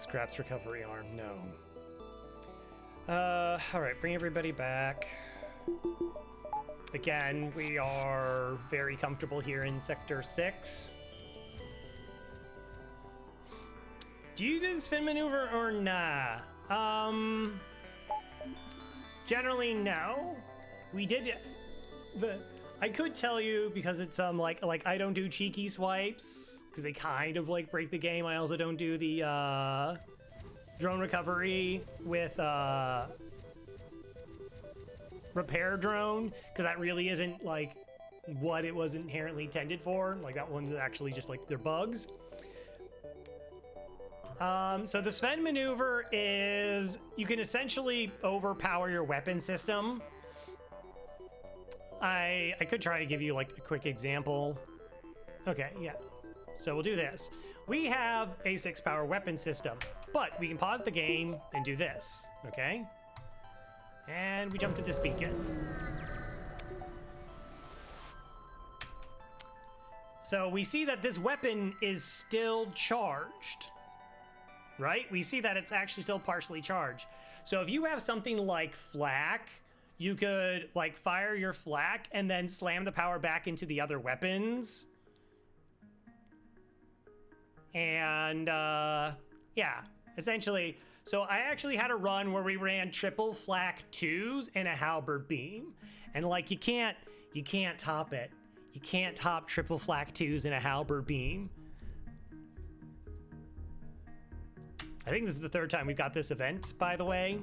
Scraps recovery arm, no. Alright, bring everybody back. Again, we are very comfortable here in Sector 6. Do you do the spin maneuver or nah? Generally no. We did I could tell you because it's like I don't do cheeky swipes because they kind of like break the game. I also don't do the drone recovery with repair drone because that really isn't like what it was inherently intended for. Like that one's actually just like they're bugs. So the Sven maneuver is you can essentially overpower your weapon system. I could try to give you like a quick example. Okay, yeah. So we'll do this. We have a 6-power weapon system, but we can pause the game and do this, okay? And we jump to this beacon. So we see that this weapon is still charged, right? We see that it's actually still partially charged. So if you have something like flak, you could like fire your flak and then slam the power back into the other weapons. And yeah, essentially. So I actually had a run where we ran triple flak 2s and a halberd beam. And like you can't top it. You can't top triple flak 2s and a halberd beam. I think this is the 3rd time we've got this event, by the way.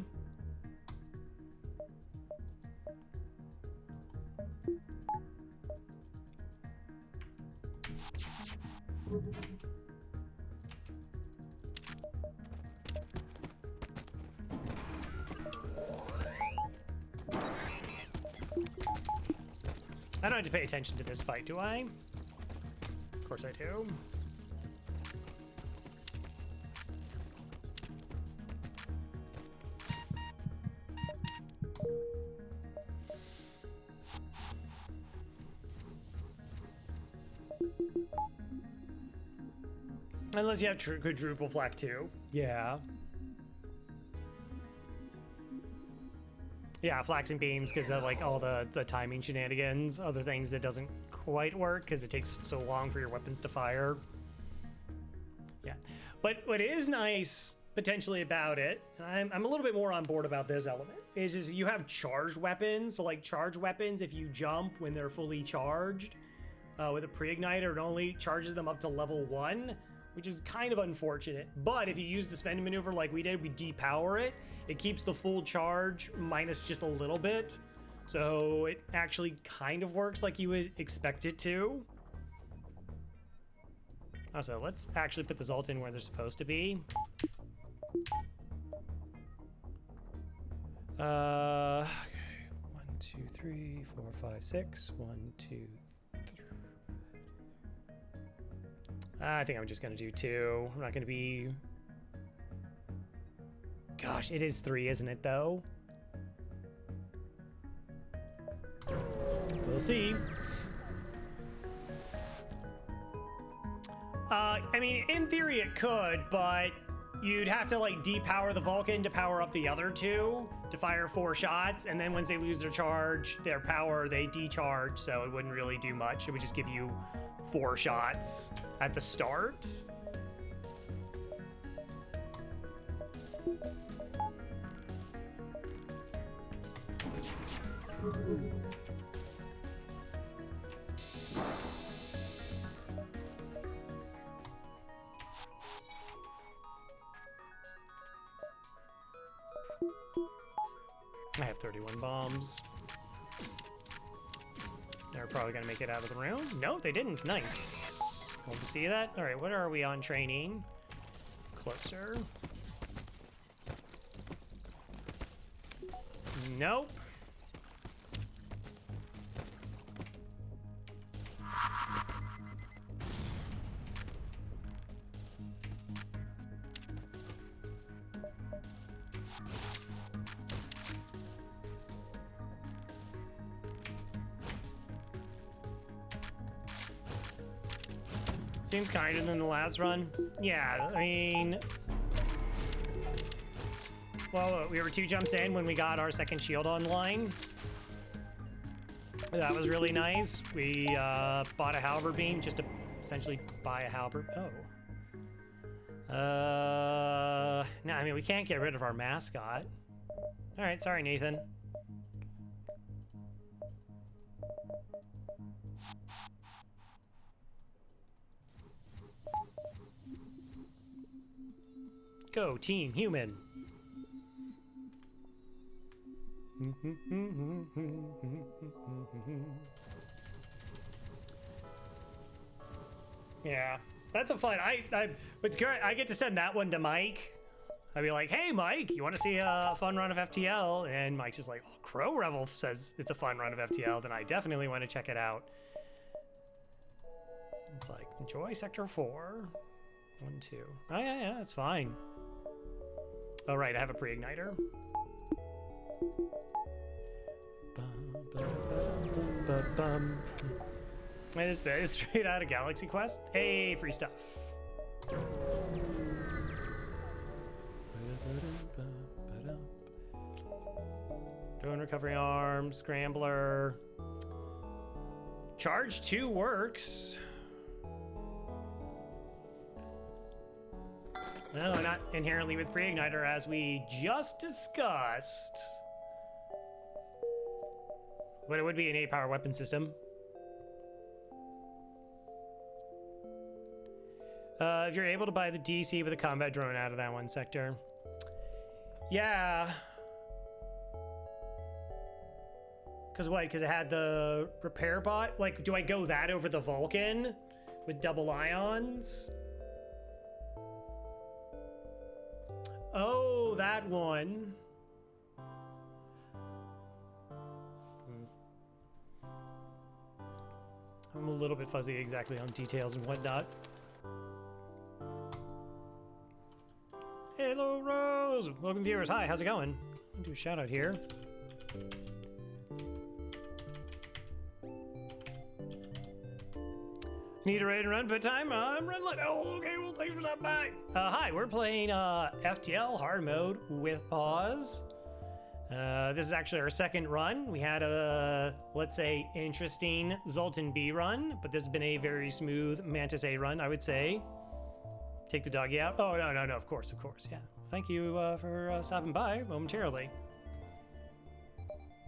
I don't have to pay attention to this fight, do I? Of course I do. Unless you have quadruple flak 2. Yeah. Yeah, flaks and beams because of like all the timing shenanigans. Other things that doesn't quite work because it takes so long for your weapons to fire. Yeah. But what is nice potentially about it, and I'm a little bit more on board about this element, is you have charged weapons. So like charged weapons, if you jump when they're fully charged with a pre-igniter, it only charges them up to level 1. Which is kind of unfortunate. But if you use the Sven maneuver like we did, we depower it. It keeps the full charge minus just a little bit. So it actually kind of works like you would expect it to. Also, let's actually put the Zult in where they're supposed to be. Okay. 1, 2, 3, 4, 5, 6. 1, 2, 3. I think I'm just gonna do 2. I'm not gonna be... Gosh, it is 3, isn't it, though? We'll see. I mean, in theory it could, but you'd have to, like, depower the Vulcan to power up the other 2 to fire 4 shots, and then once they lose their charge, their power, they decharge, so it wouldn't really do much. It would just give you 4 shots at the start. I have 31 bombs. They're probably gonna make it out of the room. No, they didn't. Nice. Want to see that? All right, what are we on training? Closer. Nope. Seems kinder than the last run. Yeah, I mean, Well, we were 2 jumps in when we got our second shield online. That was really nice. We bought a halberd beam just to essentially buy a halberd. Oh. No, I mean, we can't get rid of our mascot. All right, sorry, Nathan. Go, Team Human. Yeah, that's a fun. It's great. I get to send that one to Mike. I'd be like, "Hey, Mike, you want to see a fun run of FTL?" And Mike's just like, "Oh, Crow Revel says it's a fun run of FTL. Then I definitely want to check it out." It's like, enjoy Sector 4. 1, 2. Oh yeah, it's fine. Oh right, I have a pre-igniter. It is straight out of Galaxy Quest. Hey, free stuff. Drone recovery arm, scrambler. Charge 2 works. No, not inherently with pre-igniter, as we just discussed. But it would be an 8-power weapon system. If you're able to buy the DC with a combat drone out of that one sector. Yeah. Because what? Because it had the repair bot? Like, do I go that over the Vulcan with double ions? Oh, that one. I'm a little bit fuzzy exactly on details and whatnot. Hello, Rose. Welcome, viewers. Hi, how's it going? I'll do a shout out here. Need a raid and run bedtime? I'm running late. Oh, okay. Well, thanks for that. Bye. Hi, we're playing FTL hard mode with pause. This is actually our second run. We had a, let's say, interesting Zoltan B run, but this has been a very smooth Mantis A run, I would say. Take the doggy out. Oh, no, of course, yeah. Thank you for stopping by momentarily.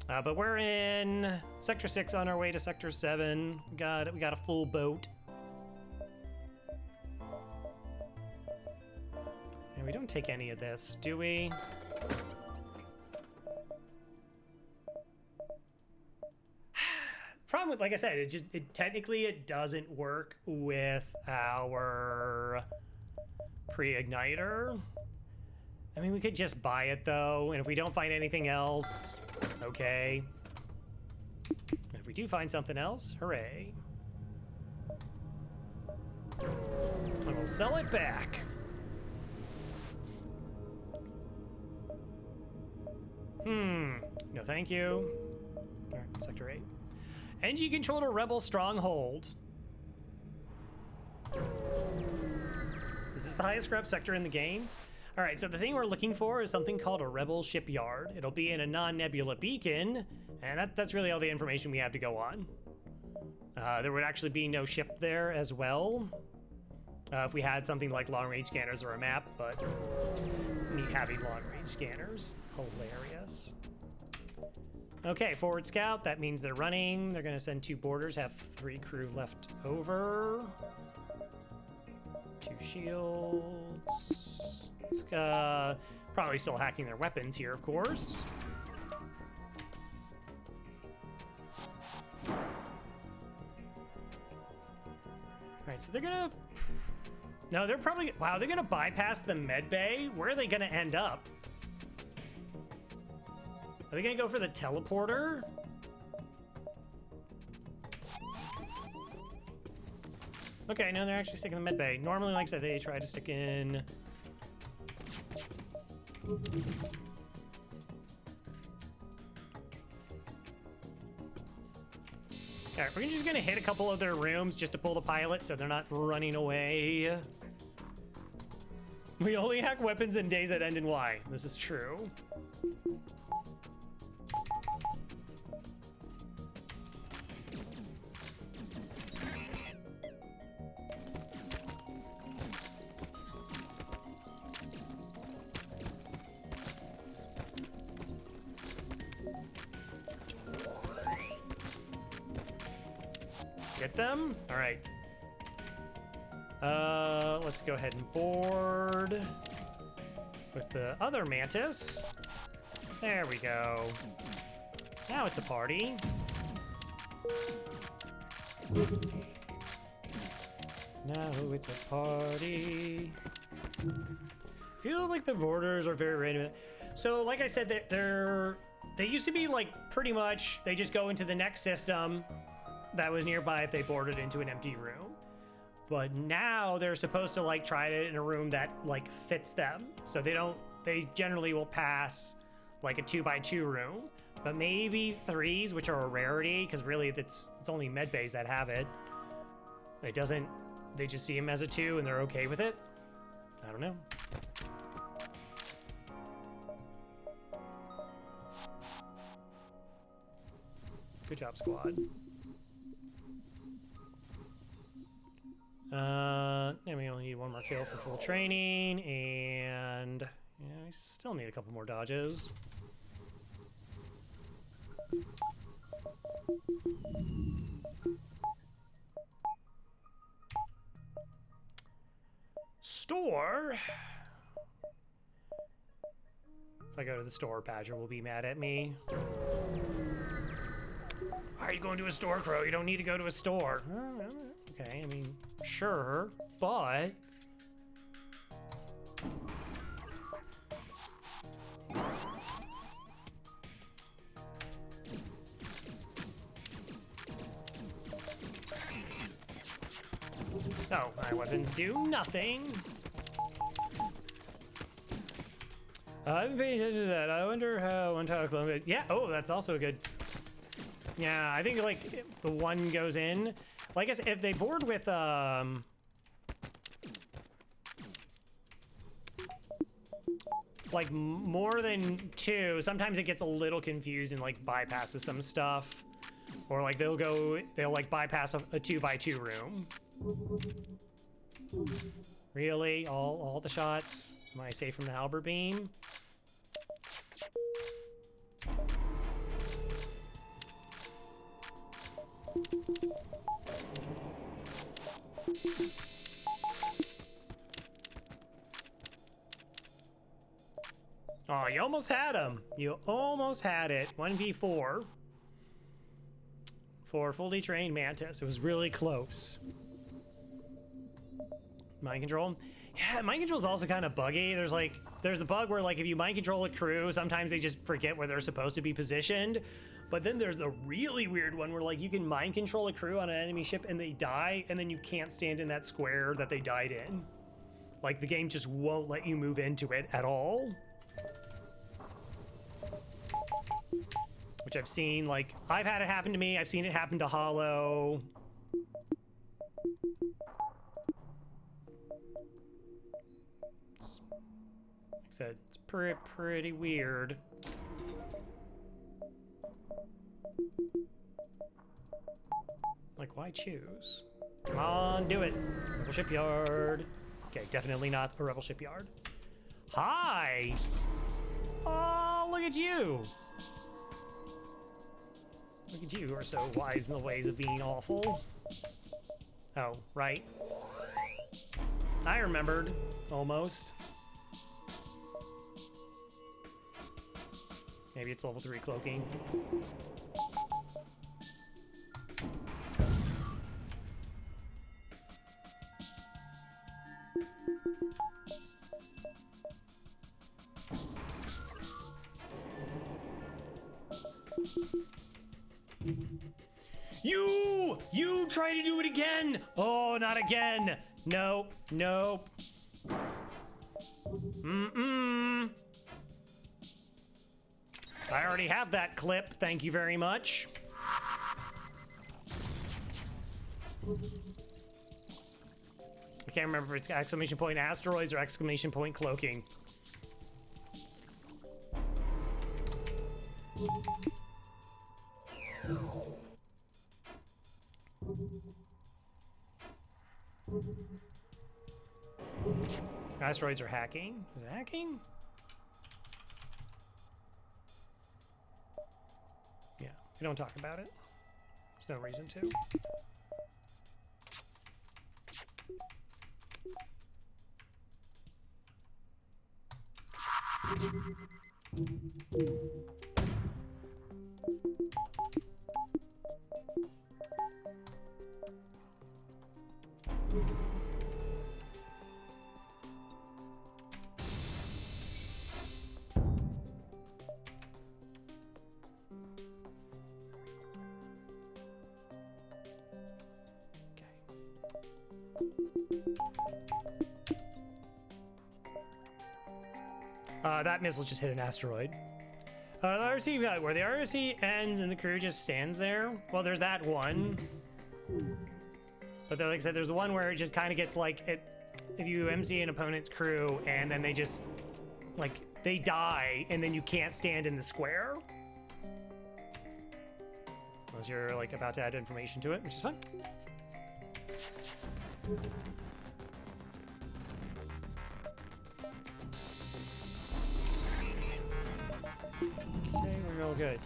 But we're in Sector 6 on our way to Sector 7. We got a full boat. And we don't take any of this, do we? Problem with, like I said, technically it doesn't work with our pre-igniter. I mean, we could just buy it though, and if we don't find anything else, okay. And if we do find something else, hooray. And we'll sell it back. No thank you. All right, Sector 8. NG controlled a rebel stronghold. Is this the highest scrap sector in the game? All right, so the thing we're looking for is something called a rebel shipyard. It'll be in a non-nebula beacon, and that's really all the information we have to go on. There would actually be no ship there as well, if we had something like long-range scanners or a map, but we need having long-range scanners. Hilarious. Okay, forward scout, that means they're running. They're gonna send 2 boarders, have 3 crew left over. 2 shields. It's, probably still hacking their weapons here, of course. All right, so they're gonna... No, they're probably... Wow, they're gonna bypass the med bay? Where are they gonna end up? Are they gonna go for the teleporter? Okay, no, they're actually sticking in the med bay. Normally, like I said, they try to stick in... Alright, we're just gonna hit a couple of their rooms just to pull the pilot so they're not running away. We only hack weapons in days that end in Y. This is true. Get them? All right. Let's go ahead and board with the other Mantis. There we go. Now it's a party. Now it's a party. Feel like the borders are very random. So, like I said, they used to be like pretty much they just go into the next system that was nearby if they boarded into an empty room. But now they're supposed to like try it in a room that like fits them. So they generally will pass like a 2x2 room, but maybe 3s, which are a rarity, because really it's only med bays that have it. They just see him as a 2 and they're okay with it. I don't know. Good job, squad. And we only need one more kill for full training, and yeah, we still need a couple more dodges. Store. If I go to the store, Badger will be mad at me. Why are you going to a store, Crow? You don't need to go to a store. Okay, I mean, sure, but... Oh, my weapons do nothing. I've been paying attention to that. I wonder how one tile clone... Yeah, oh, that's also good. Yeah, I think, like, if the one goes in... Like I said, if they board with, like, more than 2, sometimes it gets a little confused and, like, bypasses some stuff. Or, like, they'll, like, bypass a 2x2 room. Really? All the shots? Am I safe from the halberd beam? Oh, you almost had him. You almost had it. 1v4 for fully trained Mantis. It was really close. Mind control? Yeah, mind control is also kind of buggy. There's a bug where, like, if you mind control a crew, sometimes they just forget where they're supposed to be positioned. But then there's the really weird one where, like, you can mind control a crew on an enemy ship and they die, and then you can't stand in that square that they died in. Like, the game just won't let you move into it at all. Which I've seen, like, I've had it happen to me. I've seen it happen to Hollow. Like I said, it's pretty weird. Like, why choose? Come on, do it. Rebel shipyard. Okay, definitely not a rebel shipyard. Hi! Oh, look at you! Look at you who are so wise in the ways of being awful. Oh, right. I remembered, almost. Maybe it's level 3 cloaking. You try to do it again! Oh, not again! Nope, nope. I already have that clip, thank you very much. I can't remember if it's exclamation point asteroids or exclamation point cloaking. Asteroids are hacking? Is it hacking? Yeah, we don't talk about it. There's no reason to. That missile just hit an asteroid. The ROC, where the ROC ends and the crew just stands there. Well, there's that one. But like I said, there's the one where it just kind of gets like, if you MC an opponent's crew and then they just, like, they die and then you can't stand in the square. Unless you're like about to add information to it, which is fun. Okay, we're all good.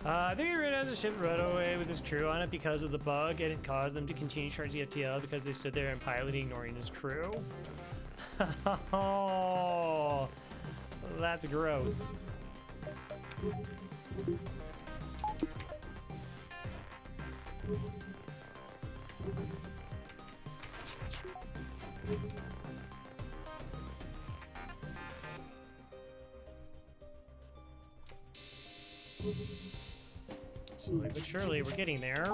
I think he ran out of the ship right away with his crew on it because of the bug, and it caused them to continue charging FTL because they stood there and piloting, ignoring his crew. Oh, that's gross. Slowly but surely, we're getting there.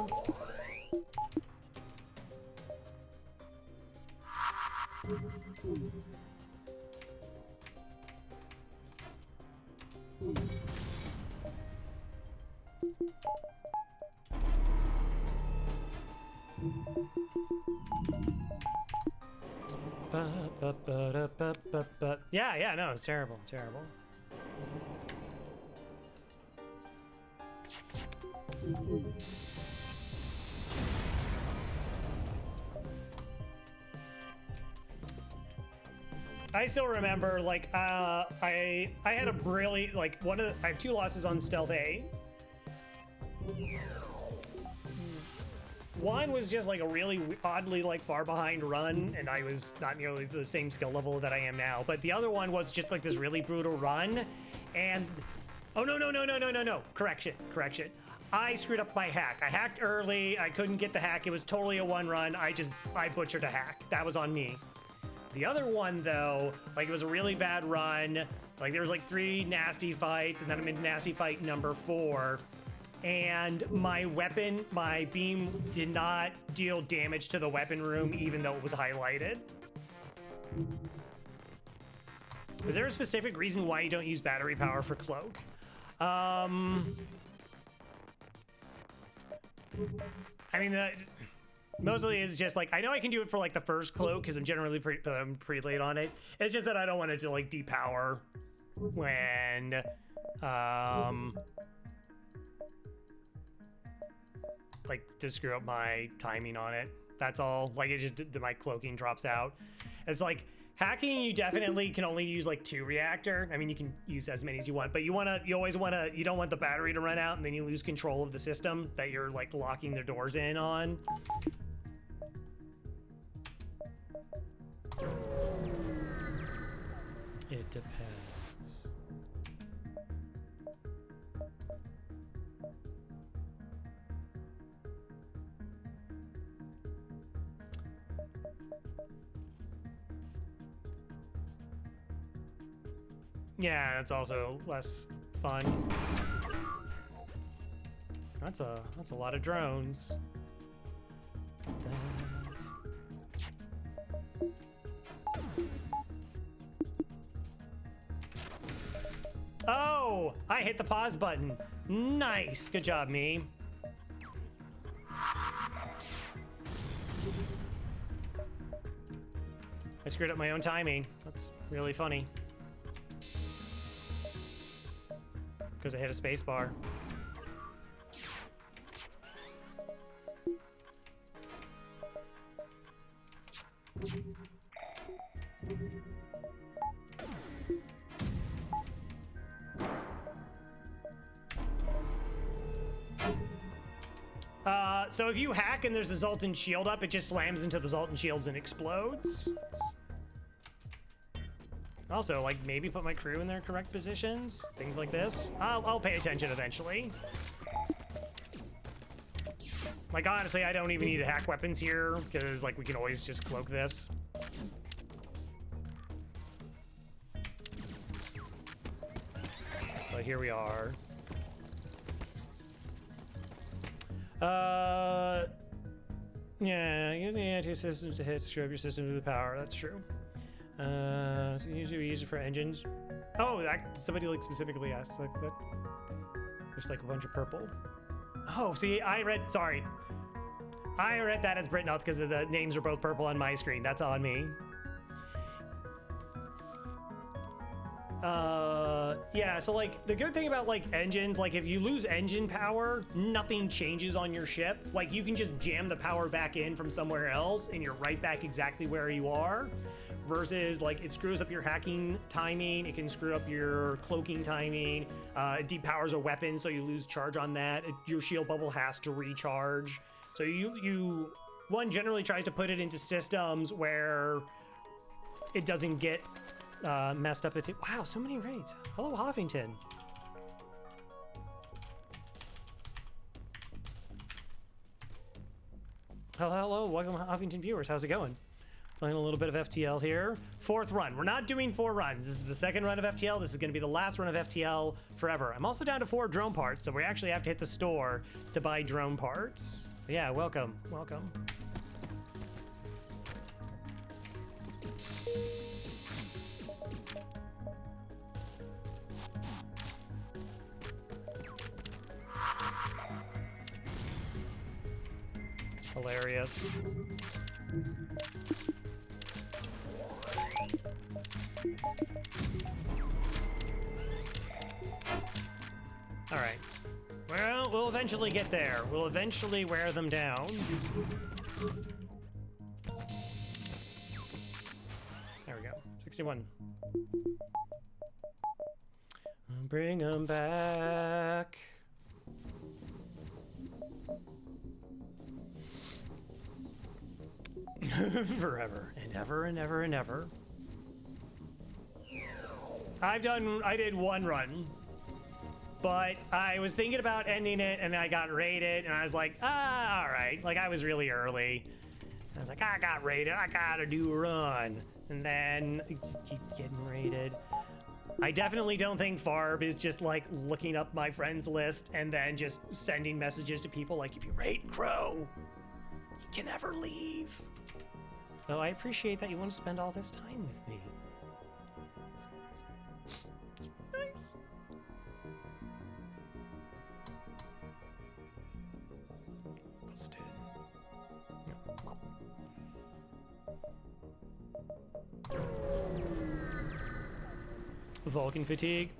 Yeah, no, it's terrible, terrible. I still remember, like, I had a really, like, I have 2 losses on Stealth A. One was just like a really oddly like far behind run, and I was not nearly the same skill level that I am now. But the other one was just like this really brutal run, and oh no! Correction. I screwed up my hack. I hacked early. I couldn't get the hack. It was totally a 1 run. I butchered a hack. That was on me. The other one though, like it was a really bad run. Like there was like 3 nasty fights, and then I'm in nasty fight number 4. And my beam did not deal damage to the weapon room, even though it was highlighted. Is there a specific reason why you don't use battery power for cloak? I mean, mostly it's just like, I know I can do it for like the first cloak because I'm generally pretty late on it. It's just that I don't want it to like depower when, like to screw up my timing on it. That's all. Like it just, my cloaking drops out. It's like hacking, you definitely can only use like 2 reactor. I mean, you can use as many as you want, but you don't want the battery to run out and then you lose control of the system that you're like locking the doors in on. It depends. Yeah, that's also less fun. That's a lot of drones. Oh, I hit the pause button. Nice, good job, me. screwed up my own timing. That's really funny. Because I hit a space bar. So if you hack and there's a Zoltan shield up, it just slams into the Zoltan shields and explodes. Also, like, maybe put my crew in their correct positions. Things like this. I'll pay attention eventually. Like, honestly, I don't even need to hack weapons here, because, like, we can always just cloak this. But here we are. Yeah, use the anti-systems to hit, screw up your system to the power. That's true. So usually we use it for engines. Oh, somebody like specifically asked like that. Just like a bunch of purple. Oh, see, I read that as Britnoth because the names are both purple on my screen. That's on me. Yeah, so like the good thing about like engines, like if you lose engine power, nothing changes on your ship. Like you can just jam the power back in from somewhere else and you're right back exactly where you are. Versus like it screws up your hacking timing, it can screw up your cloaking timing, it depowers a weapon so you lose charge on that. Your shield bubble has to recharge. So one generally tries to put it into systems where it doesn't get messed up. Wow, so many raids. Hello, Huffington. Hello, welcome Huffington viewers. How's it going? Playing a little bit of FTL here. 4th run. We're not doing 4 runs. This is the 2nd run of FTL. This is going to be the last run of FTL forever. I'm also down to 4 drone parts, so we actually have to hit the store to buy drone parts. But yeah, welcome. Welcome. Hilarious. All right. Well, we'll eventually get there. We'll eventually wear them down. There we go. 61. Bring them back. Forever and ever and ever and ever. I did 1 run, but I was thinking about ending it and I got raided and I was like, all right. Like I was really early. I was like, I got raided, I gotta do a run. And then I just keep getting raided. I definitely don't think Farb is just like looking up my friends list and then just sending messages to people like, if you raid Crow, you can never leave. Though I appreciate that you want to spend all this time with me. It's nice. Busted. Vulcan fatigue.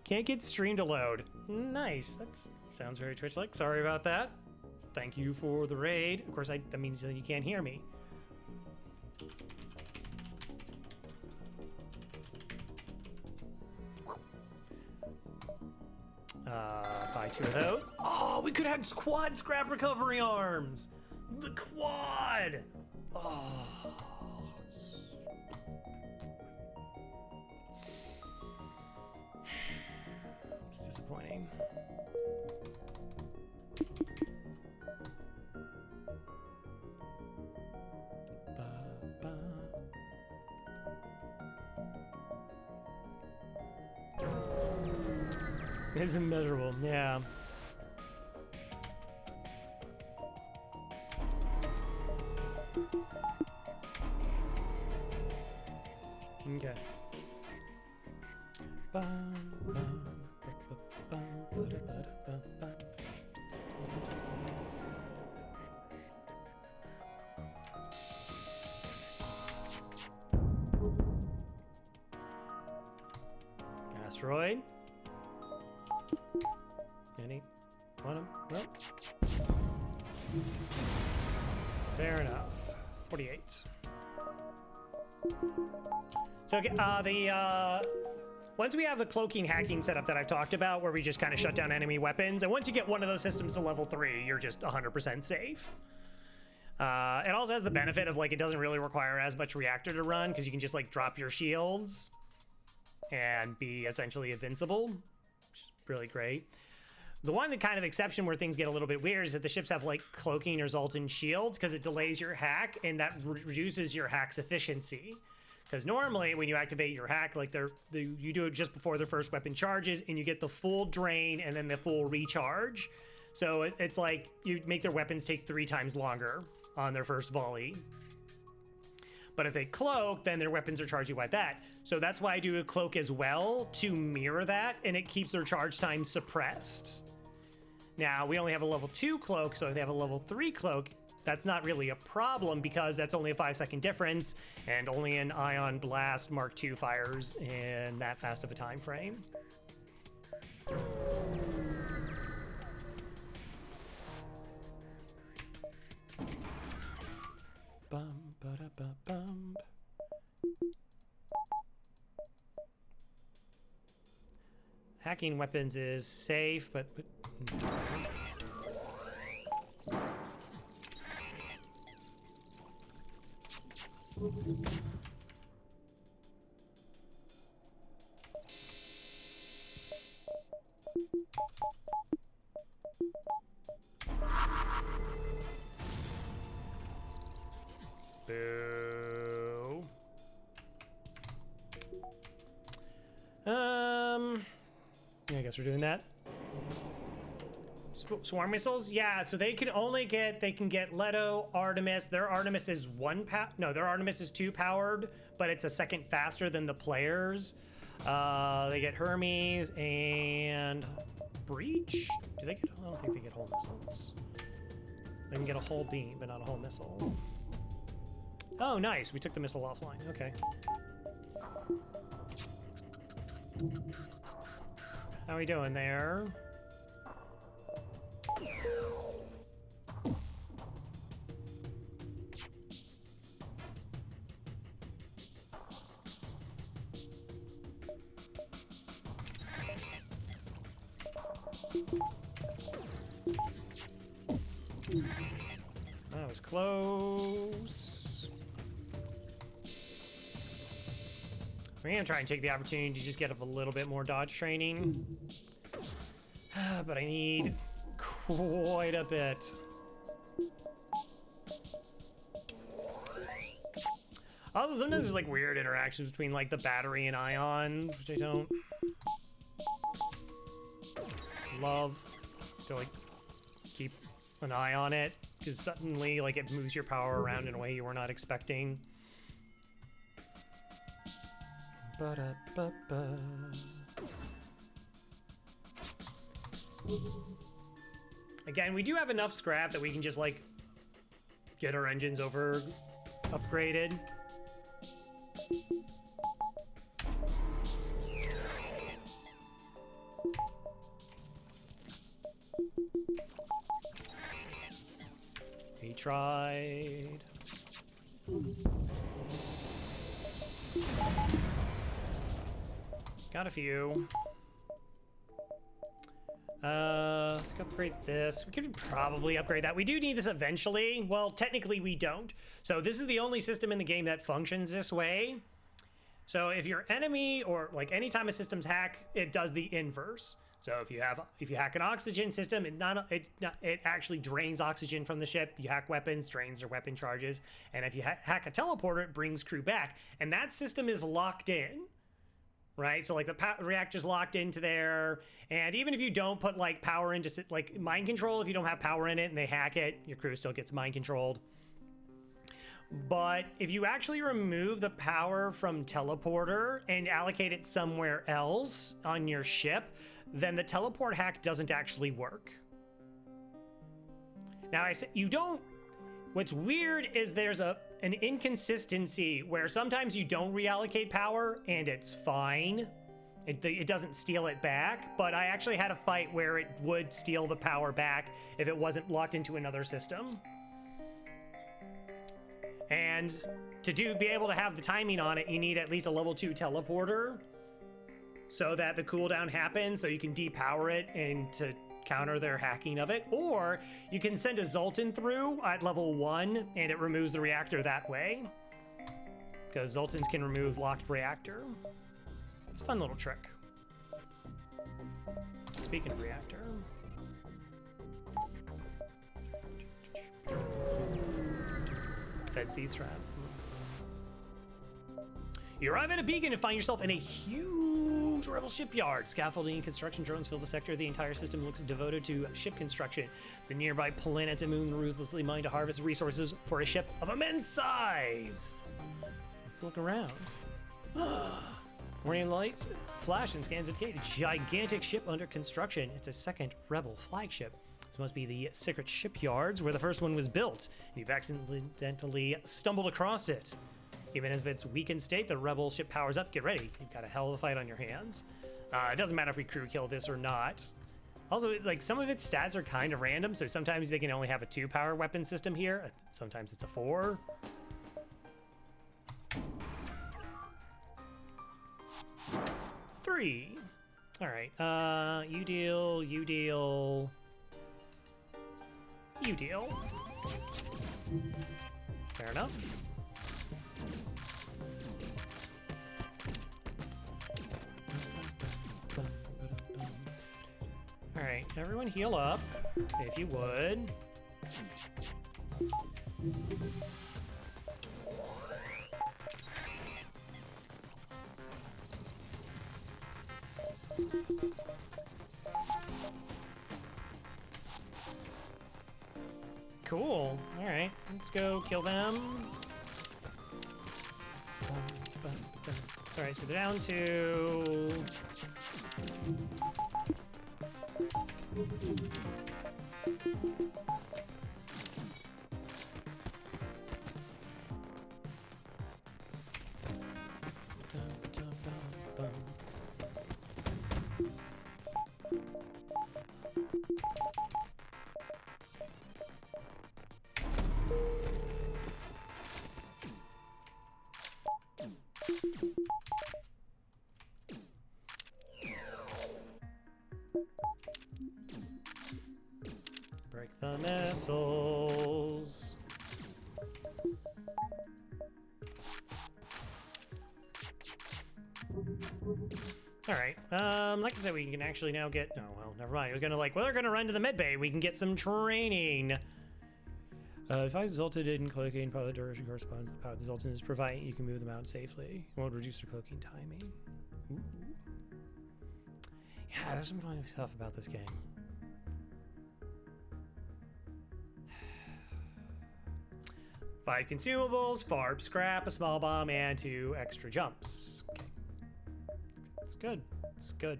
Can't get stream to load. Nice. That sounds very Twitch-like. Sorry about that. Thank you for the raid. Of course, that means that you can't hear me. Buy 2 of those. Oh, we could have quad scrap recovery arms. The quad. Oh. It's disappointing. It's immeasurable, yeah. Okay. Asteroid. Any one of them? Nope. Fair enough. 48. So once we have the cloaking hacking setup that I've talked about, where we just kind of shut down enemy weapons, and once you get one of those systems to level 3, you're just 100% safe. It also has the benefit of, like, it doesn't really require as much reactor to run, because you can just, like, drop your shields and be essentially invincible, which is really great. The one kind of exception where things get a little bit weird is that the ships have, like, cloaking or Zoltan shields, because it delays your hack, and that reduces your hack's efficiency. Because normally when you activate your hack, like you do it just before the first weapon charges, and you get the full drain and then the full recharge. So it's like you make their weapons take 3 times longer on their first volley. But if they cloak, then their weapons are charging like that. So that's why I do a cloak as well, to mirror that, and it keeps their charge time suppressed. Now, we only have a level 2 cloak, so if they have a level 3 cloak, that's not really a problem, because that's only a 5-second difference, and only an Ion Blast Mark II fires in that fast of a time frame. Bum, ba-da-ba-bum. Hacking weapons is safe, but boo. Yeah, I guess we're doing that. Swarm missiles? Yeah, so they can get Leto, Artemis. Their Artemis is their Artemis is 2 powered, but it's a second faster than the players. They get Hermes and Breach? Do they get, I don't think they get whole missiles. They can get a whole beam, but not a whole missile. Oh, nice, we took the missile offline, okay. How are we doing there? That was close. We're gonna try and take the opportunity to just get up a little bit more dodge training. But I need quite a bit. Also, sometimes there's like weird interactions between like the battery and ions, which I don't love. To like keep an eye on it, because suddenly like it moves your power around in a way you were not expecting. Ba-da-ba-ba. Again, we do have enough scrap that we can just like get our engines upgraded. He tried. Got a few. Let's go upgrade this. We could probably upgrade that. We do need this eventually. Well, technically we don't. So this is the only system in the game that functions this way. So if your enemy, or like anytime a system's hack, it does the inverse. So if you hack an oxygen system, it actually drains oxygen from the ship. You hack weapons, drains their weapon charges. And if you hack a teleporter, it brings crew back. And that system is locked in. Right, so like the reactor's locked into there, and even if you don't put like power into like mind control, if you don't have power in it and they hack it, your crew still gets mind controlled. But if you actually remove the power from teleporter and allocate it somewhere else on your ship, then the teleport hack doesn't actually work. Now I said you don't. What's weird is there's an inconsistency where sometimes you don't reallocate power and it's fine. It doesn't steal it back, but I actually had a fight where it would steal the power back if it wasn't locked into another system. And to be able to have the timing on it, you need at least a level 2 teleporter so that the cooldown happens, so you can depower it and to counter their hacking of it. Or you can send a Zoltan through at level 1 and it removes the reactor that way. Because Zoltans can remove locked reactor. It's a fun little trick. Speaking of reactor. Fed sea strats. You arrive at a beacon and find yourself in a huge rebel shipyard. Scaffolding and construction drones fill the sector. The entire system looks devoted to ship construction. The nearby planets and moon ruthlessly mine to harvest resources for a ship of immense size. Let's look around. Warning lights flash and scans indicate a gigantic ship under construction. It's a second rebel flagship. This must be the secret shipyards where the first one was built. You've accidentally stumbled across it. Even if it's weakened state, the rebel ship powers up. Get ready. You've got a hell of a fight on your hands. It doesn't matter if we crew kill this or not. Also, like, some of its stats are kind of random, so sometimes they can only have a 2-power weapon system here. Sometimes it's a 4. Three. All right. You deal. You deal. You deal. Fair enough. All right. Everyone heal up, if you would. Cool. All right, let's go kill them. All right, so they're down to... Break the missiles. All right. Like I said, we can actually now get. Oh well, never mind. We're gonna run to the med bay. We can get some training. If I Zoltan in cloaking, probably the duration corresponds to the power the Zoltan is providing. You can move them out safely. It won't reduce their cloaking timing. Ooh. Yeah, there's some fun stuff about this game. 5 consumables, farb scrap, a small bomb, and 2 extra jumps. Okay. It's good. It's good.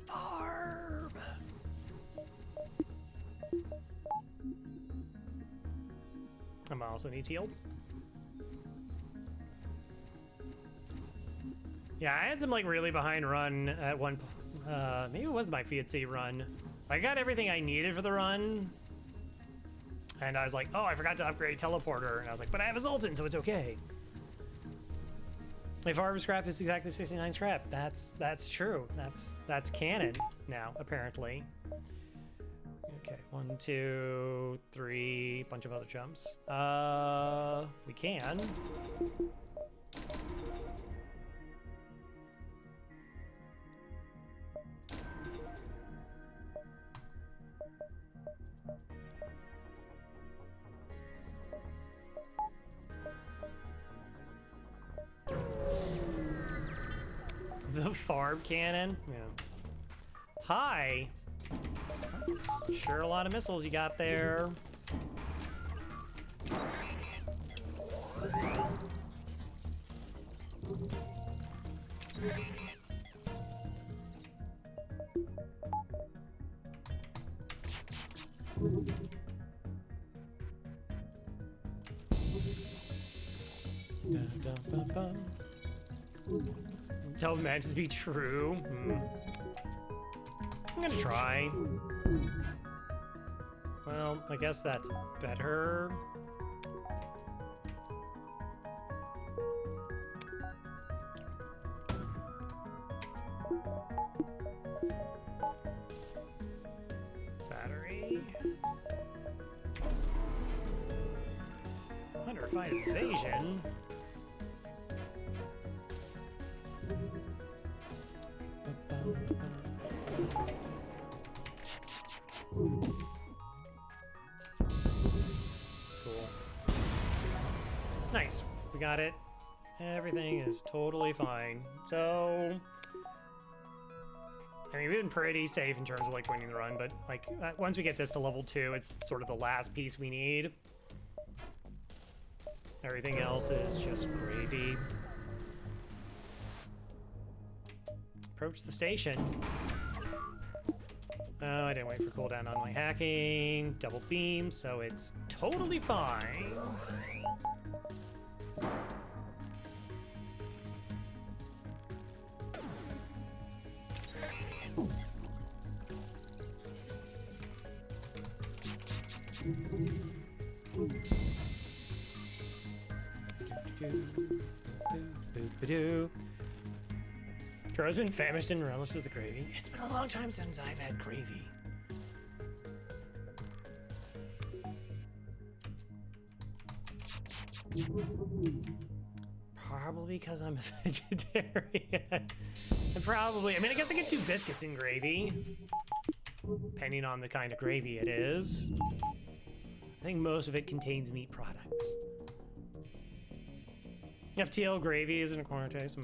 Farb. I'm also need healed. Yeah, I had some like really behind run at one. Maybe it was my Fiat run. I got everything I needed for the run. And I was like, oh, I forgot to upgrade teleporter. And I was like, but I have a Zoltan, so it's okay. If farm scrap is exactly 69 scrap, that's true. That's canon now, apparently. Okay, 1, 2, 3, bunch of other jumps. We can. The farm cannon? Yeah. Hi! That's sure a lot of missiles you got there. Tell Mantis to be true. I'm gonna try. Well, I guess that's better. Battery. Unrefined evasion. Cool. Nice. We got it. Everything is totally fine. So, I mean, we've been pretty safe in terms of like winning the run, but like once we get this to level 2, it's sort of the last piece we need. Everything else is just gravy. Approach the station. Oh, I didn't wait for cooldown on my hacking. Double beam, so it's totally fine. Crow's been famished and relishes the gravy. It's been a long time since I've had gravy. Probably because I'm a vegetarian. And probably, I mean, I guess I get 2 biscuits in gravy, depending on the kind of gravy it is. I think most of it contains meat products. FTL gravy is an acquired taste.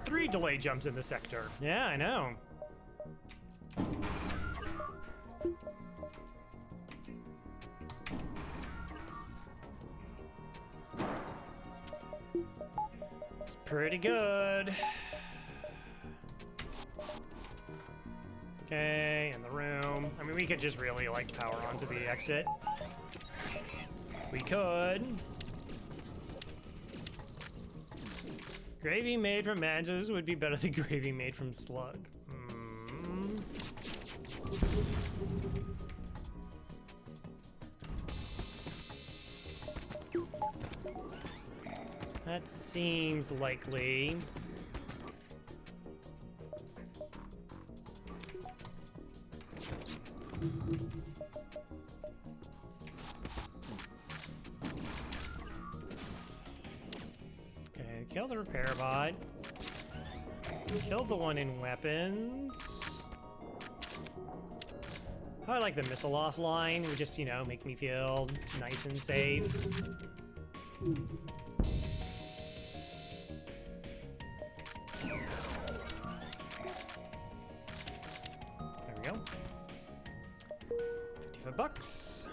Three delay jumps in the sector. Yeah, I know. It's pretty good. Okay, in the room. I mean, we could just really like power onto the exit. We could. Gravy made from Mantis would be better than gravy made from slug. That seems likely. Okay, kill the repair bot. Killed the one in weapons. I like the missile offline. It would just, you know, make me feel nice and safe. $55.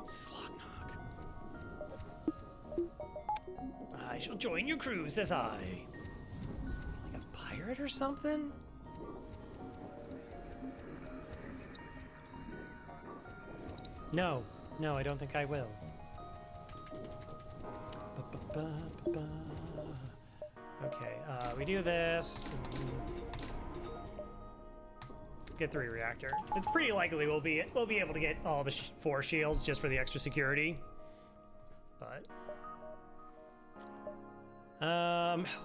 Slognog. I shall join your crew, says I. Like a pirate or something? No, no, I don't think I will. Okay, we do this. Get 3 reactor. It's pretty likely we'll be able to get all the 4 shields just for the extra security. But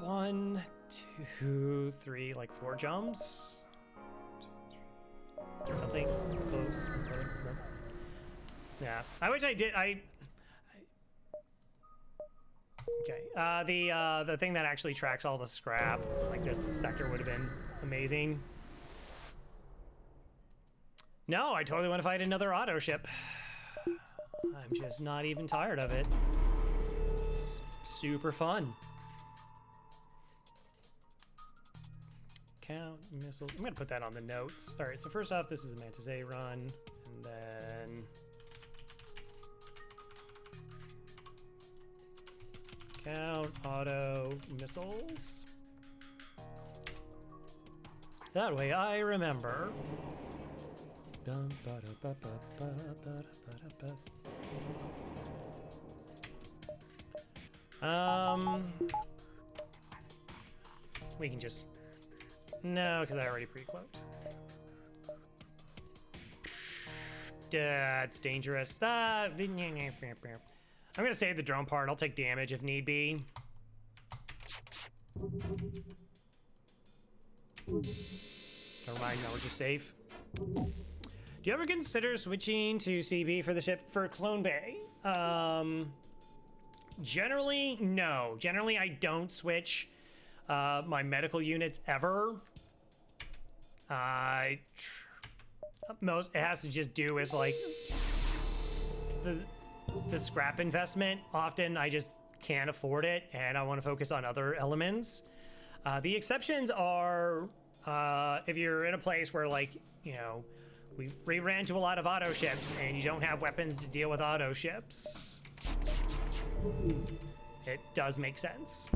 1, 2, 3, like 4 jumps. Something close. Yeah, I wish I did. Okay. The thing that actually tracks all the scrap, like this sector, would have been amazing. No, I totally want to fight another auto ship. I'm just not even tired of it. It's super fun. Count missiles. I'm gonna put that on the notes. All right, so first off, this is a Mantis A run, and then Count auto missiles. That way I remember. We can just... No, because I already pre-cloaked. That's dangerous. I'm gonna save the drone part. I'll take damage if need be. Never mind, now we're just safe. Do you ever consider switching to CB for the ship for Clone Bay? Generally, no. Generally, I don't switch my medical units ever. It has to just do with like the scrap investment. Often I just can't afford it and I want to focus on other elements. The exceptions are if you're in a place where, like, you know, we ran into a lot of auto ships and you don't have weapons to deal with auto ships. It does make sense.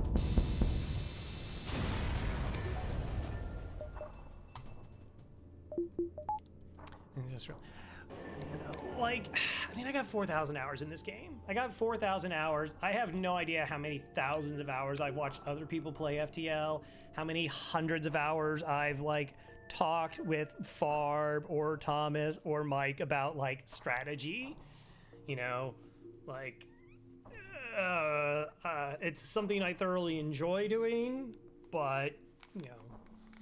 Like, I mean, I got 4,000 hours in this game. I got 4,000 hours. I have no idea how many thousands of hours I've watched other people play FTL, how many hundreds of hours I've, like, talked with Farb or Thomas or Mike about, like, strategy. You know, like, it's something I thoroughly enjoy doing, but, you know,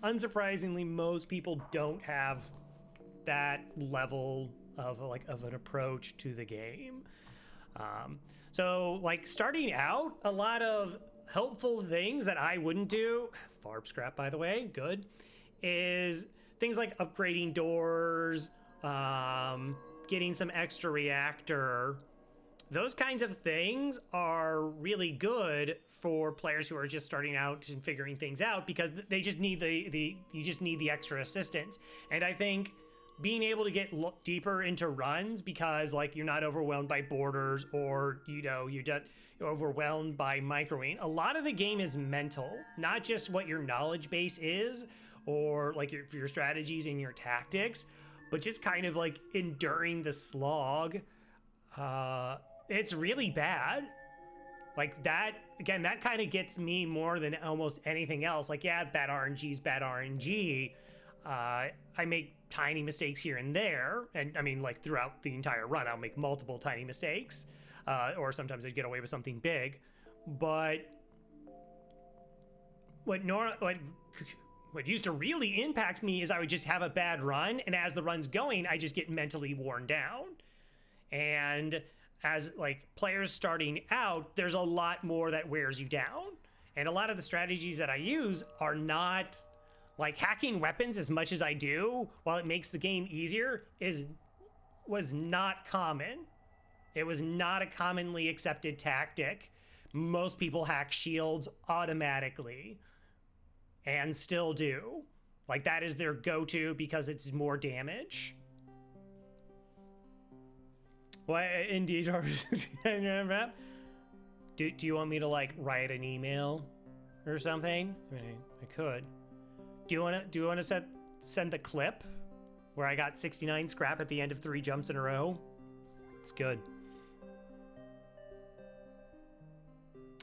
unsurprisingly, most people don't have that level of an approach to the game. So, like, starting out, a lot of helpful things that I wouldn't do, Farb scrap, by the way, good, is things like upgrading doors, getting some extra reactor. Those kinds of things are really good for players who are just starting out and figuring things out, because they just need you just need the extra assistance. And I think being able to get deeper into runs, because, like, you're not overwhelmed by borders, or, you know, you're overwhelmed by microwing. A lot of the game is mental, not just what your knowledge base is, or like your strategies and your tactics, but just kind of like enduring the slog. It's really bad. Like, that, again, that kind of gets me more than almost anything else. Like, yeah, bad RNG's bad RNG. I make tiny mistakes here and there, and I mean, like, throughout the entire run I'll make multiple tiny mistakes, or sometimes I'd get away with something big. But what used to really impact me is I would just have a bad run, and as the run's going, I just get mentally worn down. And as, like, players starting out, there's a lot more that wears you down, and a lot of the strategies that I use are not, like, hacking weapons as much as I do, while it makes the game easier, was not common. It was not a commonly accepted tactic. Most people hack shields automatically, and still do. Like, that is their go-to because it's more damage. Well, indeed. Do you want me to, like, write an email or something? I mean, I could. Do you want to send the clip where I got 69 scrap at the end of 3 jumps in a row? It's good.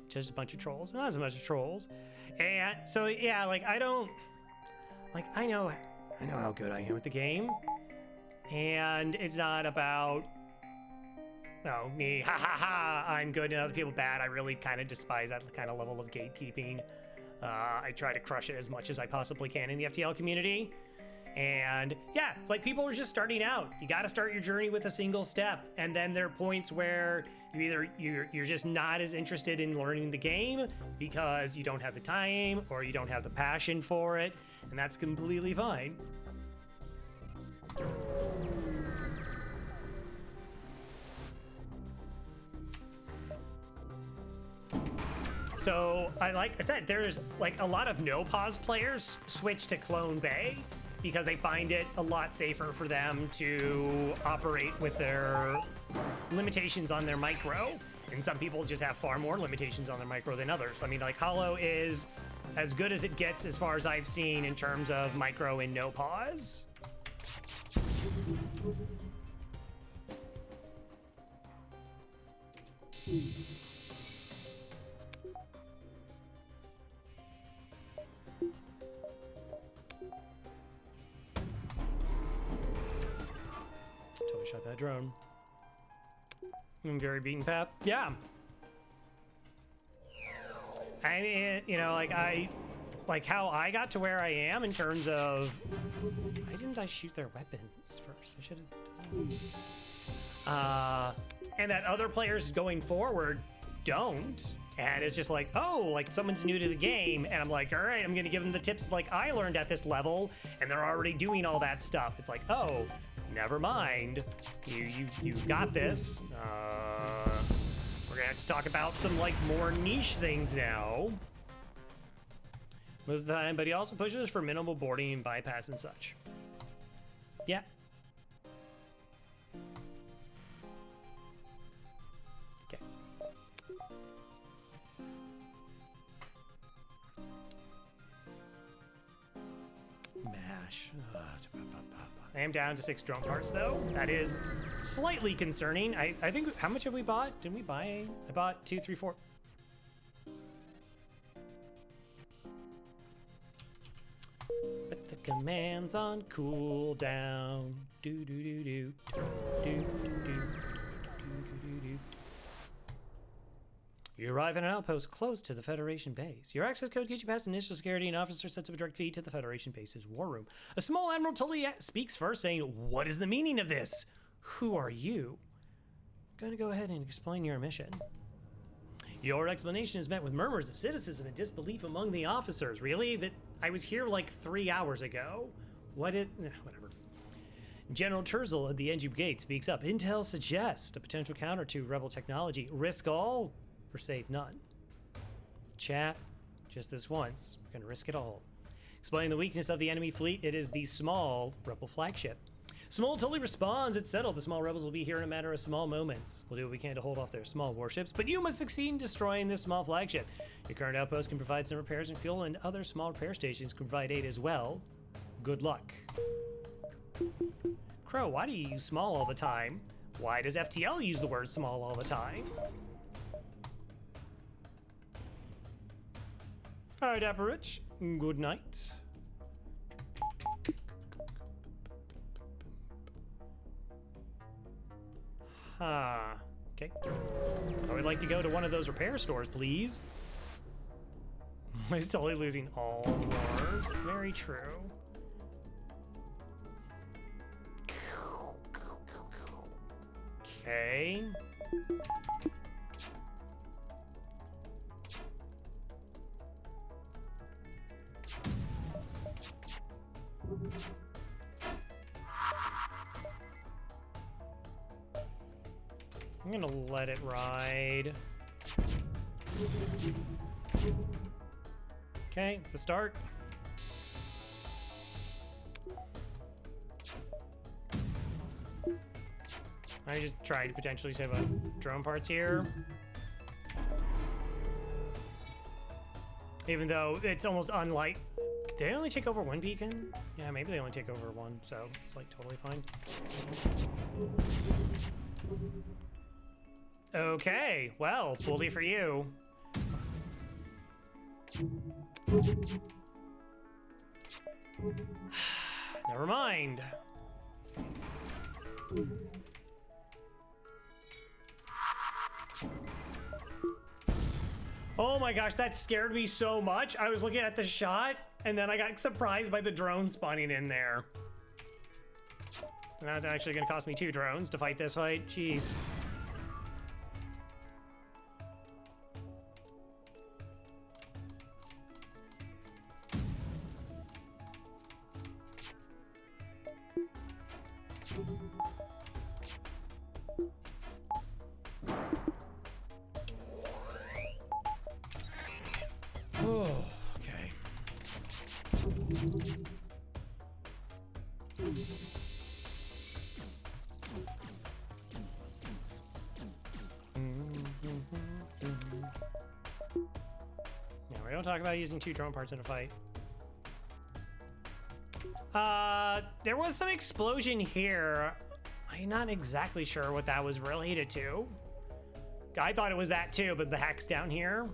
Just a bunch of trolls. Not as much of trolls. And so, yeah, like, I know how good I am at the game. And it's not about, oh, me, ha ha ha, I'm good and other people bad. I really kind of despise that kind of level of gatekeeping. I try to crush it as much as I possibly can in the FTL community. And yeah, it's like, people are just starting out. You got to start your journey with a single step. And then there are points where you're just not as interested in learning the game because you don't have the time or you don't have the passion for it. And that's completely fine. So, like I said, there's, like, a lot of no-pause players switch to Clone Bay because they find it a lot safer for them to operate with their limitations on their micro. And some people just have far more limitations on their micro than others. I mean, like, Hollow is as good as it gets as far as I've seen in terms of micro and no pause. Totally shot that drone. Very beaten path. Yeah. I mean, you know, like how I got to where I am in terms of, why didn't I shoot their weapons first? I should have. And that other players going forward don't. And it's just like, oh, like someone's new to the game, and I'm like, all right, I'm gonna give them the tips like I learned at this level, and they're already doing all that stuff. It's like, oh, never mind. You got this. We're gonna have to talk about some like more niche things now. Most of the time, but he also pushes for minimal boarding and bypass and such. Yeah. Okay. Mash. I am down to 6 drone parts though. That is slightly concerning. I think, how much have we bought? Didn't we buy? I bought 2, 3, 4. Put the commands on cooldown. Do do do do do do do do do. You arrive at an outpost close to the Federation base. Your access code gets you past initial security, and officer sets up a direct feed to the Federation base's war room. A small Admiral Tully speaks first, saying, "What is the meaning of this? Who are you?" I'm going to go ahead and explain your mission. Your explanation is met with murmurs of cynicism and disbelief among the officers. Really? That I was here like 3 hours ago? Whatever. General Terzel of the NG Brigade speaks up. Intel suggests a potential counter to rebel technology. Risk all or save none? Chat, just this once. We're gonna risk it all. Explain the weakness of the enemy fleet. It is the small rebel flagship. Small totally responds. It's settled. The small rebels will be here in a matter of small moments. We'll do what we can to hold off their small warships, but you must succeed in destroying this small flagship. Your current outpost can provide some repairs and fuel, and other small repair stations can provide aid as well. Good luck. Crow, why do you use small all the time? Why does FTL use the word small all the time? All right, Dapper Rich, good night. Okay. I would like to go to one of those repair stores, please. I'm totally losing all wars. Very true. Okay. I'm gonna let it ride. Okay, it's a start. I just tried to potentially save a drone parts here. Even though it's almost unlike, did they only take over one beacon? Yeah, maybe they only take over one, so it's like totally fine. Okay, well, bully for you. Never mind. Oh my gosh, that scared me so much. I was looking at the shot, and then I got surprised by the drone spawning in there. And that's actually gonna cost me 2 drones to fight this fight. Jeez. Oh, okay. we don't talk about using 2 drone parts in a fight. There was some explosion here. I'm not exactly sure what that was related to. I thought it was that too, but the hack's down here.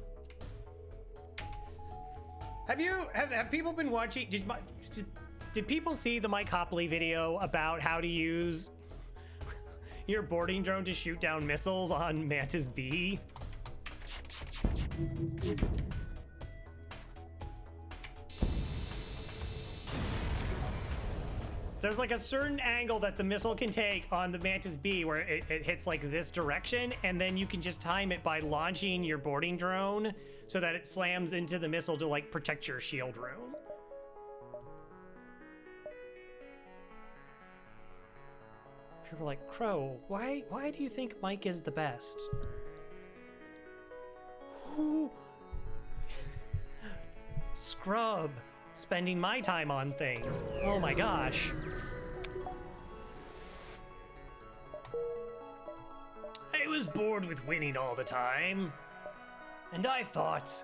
Have people been watching? Did people see the Mike Hopley video about how to use your boarding drone to shoot down missiles on Mantis B? There's like a certain angle that the missile can take on the Mantis B where it hits like this direction, and then you can just time it by launching your boarding drone so that it slams into the missile to like protect your shield room. People are like, Crow, why do you think Mike is the best? Who? Scrub. Spending my time on things. Oh my gosh. I was bored with winning all the time. And I thought...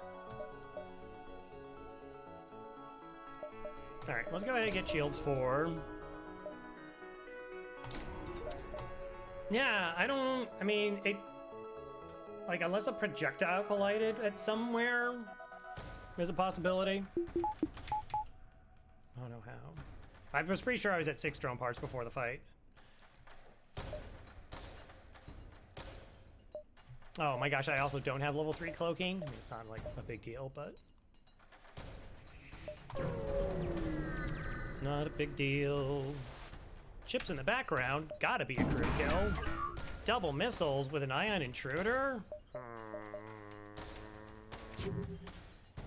Alright, let's go ahead and get shields 4. Yeah, I mean, it... Like, unless a projectile collided at somewhere, there's a possibility. I don't know how. I was pretty sure I was at 6 drone parts before the fight. Oh my gosh, I also don't have level 3 cloaking. I mean, it's not like a big deal, but... It's not a big deal. Ships in the background, gotta be a crew kill. Double missiles with an ion intruder?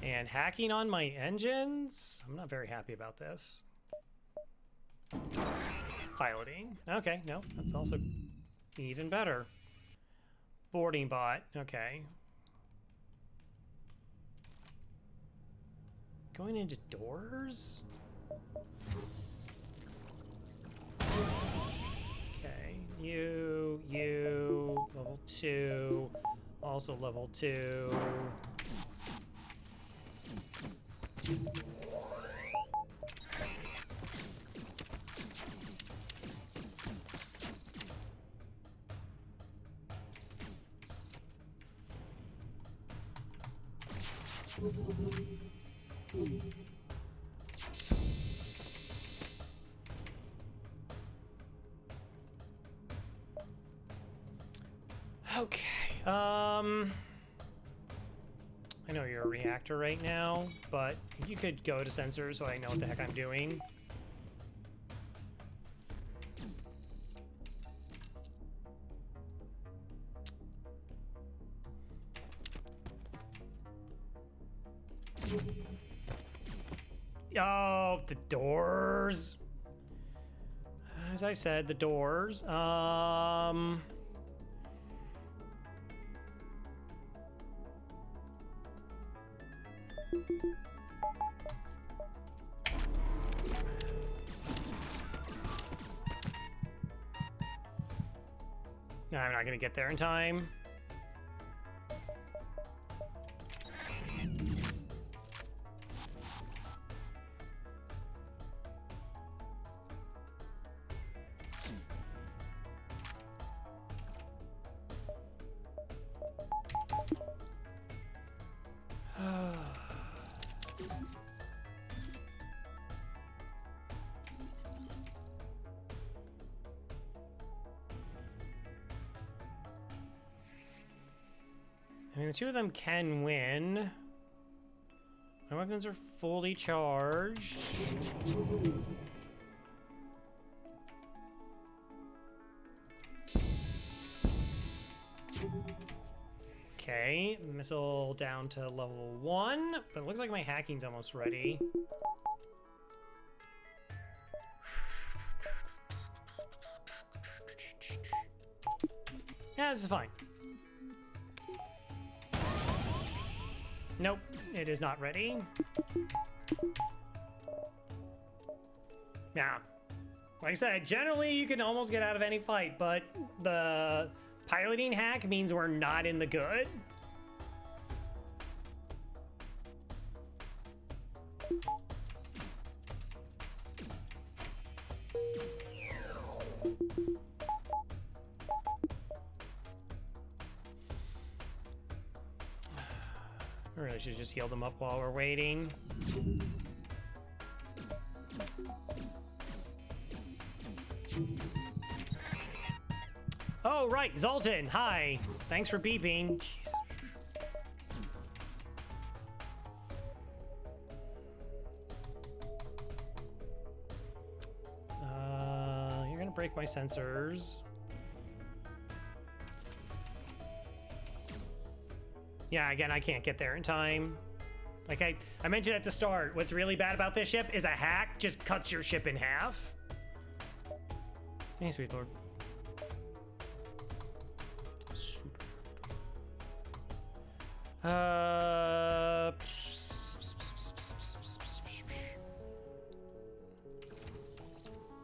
And hacking on my engines? I'm not very happy about this. Piloting. Okay, no, that's also even better. Boarding bot, okay. Going into doors? Okay, you, level 2, also level 2. Okay, I know you're a reactor right now, but if you could go to sensors so I know what the heck I'm doing. Oh, the doors. As I said, the doors. No, I'm not gonna get there in time. I mean, the two of them can win. My weapons are fully charged. Okay, missile down to level 1, but it looks like my hacking's almost ready. Yeah, this is fine. Nope, it is not ready. Now, like I said, generally you can almost get out of any fight, but the piloting hack means we're not in the good. I really should just heal them up while we're waiting. Oh, right, Zoltan, hi. Thanks for beeping. Jeez. You're gonna break my sensors. Yeah, again, I can't get there in time. Like I mentioned at the start, what's really bad about this ship is a hack just cuts your ship in half. Hey, sweet lord.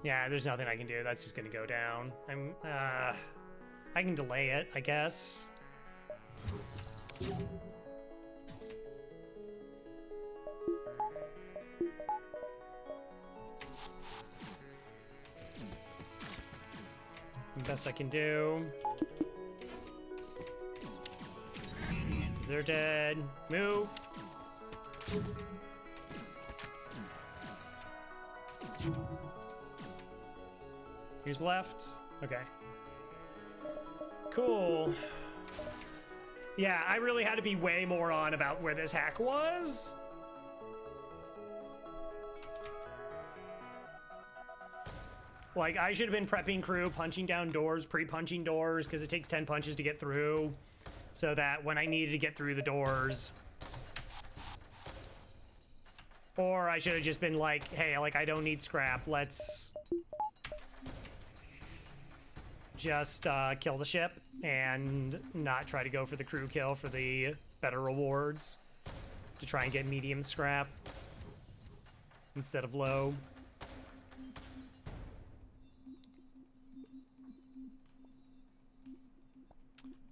Yeah, there's nothing I can do. That's just gonna go down. I can delay it, I guess. Best I can do. They're dead. Move. Who's left? Okay. Cool. Yeah, I really had to be way more on about where this hack was. Like, I should have been prepping crew, punching down doors, pre-punching doors, because it takes 10 punches to get through, so that when I needed to get through the doors. Or I should have just been like, hey, like, I don't need scrap, let's just kill the ship and not try to go for the crew kill for the better rewards, to try and get medium scrap instead of low.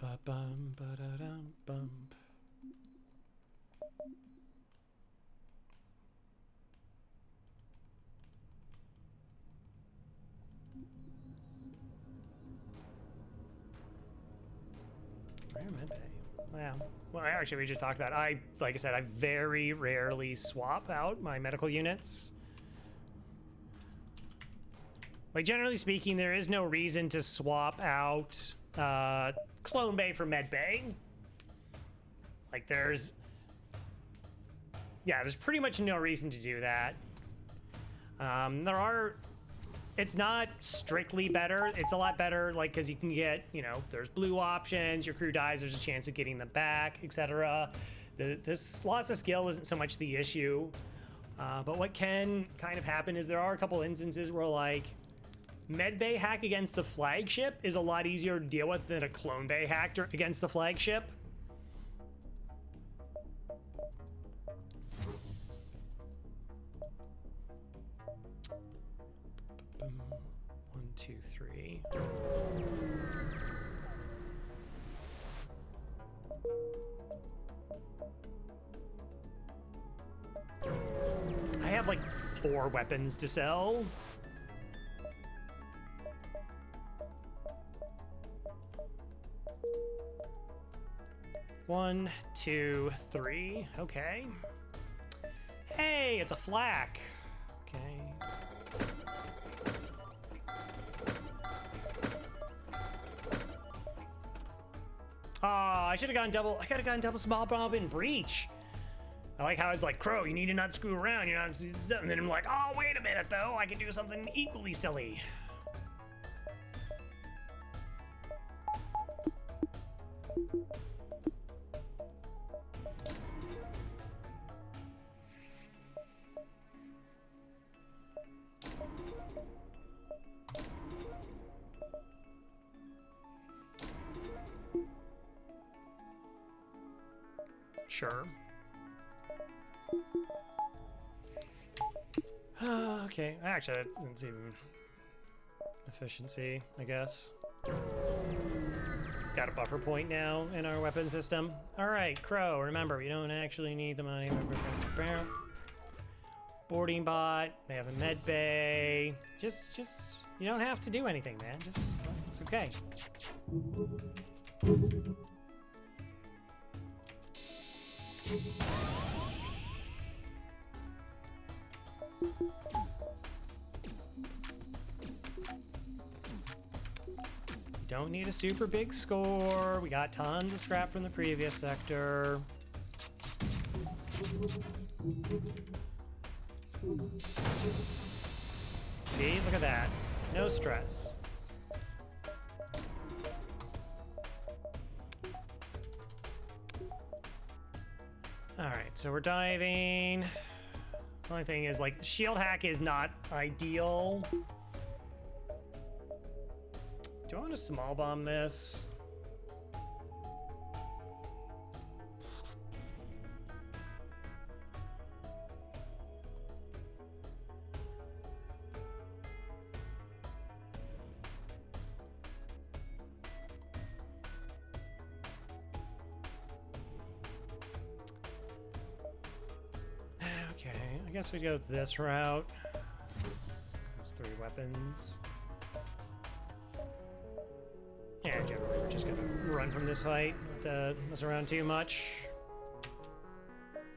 Ba-bum, ba-da-dum, bump. Rare med bay. Wow. Well, actually, we just talked about it. Like I said, I very rarely swap out my medical units. Like, generally speaking, there is no reason to swap out clone bay for med bay. Like, there's pretty much no reason to do that. It's not strictly better. It's a lot better, like, because you can get, there's blue options, your crew dies, there's a chance of getting them back, etc. This loss of skill isn't so much the issue. But what can kind of happen is there are a couple instances where, like, medbay hack against the flagship is a lot easier to deal with than a clone bay hack against the flagship. 1, 2, 3. I have like 4 weapons to sell. One, 2, 3. Okay. Hey, it's a flak. Okay. Oh, I should have gone double. I could have gone double small bomb and breach. I like how it's like, Crow, you need to not screw around. You're not. And then I'm like, oh, wait a minute, though. I could do something equally silly. Sure. Okay, actually, that's even efficiency, I guess. Got a buffer point now in our weapon system. All right, Crow, remember, we don't actually need the money. boarding bot. They have a med bay. Just, you don't have to do anything, man. Just, it's okay. Don't need a super big score. We got tons of scrap from the previous sector. See, look at that. No stress. All right, so we're diving. Only thing is, like, shield hack is not ideal. Do I want to small bomb this? Okay, I guess we go this route. Those 3 weapons. Yeah, generally we're just gonna run from this fight, not mess around too much.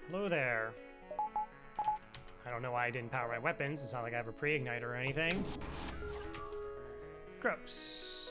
Hello there. I don't know why I didn't power my weapons. It's not like I have a pre-igniter or anything. Gross.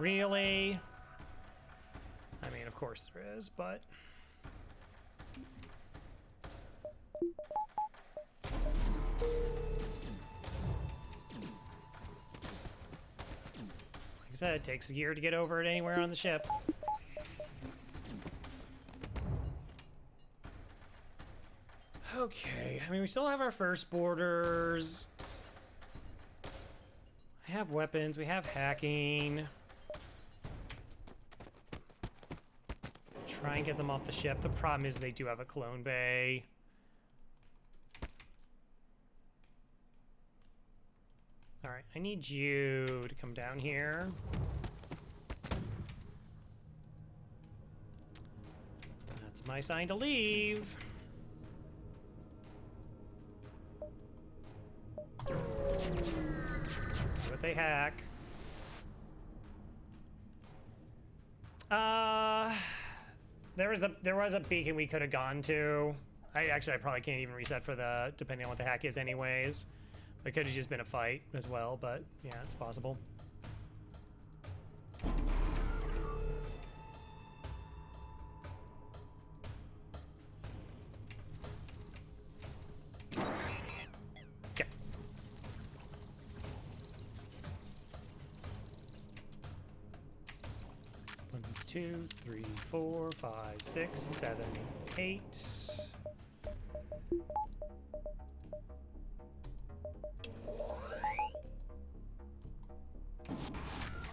Really? I mean, of course there is, but... Like I said, it takes a year to get over it anywhere on the ship. Okay, I mean, we still have our first boarders. I have weapons, we have hacking. Try and get them off the ship. The problem is they do have a clone bay. All right, I need you to come down here. That's my sign to leave. Let's see what they hack. There was a beacon we could have gone to. I probably can't even reset for the, depending on what the hack is anyways. It could have just been a fight as well, but yeah, it's possible. Okay. 1, 2, 3, 4, 5, 6, 7, 8.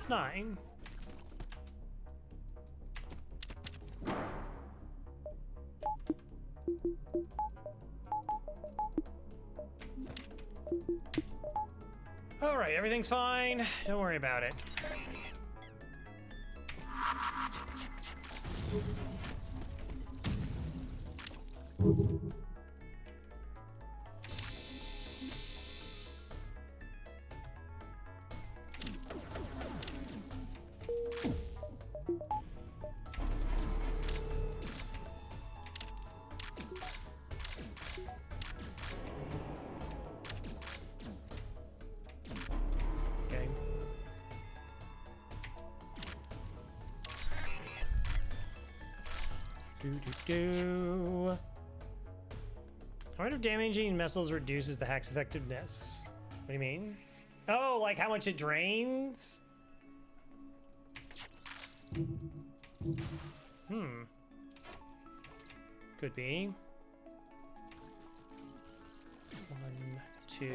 9. All right, everything's fine. Don't worry about it. I wonder if damaging missiles reduces the hack's effectiveness. What do you mean? Oh, like how much it drains? Could be. 2.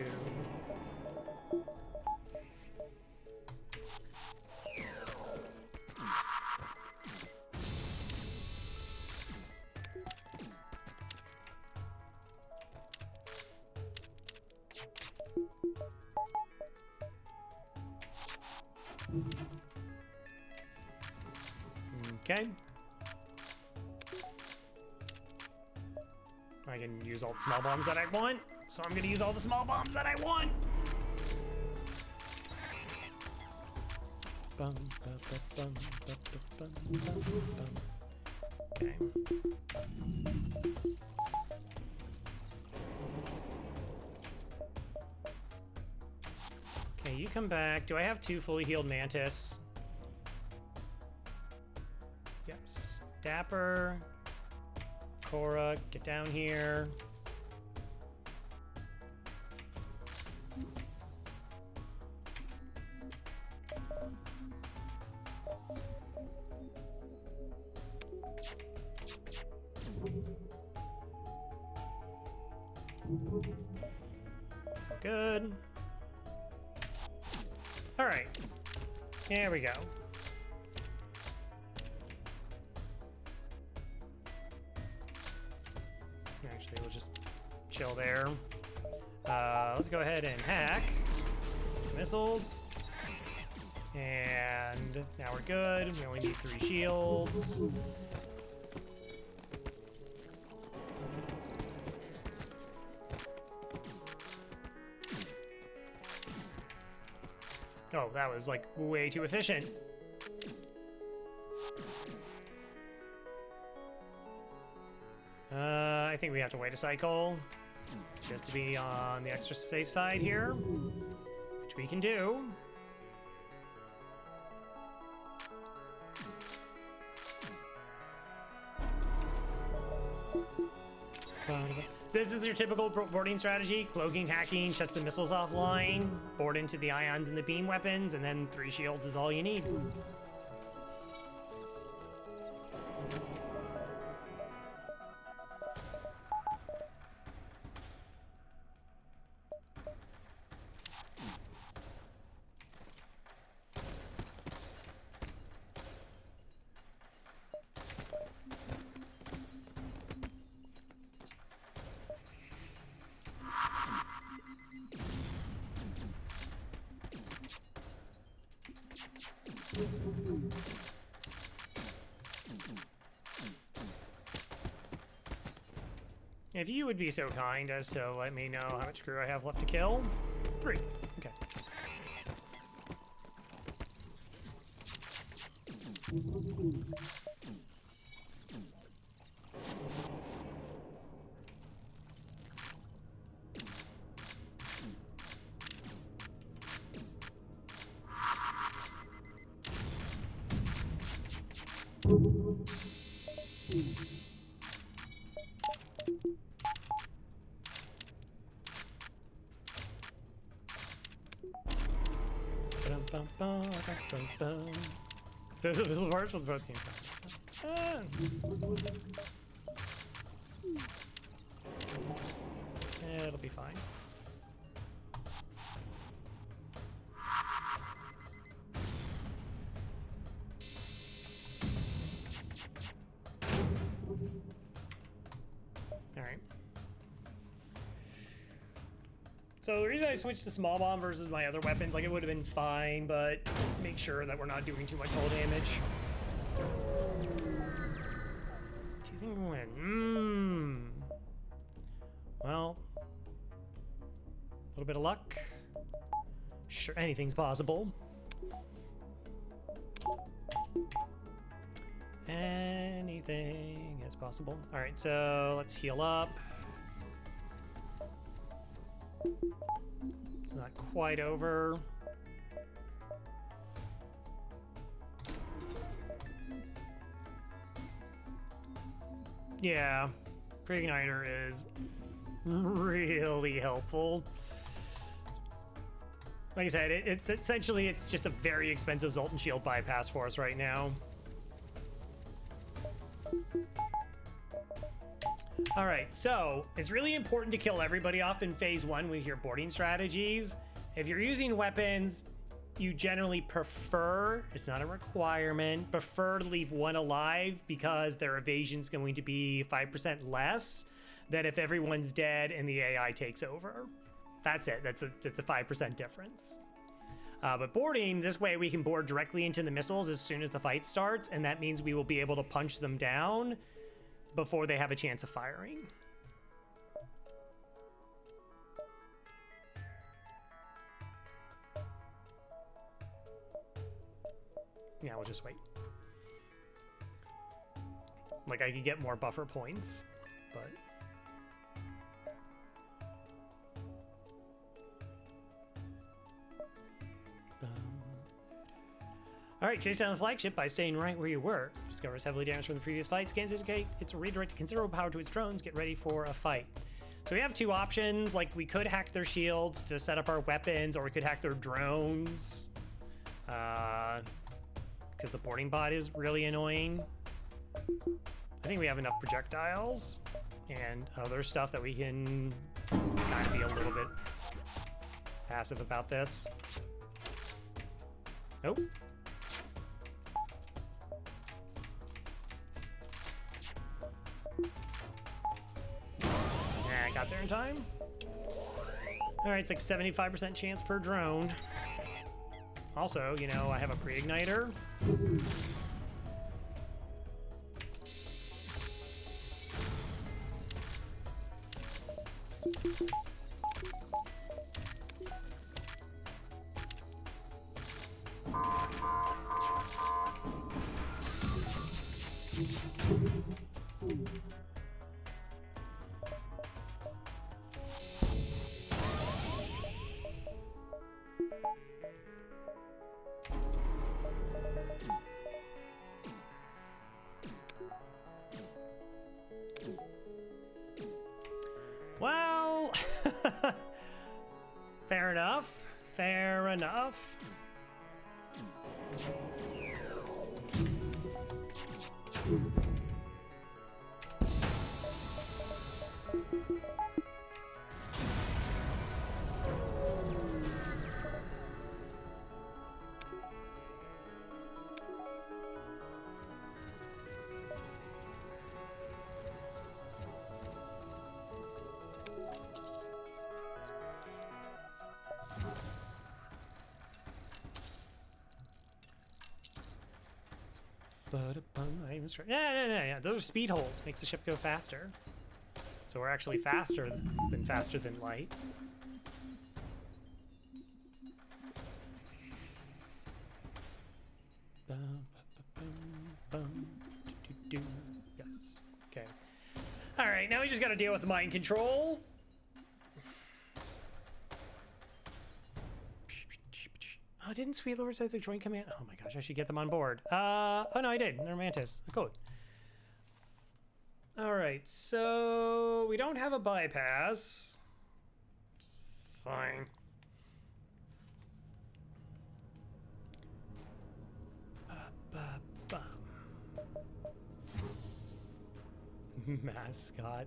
Okay. I can use all the small bombs that I want, so I'm gonna use all the small bombs that I want. Okay. Okay, you come back. Do I have 2 fully healed Mantis? Yes. Dapper. Cora, get down here. Good. All right. Here we go. Actually, we'll just chill there. Let's go ahead and hack missiles. And now we're good. We only need 3 shields. Oh, that was like way too efficient. I think we have to wait a cycle just to be on the extra safe side here, which we can do. This is your typical boarding strategy. Cloaking, hacking, shuts the missiles offline, board into the ions and the beam weapons, and then 3 shields is all you need. If you would be so kind as to let me know how much crew I have left to kill. 3. Okay. So this is parts with the post game. It'll be fine. All right. So the reason I switched to small bomb versus my other weapons, like it would have been fine, but make sure that we're not doing too much hull damage. Do you think we'll win? Well, a little bit of luck. Sure, anything's possible. Anything is possible. All right, so let's heal up. It's not quite over. Yeah, Pre-Igniter is really helpful. Like I said, it's essentially, it's just a very expensive Zoltan shield bypass for us right now. All right, so it's really important to kill everybody off in phase 1 with your boarding strategies. If you're using weapons, you generally prefer, it's not a requirement, prefer to leave one alive because their evasion's going to be 5% less than if everyone's dead and the AI takes over. That's it. That's a 5% difference. But boarding, this way we can board directly into the missiles as soon as the fight starts, and that means we will be able to punch them down before they have a chance of firing. Yeah, we'll just wait. Like, I could get more buffer points, but... Alright, chase down the flagship by staying right where you were. Discovers heavily damaged from the previous fight. Scans indicate it's redirected considerable power to its drones. Get ready for a fight. So we have two options. Like, we could hack their shields to set up our weapons, or we could hack their drones. Because the boarding bot is really annoying. I think we have enough projectiles and other stuff that we can kind of be a little bit passive about this. Nope. Yeah, I got there in time. All right, it's like 75% chance per drone. Also, you know, I have a pre-igniter. Well, fair enough. Fair enough. Yeah. Those are speed holes. Makes the ship go faster. So we're actually faster than light. Yes. Okay. All right. Now we just got to deal with mind control. Oh, didn't Sweet Lord say the joint command? Oh my gosh, I should get them on board. Oh no, I did. They're Mantis. Cool. All right, so we don't have a bypass. Fine. Mascot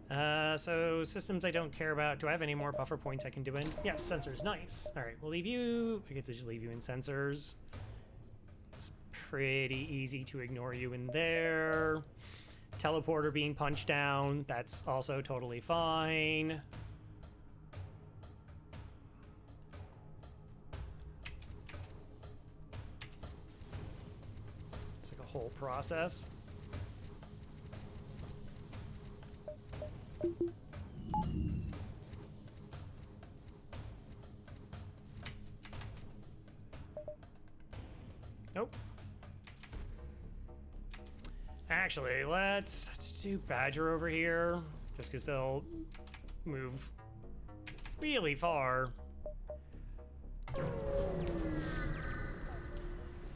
A. So systems I don't care about. Do I have any more buffer points I can do in? Yes, sensors, nice. All right, we'll leave you. I get to just leave you in sensors. It's pretty easy to ignore you in there. Teleporter being punched down, that's also totally fine. It's like a whole process. Nope. Actually, let's do Badger over here, just because they'll move really far.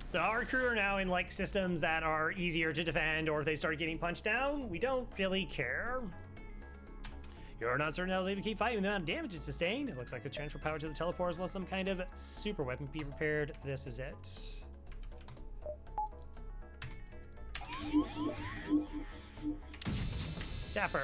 So our crew are now in like systems that are easier to defend, or if they start getting punched down, we don't really care. You're not certain how to keep fighting the amount of damage it sustained. It looks like a transfer power to the teleport as well as some kind of super weapon. Be prepared. This is it. Dapper.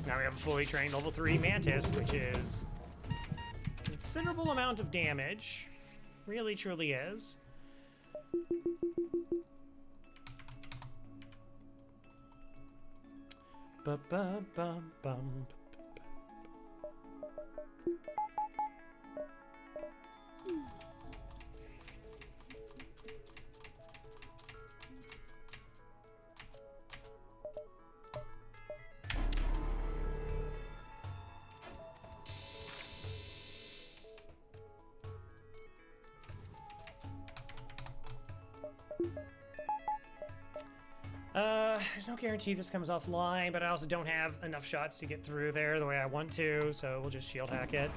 Now we have a fully trained level 3 Mantis, which is a considerable amount of damage. Really, truly is. Ba-ba-bum-bum. There's no guarantee this comes offline, but I also don't have enough shots to get through there the way I want to, so we'll just shield hack it.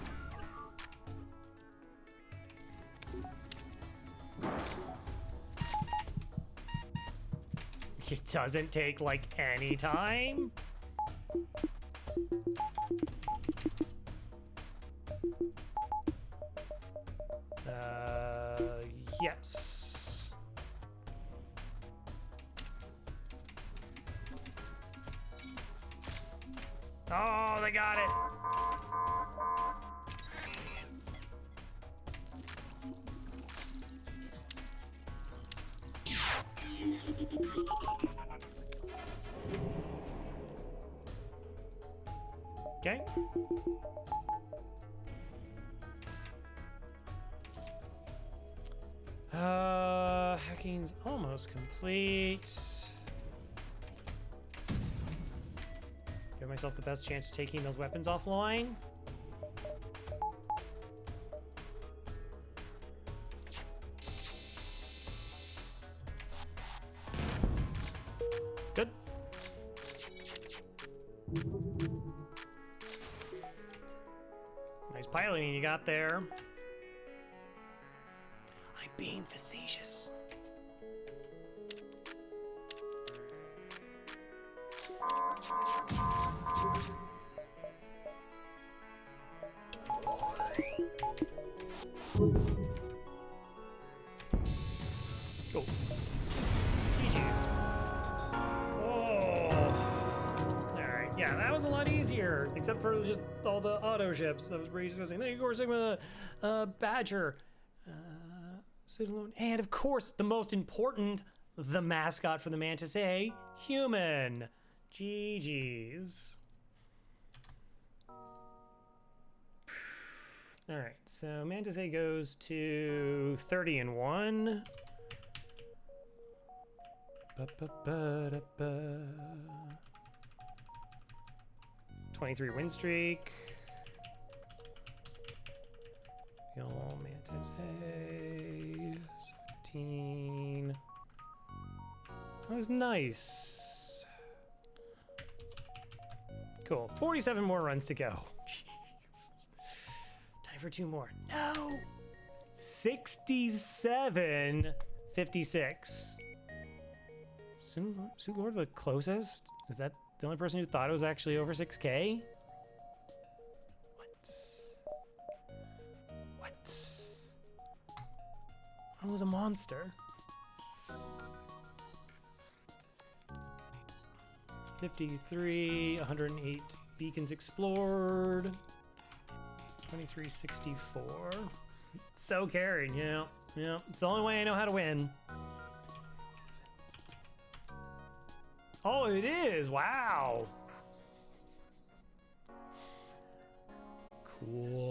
It doesn't take, like, any time. Yes. Oh, they got it. Okay. Hacking's almost complete. Give myself the best chance of taking those weapons offline. Good. Nice piloting you got there. I'm being facetious. Cool. GG's. Oh. Alright, yeah, that was a lot easier. Except for just all the auto ships. That was pretty disgusting. Thank you, Core Sigma, Badger, Pseudolone, and of course, the most important, the mascot for the Mantis A, human. GG's. All right, so Mantis A goes to 30-1. 23 win streak. Yo, Mantis A 17. That was nice. Cool. 47 more runs to go. Jeez. Time for 2 more. No! 67, 56. Suit Lord the closest? Is that the only person who thought it was actually over 6K? What? I was a monster. 53, 108 beacons explored, 2364. So carried, yeah. It's the only way I know how to win. Oh, it is, wow. Cool.